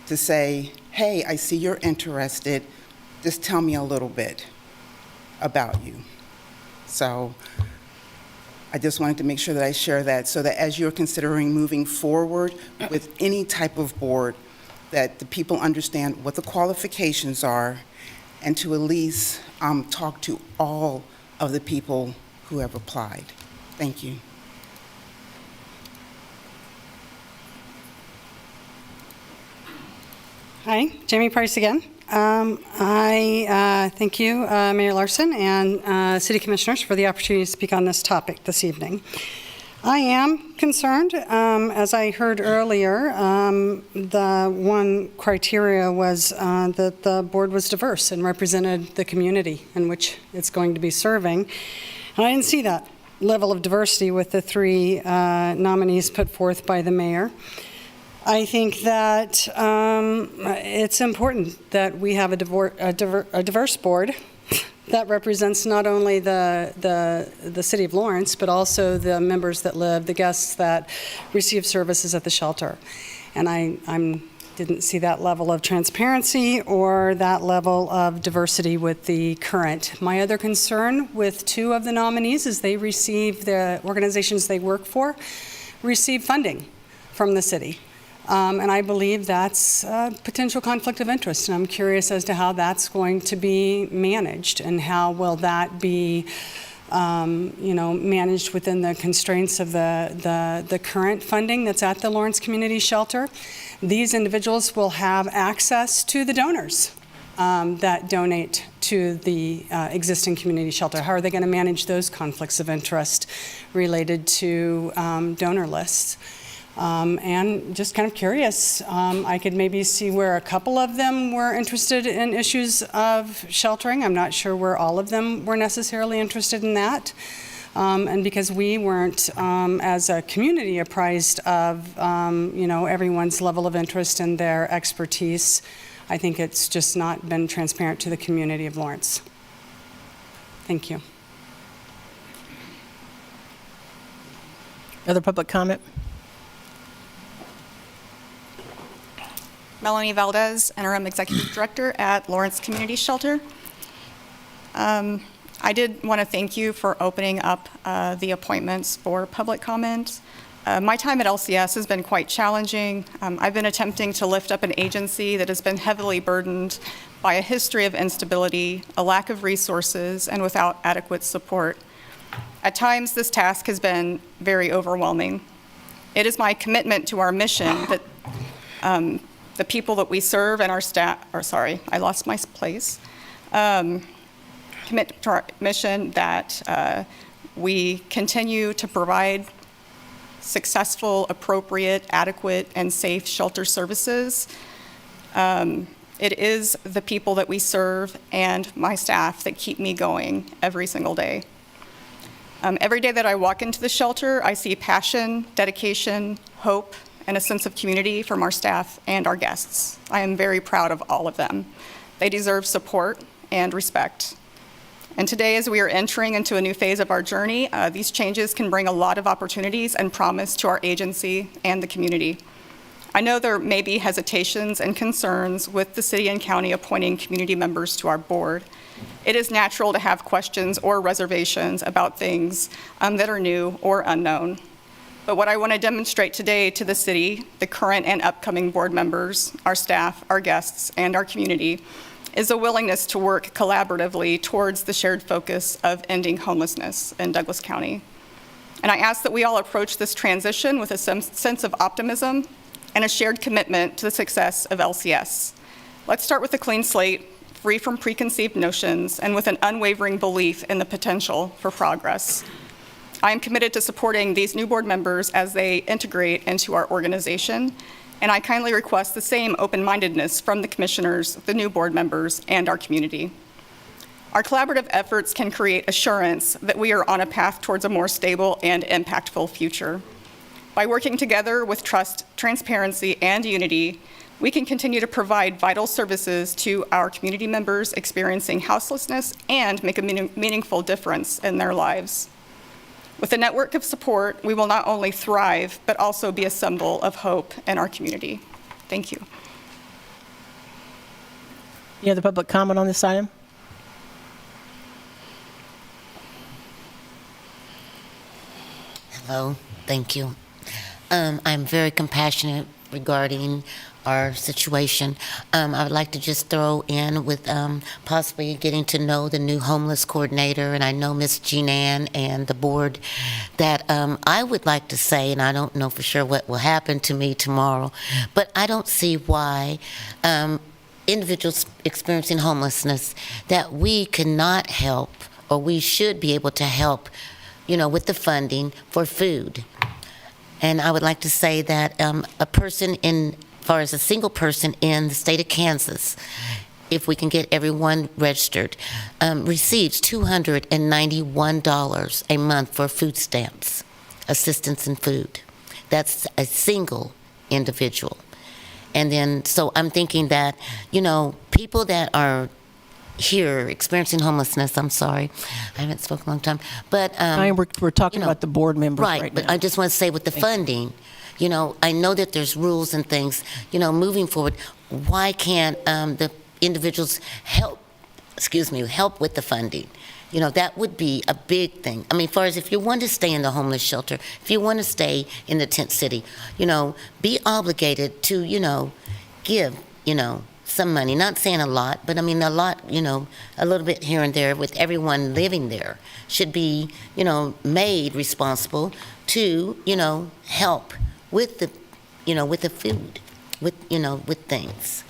to say, hey, I see you're interested, just tell me a little bit about you. So I just wanted to make sure that I share that, so that as you're considering moving forward with any type of board, that the people understand what the qualifications are, and to at least talk to all of the people who have applied. Thank you. Hi, Jamie Price again. I thank you, Mayor Larson and City Commissioners, for the opportunity to speak on this topic this evening. I am concerned, as I heard earlier, the one criteria was that the board was diverse and represented the community in which it's going to be serving. And I didn't see that level of diversity with the three nominees put forth by the mayor. I think that it's important that we have a diverse board that represents not only the city of Lawrence, but also the members that live, the guests that receive services at the shelter. And I didn't see that level of transparency or that level of diversity with the current. My other concern with two of the nominees is they receive, the organizations they work for, receive funding from the city. And I believe that's a potential conflict of interest, and I'm curious as to how that's going to be managed and how will that be managed within the constraints of the current funding that's at the Lawrence Community Shelter. These individuals will have access to the donors that donate to the existing community shelter. How are they going to manage those conflicts of interest related to donor lists? And just kind of curious, I could maybe see where a couple of them were interested in issues of sheltering. I'm not sure where all of them were necessarily interested in that. And because we weren't, as a community, apprised of, everyone's level of interest and their expertise, I think it's just not been transparent to the community of Lawrence. Thank you. Other public comment? Melanie Valdez, Interim Executive Director at Lawrence Community Shelter. I did want to thank you for opening up the appointments for public comment. My time at LCS has been quite challenging. I've been attempting to lift up an agency that has been heavily burdened by a history of instability, a lack of resources, and without adequate support. At times, this task has been very overwhelming. It is my commitment to our mission that the people that we serve and our staff, I lost my place. Commit to our mission that we continue to provide successful, appropriate, adequate, and safe shelter services. It is the people that we serve and my staff that keep me going every single day. Every day that I walk into the shelter, I see passion, dedication, hope, and a sense of community from our staff and our guests. I am very proud of all of them. They deserve support and respect. And today, as we are entering into a new phase of our journey, these changes can bring a lot of opportunities and promise to our agency and the community. I know there may be hesitations and concerns with the city and county appointing community members to our board. It is natural to have questions or reservations about things that are new or unknown. But what I want to demonstrate today to the city, the current and upcoming board members, our staff, our guests, and our community is a willingness to work collaboratively towards the shared focus of ending homelessness in Douglas County. And I ask that we all approach this transition with a sense of optimism and a shared commitment to the success of LCS. Let's start with a clean slate, free from preconceived notions, and with an unwavering belief in the potential for progress. I am committed to supporting these new board members as they integrate into our organization, and I kindly request the same open-mindedness from the commissioners, the new board members, and our community. Our collaborative efforts can create assurance that we are on a path towards a more stable and impactful future. By working together with trust, transparency, and unity, we can continue to provide vital services to our community members experiencing houselessness and make a meaningful difference in their lives. With a network of support, we will not only thrive, but also be a symbol of hope in our community. Thank you. Any other public comment on this item? Hello, thank you. I'm very compassionate regarding our situation. I would like to just throw in with possibly getting to know the new homeless coordinator, and I know Ms. Jean-Ann and the board, that I would like to say, and I don't know for sure what will happen to me tomorrow, but I don't see why individuals experiencing homelessness that we cannot help, or we should be able to help, with the funding for food. And I would like to say that a person as far as a single person in the state of Kansas, if we can get everyone registered, receives $291 a month for food stamps, assistance in food. That's a single individual. And then, so I'm thinking that, people that are here experiencing homelessness, I'm sorry, I haven't spoken in a long time, but we're talking about the board members right but now. I just want to say with the funding, I know that there's rules and things, moving forward, why can't the individuals help with the funding? That would be a big thing. I mean, as far as if you want to stay in the homeless shelter, if you want to stay in the tent city, be obligated to, give, some money, not saying a lot, but I mean a lot, you know, a little bit here and there with everyone living there should be, you know, made responsible to, you know, help with the, you know, with the food, with, you know, with things.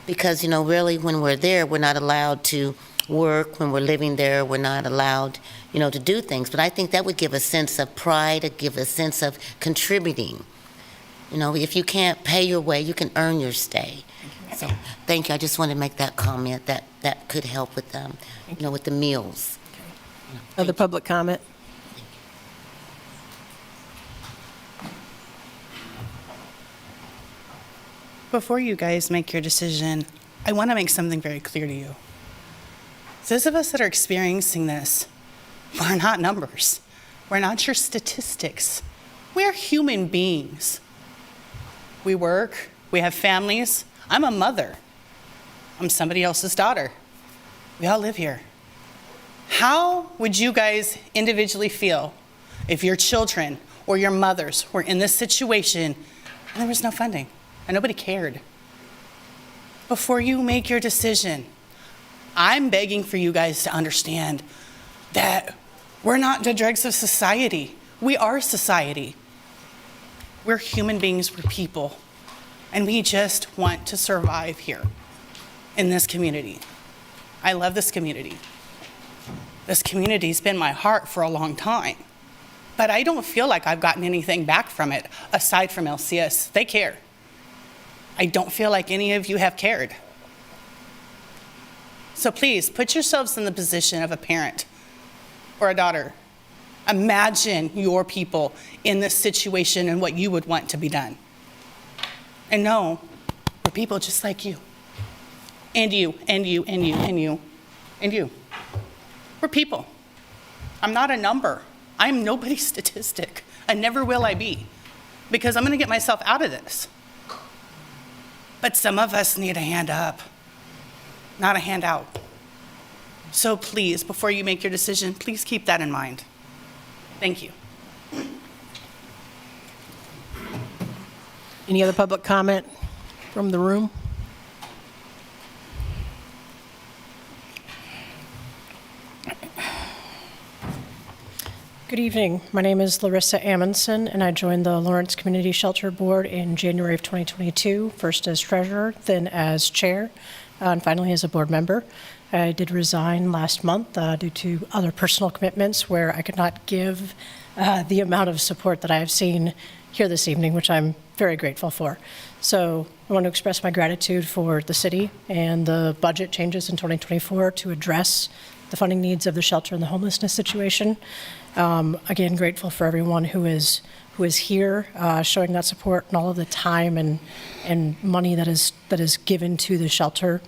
Because, you know, really when we're there, we're not allowed to work. When we're living there, we're not allowed, you know, to do things. But I think that would give a sense of pride, give a sense of contributing. You know, if you can't pay your way, you can earn your stay. So, thank you. I just wanted to make that comment that could help with, you know, with the meals. Other public comment? Before you guys make your decision, I want to make something very clear to you. Those of us that are experiencing this, we're not numbers. We're not your statistics. We're human beings. We work, we have families. I'm a mother. I'm somebody else's daughter. We all live here. How would you guys individually feel if your children or your mothers were in this situation and there was no funding and nobody cared? Before you make your decision, I'm begging for you guys to understand that we're not the dregs of society. We are society. We're human beings, we're people, and we just want to survive here in this community. I love this community. This community's been my heart for a long time, but I don't feel like I've gotten anything back from it aside from LCS. They care. I don't feel like any of you have cared. So please put yourselves in the position of a parent or a daughter. Imagine your people in this situation and what you would want to be done. And know, we're people just like you. And you, and you, and you, and you, and you. We're people. I'm not a number. I'm nobody's statistic. And never will I be. Because I'm gonna get myself out of this. But some of us need a hand up, not a hand out. So please, before you make your decision, please keep that in mind. Thank you. Any other public comment from the room? Good evening. My name is Larissa Amundsen, and I joined the Lawrence Community Shelter Board in January of 2022, first as treasurer, then as chair, and finally as a board member. I did resign last month due to other personal commitments where I could not give the amount of support that I have seen here this evening, which I'm very grateful for. So I want to express my gratitude for the city and the budget changes in 2024 to address the funding needs of the shelter and the homelessness situation. Again, grateful for everyone who is here, showing that support and all of the time and money that is given to the shelter.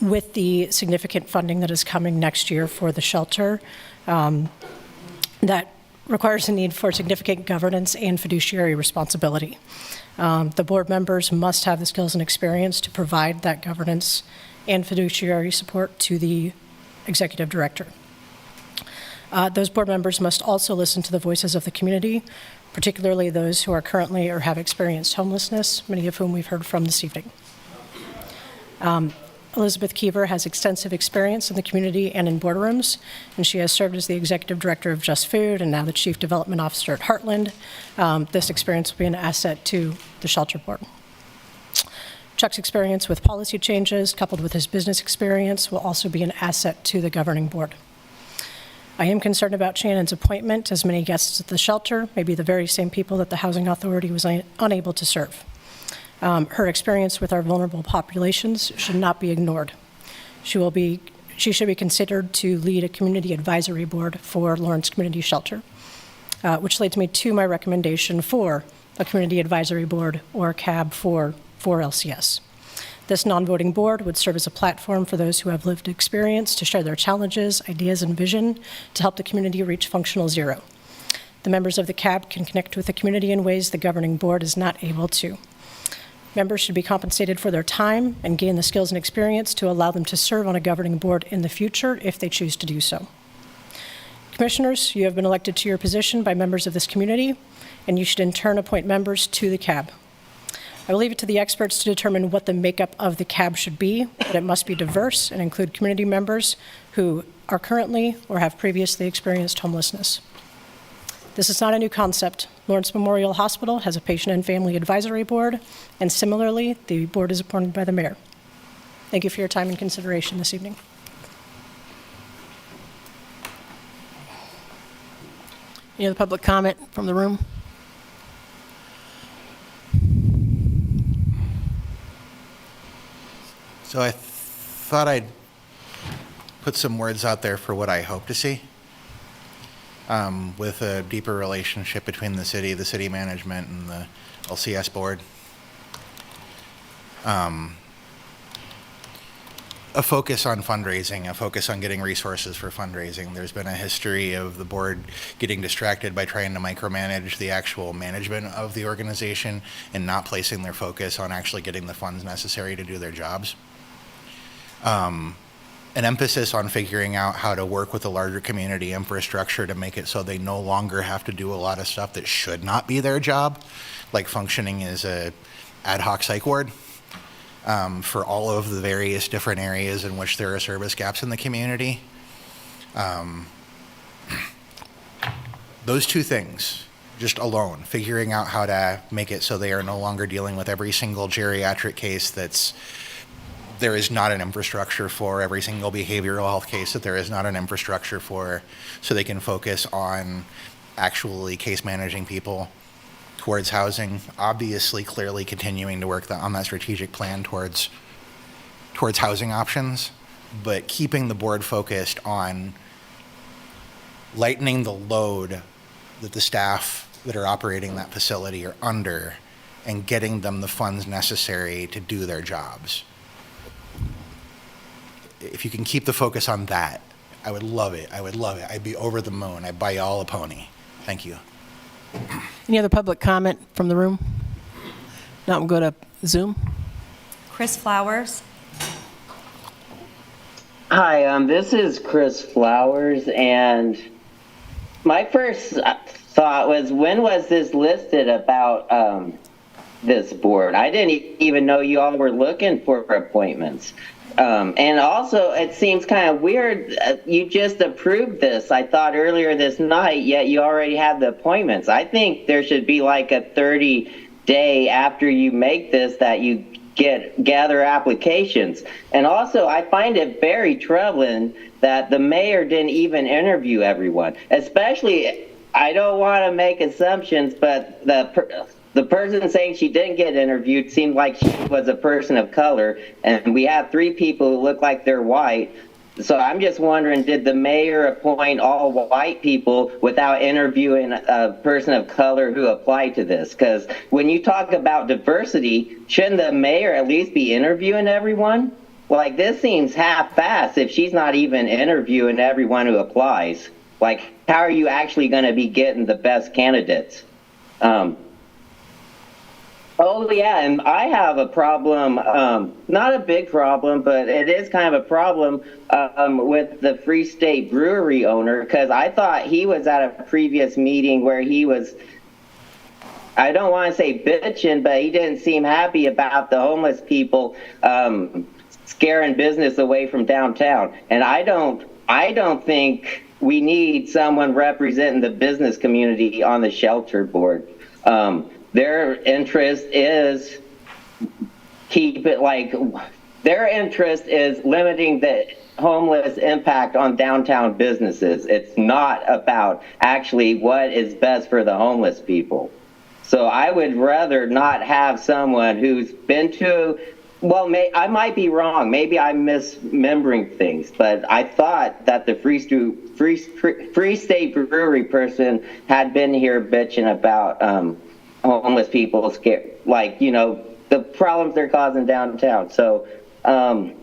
With the significant funding that is coming next year for the shelter, that requires a need for significant governance and fiduciary responsibility. The board members must have the skills and experience to provide that governance and fiduciary support to the executive director. Those board members must also listen to the voices of the community, particularly those who are currently or have experienced homelessness, many of whom we've heard from this evening. Elizabeth Keever has extensive experience in the community and in boardrooms, and she has served as the executive director of Just Food and now the chief development officer at Heartland. This experience will be an asset to the shelter board. Chuck's experience with policy changes, coupled with his business experience, will also be an asset to the governing board. I am concerned about Shannon's appointment, as many guests at the shelter may be the very same people that the Housing Authority was unable to serve. Her experience with our vulnerable populations should not be ignored. She should be considered to lead a community advisory board for Lawrence Community Shelter, which leads me to my recommendation for a community advisory board or a CAB for LCS. This non-voting board would serve as a platform for those who have lived experience to share their challenges, ideas, and vision to help the community reach functional zero. The members of the CAB can connect with the community in ways the governing board is not able to. Members should be compensated for their time and gain the skills and experience to allow them to serve on a governing board in the future if they choose to do so. Commissioners, you have been elected to your position by members of this community, and you should in turn appoint members to the CAB. I will leave it to the experts to determine what the makeup of the cab should be, but it must be diverse and include community members who are currently or have previously experienced homelessness. This is not a new concept. Lawrence Memorial Hospital has a patient and family advisory board, and similarly, the board is appointed by the mayor. Thank you for your time and consideration this evening. Any other public comment from the room? So I thought I'd put some words out there for what I hope to see with a deeper relationship between the city management, and the LCS board. A focus on fundraising, a focus on getting resources for fundraising. There's been a history of the board getting distracted by trying to micromanage the actual management of the organization and not placing their focus on actually getting the funds necessary to do their jobs. An emphasis on figuring out how to work with the larger community infrastructure to make it so they no longer have to do a lot of stuff that should not be their job, like functioning as a ad hoc psych ward. For all of the various different areas in which there are service gaps in the community. Those two things, just alone, figuring out how to make it so they are no longer dealing with every single geriatric case there is not an infrastructure for, every single behavioral health case that there is not an infrastructure for, so they can focus on actually case managing people towards housing, obviously clearly continuing to work on that strategic plan towards housing options, but keeping the board focused on lightening the load that the staff that are operating that facility are under and getting them the funds necessary to do their jobs. If you can keep the focus on that, I would love it. I would love it. I'd be over the moon. I'd buy y'all a pony. Thank you. Any other public comment from the room? Now we'll go to Zoom. Chris Flowers. Hi, this is Chris Flowers, and my first thought was, when was this listed about this board? I didn't even know you all were looking for appointments. And also, it seems kind of weird, you just approved this, I thought, earlier this night, yet you already have the appointments. I think there should be like a 30-day after you make this that you gather applications. And also, I find it very troubling that the mayor didn't even interview everyone. Especially, I don't want to make assumptions, but the person saying she didn't get interviewed seemed like she was a person of color, and we have 3 people who look like they're white. So I'm just wondering, did the mayor appoint all white people without interviewing a person of color who applied to this? Because when you talk about diversity, shouldn't the mayor at least be interviewing everyone? Like, this seems half-assed if she's not even interviewing everyone who applies. Like, how are you actually going to be getting the best candidates? Oh, yeah, and I have a problem, not a big problem, but it is kind of a problem with the Free State Brewery owner, because I thought he was at a previous meeting where he was, I don't want to say bitching, but he didn't seem happy about the homeless people scaring business away from downtown. And I don't think we need someone representing the business community on the shelter board. Their interest is their interest is limiting the homeless impact on downtown businesses. It's not about actually what is best for the homeless people. So I would rather not have someone who's been to, well, I might be wrong. Maybe I'm misremembering things, but I thought that the Free State Brewery person had been here bitching about homeless people, the problems they're causing downtown. So I'd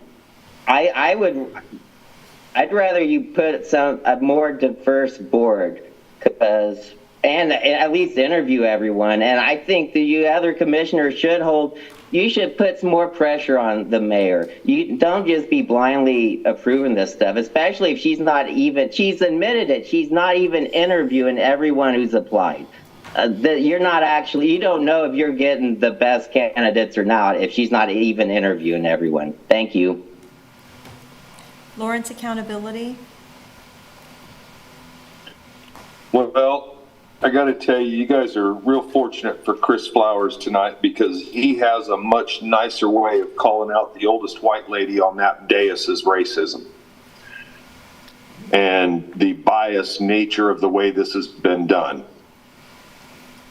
rather you put a more diverse board, and at least interview everyone. And I think the other commissioners you should put some more pressure on the mayor. You don't just be blindly approving this stuff, especially if she's admitted it, she's not even interviewing everyone who's applied. that you're not actually, you don't know if you're getting the best candidates or not if she's not even interviewing everyone. Thank you. Lawrence, accountability. Well, I got to tell you, you guys are real fortunate for Chris Flowers tonight because he has a much nicer way of calling out the oldest white lady on that dais as racism. And the biased nature of the way this has been done.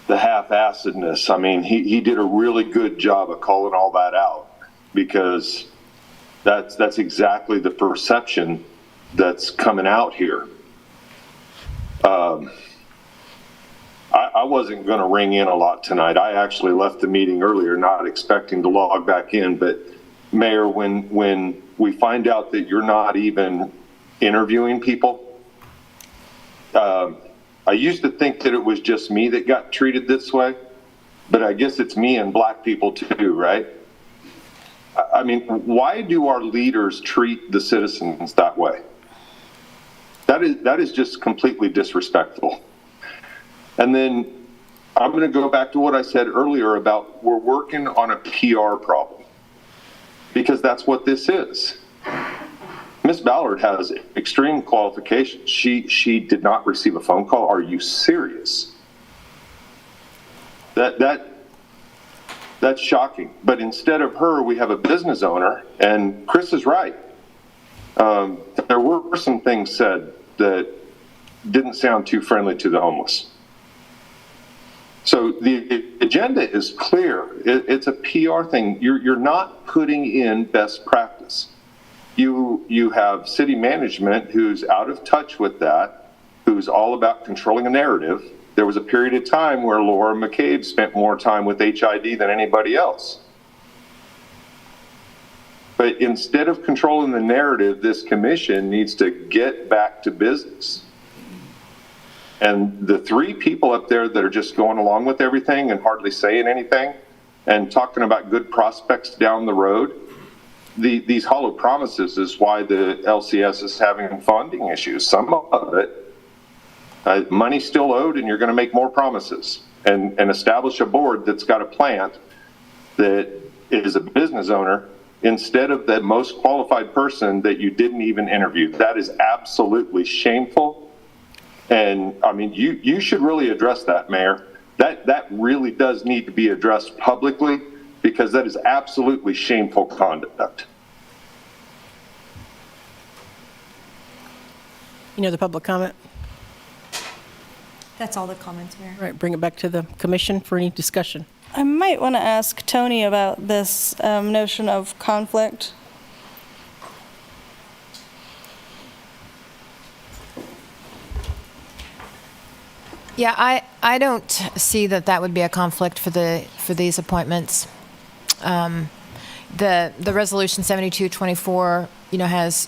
The half-assedness, I mean, he did a really good job of calling all that out because that's exactly the perception that's coming out here. I wasn't going to ring in a lot tonight. I actually left the meeting earlier, not expecting to log back in. But Mayor, when we find out that you're not even interviewing people, I used to think that it was just me that got treated this way, but I guess it's me and black people too, right? I mean, why do our leaders treat the citizens that way? That is just completely disrespectful. And then I'm going to go back to what I said earlier about we're working on a PR problem because that's what this is. Miss Ballard has extreme qualifications. She did not receive a phone call. Are you serious? That's shocking. But instead of her, we have a business owner, and Chris is right. There were some things said that didn't sound too friendly to the homeless. So the agenda is clear. It's a PR thing. You're not putting in best practice. You have city management who's out of touch with that, who's all about controlling a narrative. There was a period of time where Laura McCabe spent more time with HID than anybody else. But instead of controlling the narrative, this commission needs to get back to business. And the three people up there that are just going along with everything and hardly saying anything and talking about good prospects down the road, these hollow promises is why the LCS is having funding issues. Some of it, money's still owed and you're going to make more promises and establish a board that's got a plant that is a business owner instead of the most qualified person that you didn't even interview. That is absolutely shameful. And I mean, you should really address that, Mayor. That really does need to be addressed publicly because that is absolutely shameful conduct. Any other public comment? That's all the comments, Mayor. All right, bring it back to the commission for any discussion. I might want to ask Tony about this notion of conflict. Yeah, I don't see that would be a conflict for these appointments. The resolution 7224, has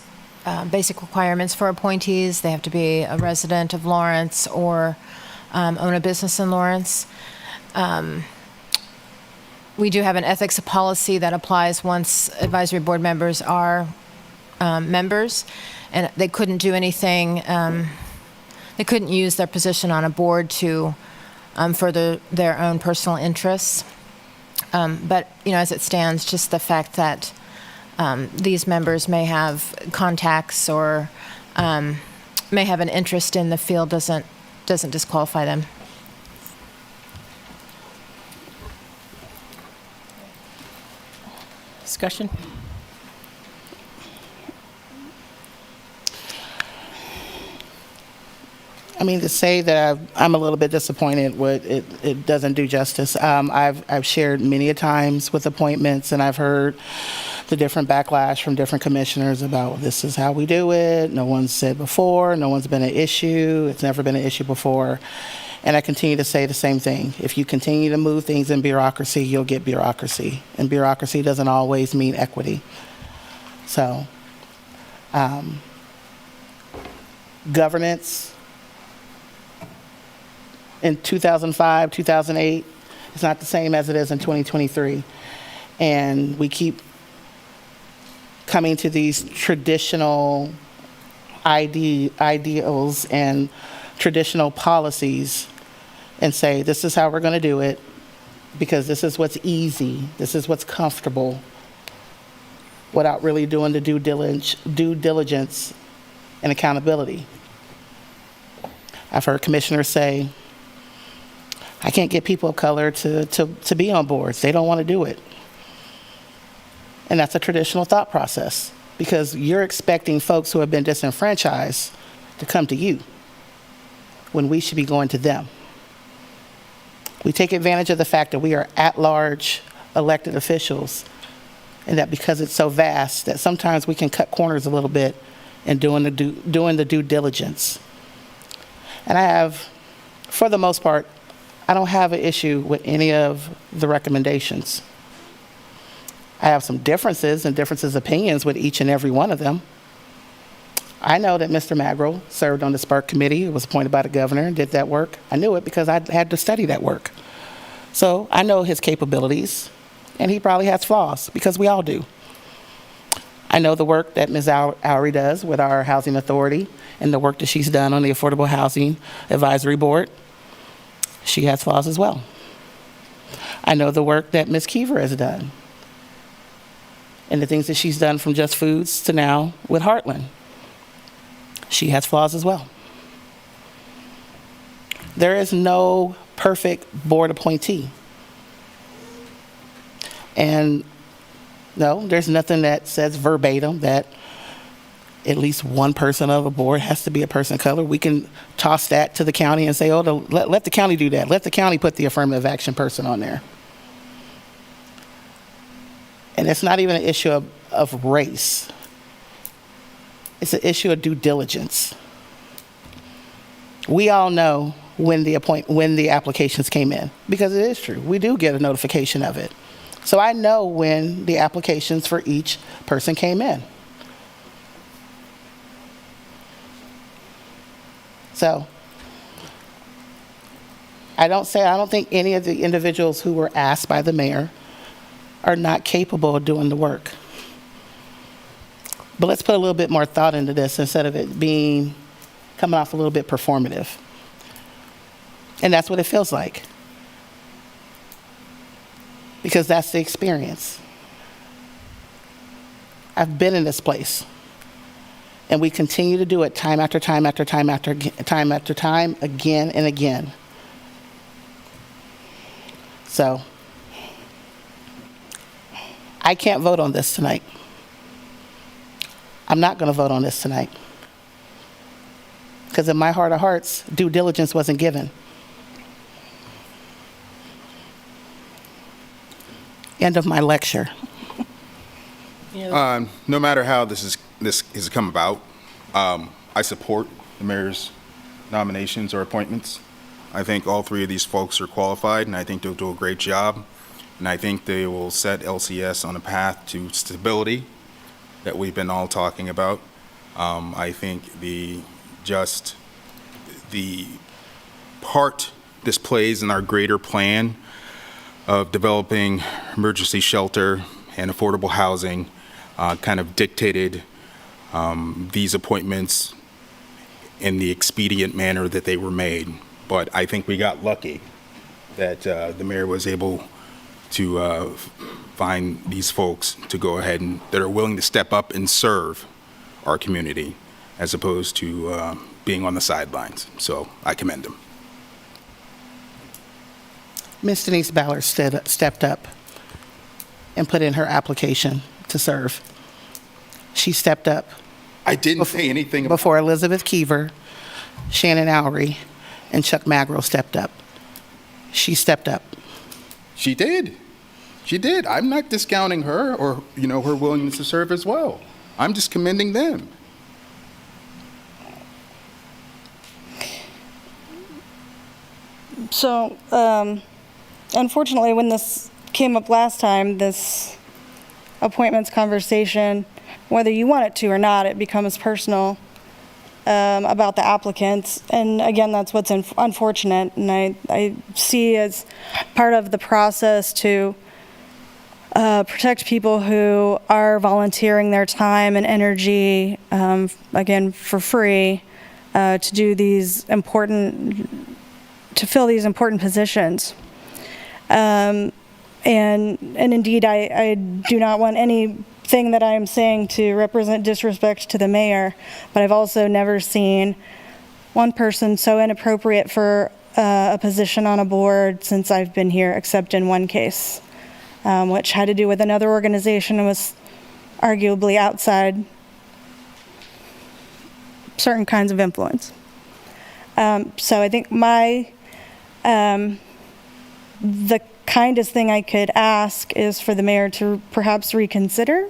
basic requirements for appointees. They have to be a resident of Lawrence or own a business in Lawrence. We do have an ethics policy that applies once advisory board members are members, and they couldn't do anything. They couldn't use their position on a board to further their own personal interests. But, as it stands, just the fact that these members may have contacts or may have an interest in the field doesn't disqualify them. Discussion? I mean, to say that I'm a little bit disappointed with it doesn't do justice. I've shared many a times with appointments, and I've heard the different backlash from different commissioners about this is how we do it. No one's said before. No one's been an issue. It's never been an issue before. And I continue to say the same thing. If you continue to move things in bureaucracy, you'll get bureaucracy. And bureaucracy doesn't always mean equity. So, governance in 2005, 2008, it's not the same as it is in 2023. And we keep coming to these traditional ideals and traditional policies and say, this is how we're going to do it, because this is what's easy, this is what's comfortable, without really doing the due diligence and accountability. I've heard commissioners say, I can't get people of color to be on boards. They don't want to do it. And that's a traditional thought process, because you're expecting folks who have been disenfranchised to come to you when we should be going to them. We take advantage of the fact that we are at-large elected officials, and that because it's so vast that sometimes we can cut corners a little bit in doing the due diligence. And I have, for the most part, I don't have an issue with any of the recommendations. I have some differences and differences of opinions with each and every one of them. I know that Mr. Magrill served on the Spark Committee, was appointed by the governor, and did that work. I knew it because I had to study that work. So I know his capabilities, and he probably has flaws, because we all do. I know the work that Ms. Oury does with our housing authority and the work that she's done on the Affordable Housing Advisory Board. She has flaws as well. I know the work that Ms. Keever has done and the things that she's done from Just Foods to now with Heartland. She has flaws as well. There is no perfect board appointee. And no, there's nothing that says verbatim that at least one person of a board has to be a person of color. We can toss that to the county and say, oh, let the county do that. Let the county put the affirmative action person on there. And it's not even an issue of race. It's an issue of due diligence. We all know when the applications came in, because it is true. We do get a notification of it. So I know when the applications for each person came in. So I don't think any of the individuals who were asked by the mayor are not capable of doing the work. But let's put a little bit more thought into this instead of it coming off a little bit performative. And that's what it feels like, because that's the experience. I've been in this place, and we continue to do it time after time after time after time after time, again and again. So I can't vote on this tonight. I'm not going to vote on this tonight, because in my heart of hearts, due diligence wasn't given. End of my lecture. No matter how this has come about, I support the mayor's nominations or appointments. I think all three of these folks are qualified, and I think they'll do a great job. And I think they will set LCS on a path to stability that we've been all talking about. I think the part this plays in our greater plan of developing emergency shelter and affordable housing kind of dictated these appointments in the expedient manner that they were made. But I think we got lucky that the mayor was able to find these folks to go ahead and that are willing to step up and serve our community as opposed to being on the sidelines. So I commend them. Ms. Denise Ballard stepped up and put in her application to serve. She stepped up. I didn't say anything before Elizabeth Keever, Shannon Oury, and Chuck Magrill stepped up. She stepped up. She did. She did. I'm not discounting her or, her willingness to serve as well. I'm just commending them. So, unfortunately, when this came up last time, this appointments conversation, whether you want it to or not, it becomes personal about the applicants. And again, that's what's unfortunate. And I see as part of the process to protect people who are volunteering their time and energy, again, for free, to do these important to fill these important positions. And indeed, I do not want anything that I am saying to represent disrespect to the mayor, but I've also never seen one person so inappropriate for a position on a board since I've been here, except in one case, which had to do with another organization and was arguably outside certain kinds of influence. So I think the kindest thing I could ask is for the mayor to perhaps reconsider.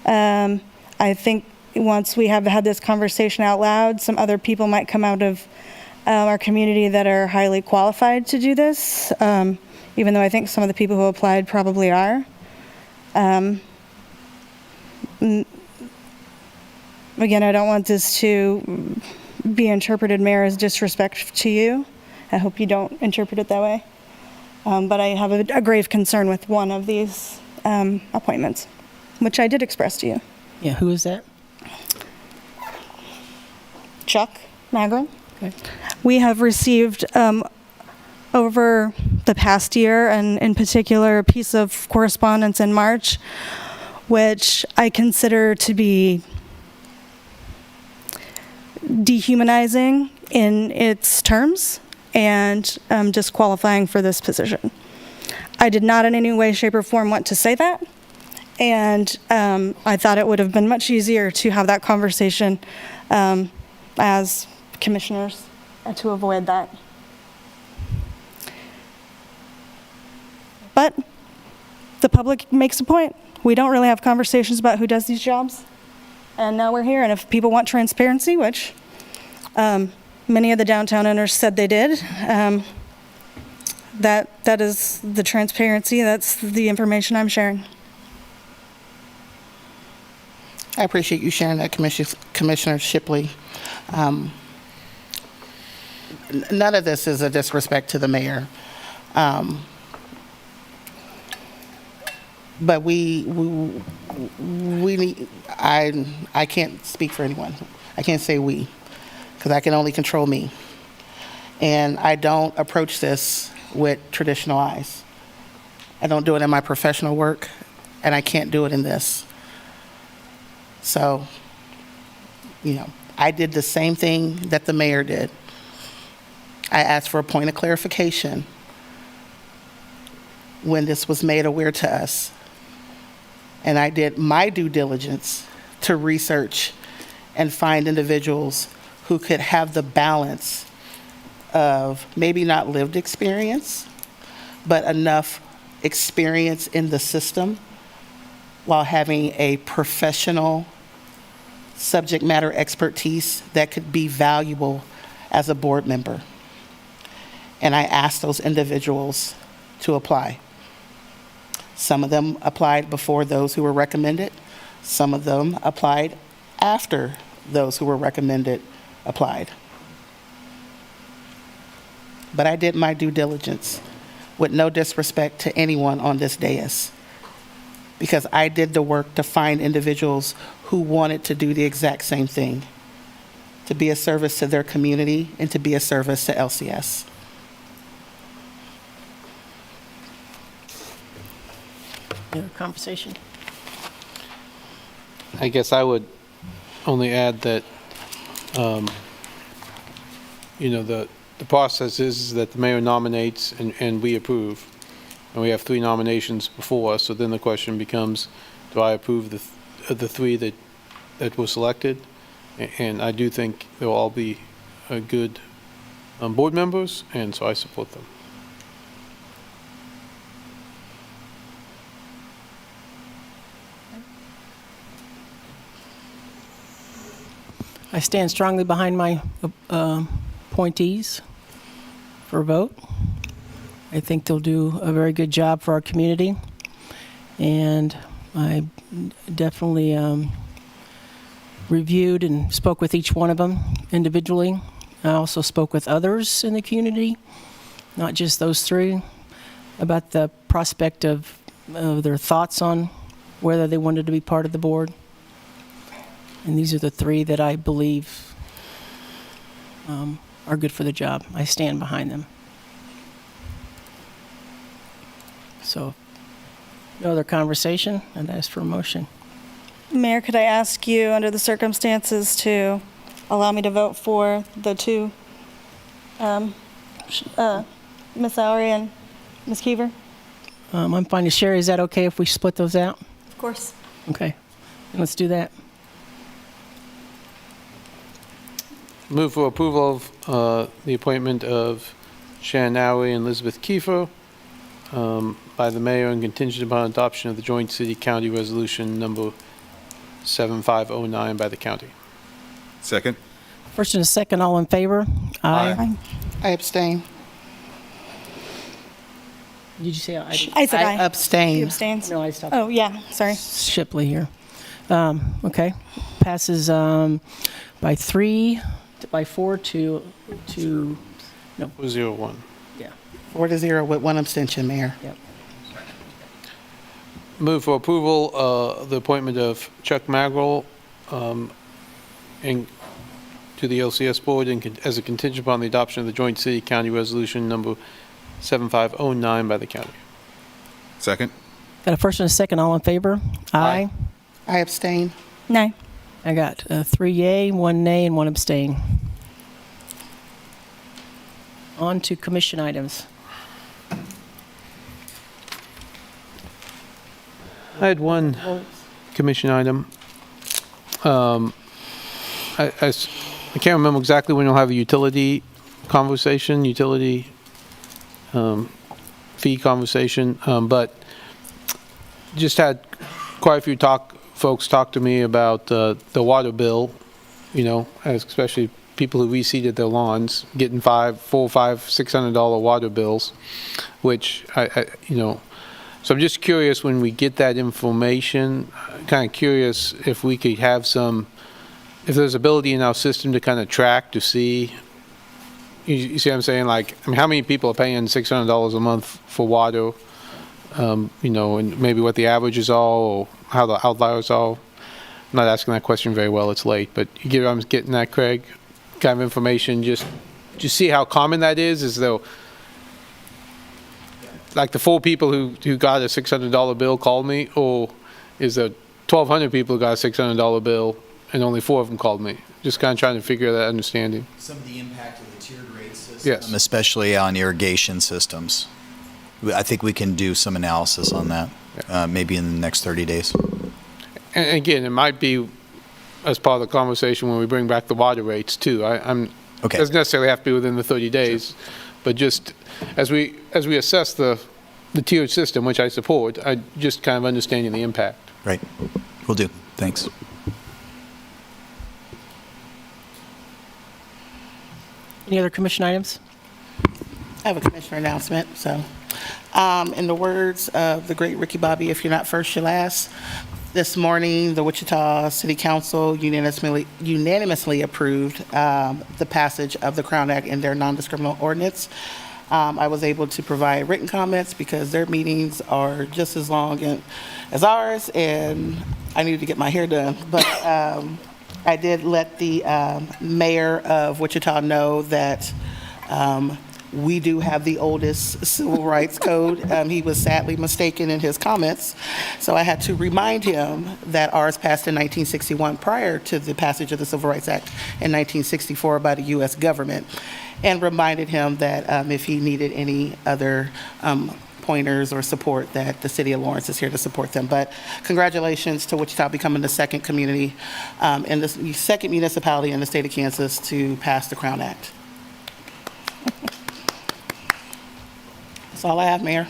I think once we have had this conversation out loud, some other people might come out of our community that are highly qualified to do this, even though I think some of the people who applied probably are. Again, I don't want this to be interpreted, Mayor, as disrespect to you. I hope you don't interpret it that way. But I have a grave concern with one of these appointments, which I did express to you. Yeah, who is that? Chuck Magrum. Okay. We have received over the past year, and in particular, a piece of correspondence in March, which I consider to be dehumanizing in its terms and disqualifying for this position. I did not in any way, shape, or form want to say that, and I thought it would have been much easier to have that conversation as commissioners to avoid that. But the public makes a point. We don't really have conversations about who does these jobs, and now we're here, and if people want transparency, which many of the downtown owners said they did, that is the transparency, that's the information I'm sharing. I appreciate you sharing that, Commissioner Shipley. None of this is a disrespect to the mayor. But we need, I can't speak for anyone. I can't say we, because I can only control me. And I don't approach this with traditional eyes. I don't do it in my professional work, and I can't do it in this. So, I did the same thing that the mayor did. I asked for a point of clarification when this was made aware to us. And I did my due diligence to research and find individuals who could have the balance of maybe not lived experience, but enough experience in the system while having a professional subject matter expertise that could be valuable as a board member. And I asked those individuals to apply. Some of them applied before those who were recommended. Some of them applied after those who were recommended applied. But I did my due diligence with no disrespect to anyone on this dais, because I did the work to find individuals who wanted to do the exact same thing, to be a service to their community and to be a service to LCS. Conversation. I guess I would only add that, the process is that the mayor nominates and we approve. And we have 3 nominations before us, so then the question becomes, do I approve the 3 that were selected? And I do think they'll all be good board members, and so I support them. I stand strongly behind my appointees for a vote. I think they'll do a very good job for our community, and I definitely reviewed and spoke with each one of them individually. I also spoke with others in the community, not just those 3, about the prospect of their thoughts on whether they wanted to be part of the board. And these are the 3 that I believe are good for the job. I stand behind them. So, no other conversation, I'd ask for a motion. Mayor, could I ask you, under the circumstances, to allow me to vote for the two, Ms. Lowry and Ms. Keever? I'm fine with Sherry. Is that okay if we split those out? Of course. Okay, let's do that. Move for approval of the appointment of Shannon Nowey and Elizabeth Kiefer by the mayor and contingent upon adoption of the joint city-county resolution number 7509 by the county. Second? First and a second, all in favor? Aye. I abstain. Did you say aye? I said aye. Abstain. He abstains? No, I stopped. Oh, yeah, sorry. Shipley here. Okay, passes by 4 to, no. 0-1. Yeah. 4-0 with one abstention, Mayor. Yep. Move for approval of the appointment of Chuck Magrill to the LCS board as a contingent upon the adoption of the joint city-county resolution number 7509 by the county. Second? Got a first and a second, all in favor? Aye. I abstain. Nay. I got 3 yea, 1 nay, and 1 abstain. On to commission items. I had one commission item. I can't remember exactly when you'll have a utility conversation, fee conversation, but just had quite a few folks talk to me about the water bill, especially people who reseeded their lawns, getting $400, $500, $600 water bills, which so I'm just curious, when we get that information, kind of curious if we could have if there's ability in our system to kind of track to see, you see what I'm saying? How many people are paying $600 a month for water, and maybe what the averages are or how the outliers are. I'm not asking that question very well, it's late, but you get what I'm getting at, Craig? Kind of information, just see how common that is, as though, like the 4 people who got a $600 bill called me, or is there 1,200 people who got a $600 bill and only 4 of them called me? Just kind of trying to figure that understanding. Some of the impact of the tiered rate system, Yes. especially on irrigation systems. I think we can do some analysis on that, maybe in the next 30 days. And again, it might be as part of the conversation when we bring back the water rates too. Okay. Doesn't necessarily have to be within the 30 days, but just as we assess the tiered system, which I support, I just kind of understanding the impact. Right. Will do. Thanks. Any other commission items? I have a commissioner announcement. So, in the words of the great Ricky Bobby, if you're not first, you're last. This morning, the Wichita City Council unanimously approved the passage of the Crown Act in their non-discriminatory ordinance. I was able to provide written comments because their meetings are just as long as ours, and I needed to get my hair done. But I did let the mayor of Wichita know that we do have the oldest civil rights code. He was sadly mistaken in his comments, so I had to remind him that ours passed in 1961 prior to the passage of the Civil Rights Act in 1964 by the U.S. government, and reminded him that if he needed any other pointers or support, that the city of Lawrence is here to support them. But congratulations to Wichita becoming the second community and the second municipality in the state of Kansas to pass the Crown Act. That's all I have, Mayor.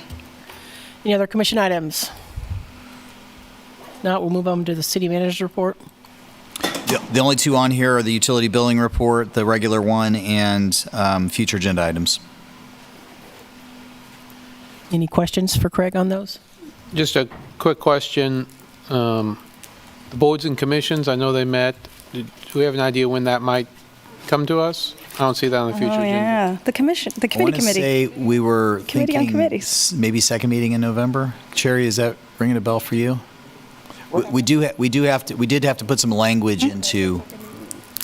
Any other commission items? Now we'll move on to the city manager's report. The only 2 on here are the utility billing report, the regular one, and future agenda items. Any questions for Craig on those? Just a quick question. The boards and commissions, I know they met. Do we have an idea when that might come to us? I don't see that on the future Oh, agenda. yeah. The committee I want to say we were Committee on thinking committees. maybe second meeting in November. Cherry, is that ringing a bell for you? We did have to put some language into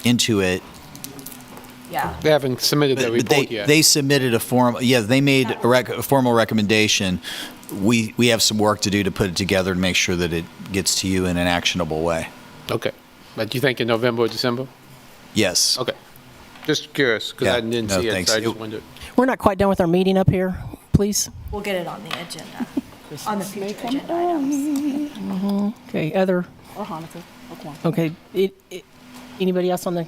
it Yeah. They haven't submitted their But report yet. they submitted a form, yeah, they made a formal recommendation. We have some work to do to put it together to make sure that it gets to you in an actionable way. Okay. But do you think in November or December? Yes. Okay. Just curious, because Yeah, I didn't no, see it, thanks. so I just wondered. We're not quite done with our meeting up here, please. We'll get it on the agenda, on the future agenda items. Okay, other, Or Hanukkah, or Kwanzaa. okay. Anybody else on the,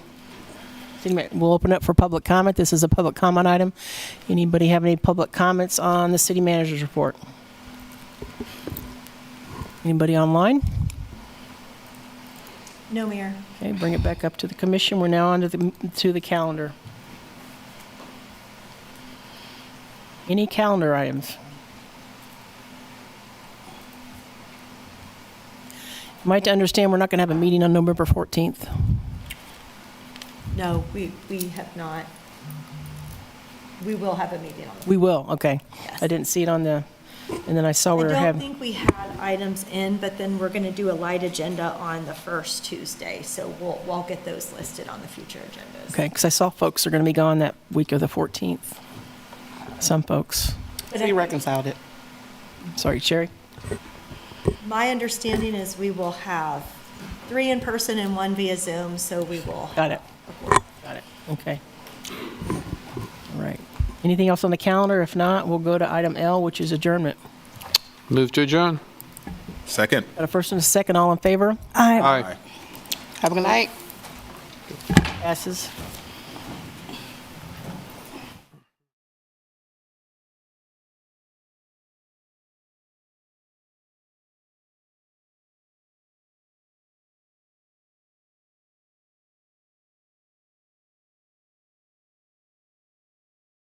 we'll open up for public comment. This is a public comment item. Anybody have any public comments on the city manager's report? Anybody online? No, Mayor. Okay, bring it back up to the commission. We're now on to the calendar. Any calendar items? Am I to understand we're not going to have a meeting on November 14th? No, we have not. We will have a meeting on the. We will, okay. Yes. I didn't see it on the, and then I saw we I were don't having, think we had items in, but then we're going to do a light agenda on the first Tuesday, so we'll get those listed on the future agendas. okay, because I saw folks are going to be gone that week of the 14th. Some folks. We reconciled it. Sorry, Sherry? My understanding is we will have 3 in person and 1 via Zoom, so we will. Got it. Got it, okay. All right. Anything else on the calendar? If not, we'll go to item L, which is adjournment. Move to adjourn. Second. Got a first and a second, all in favor? Aye. Have a good night. Passes.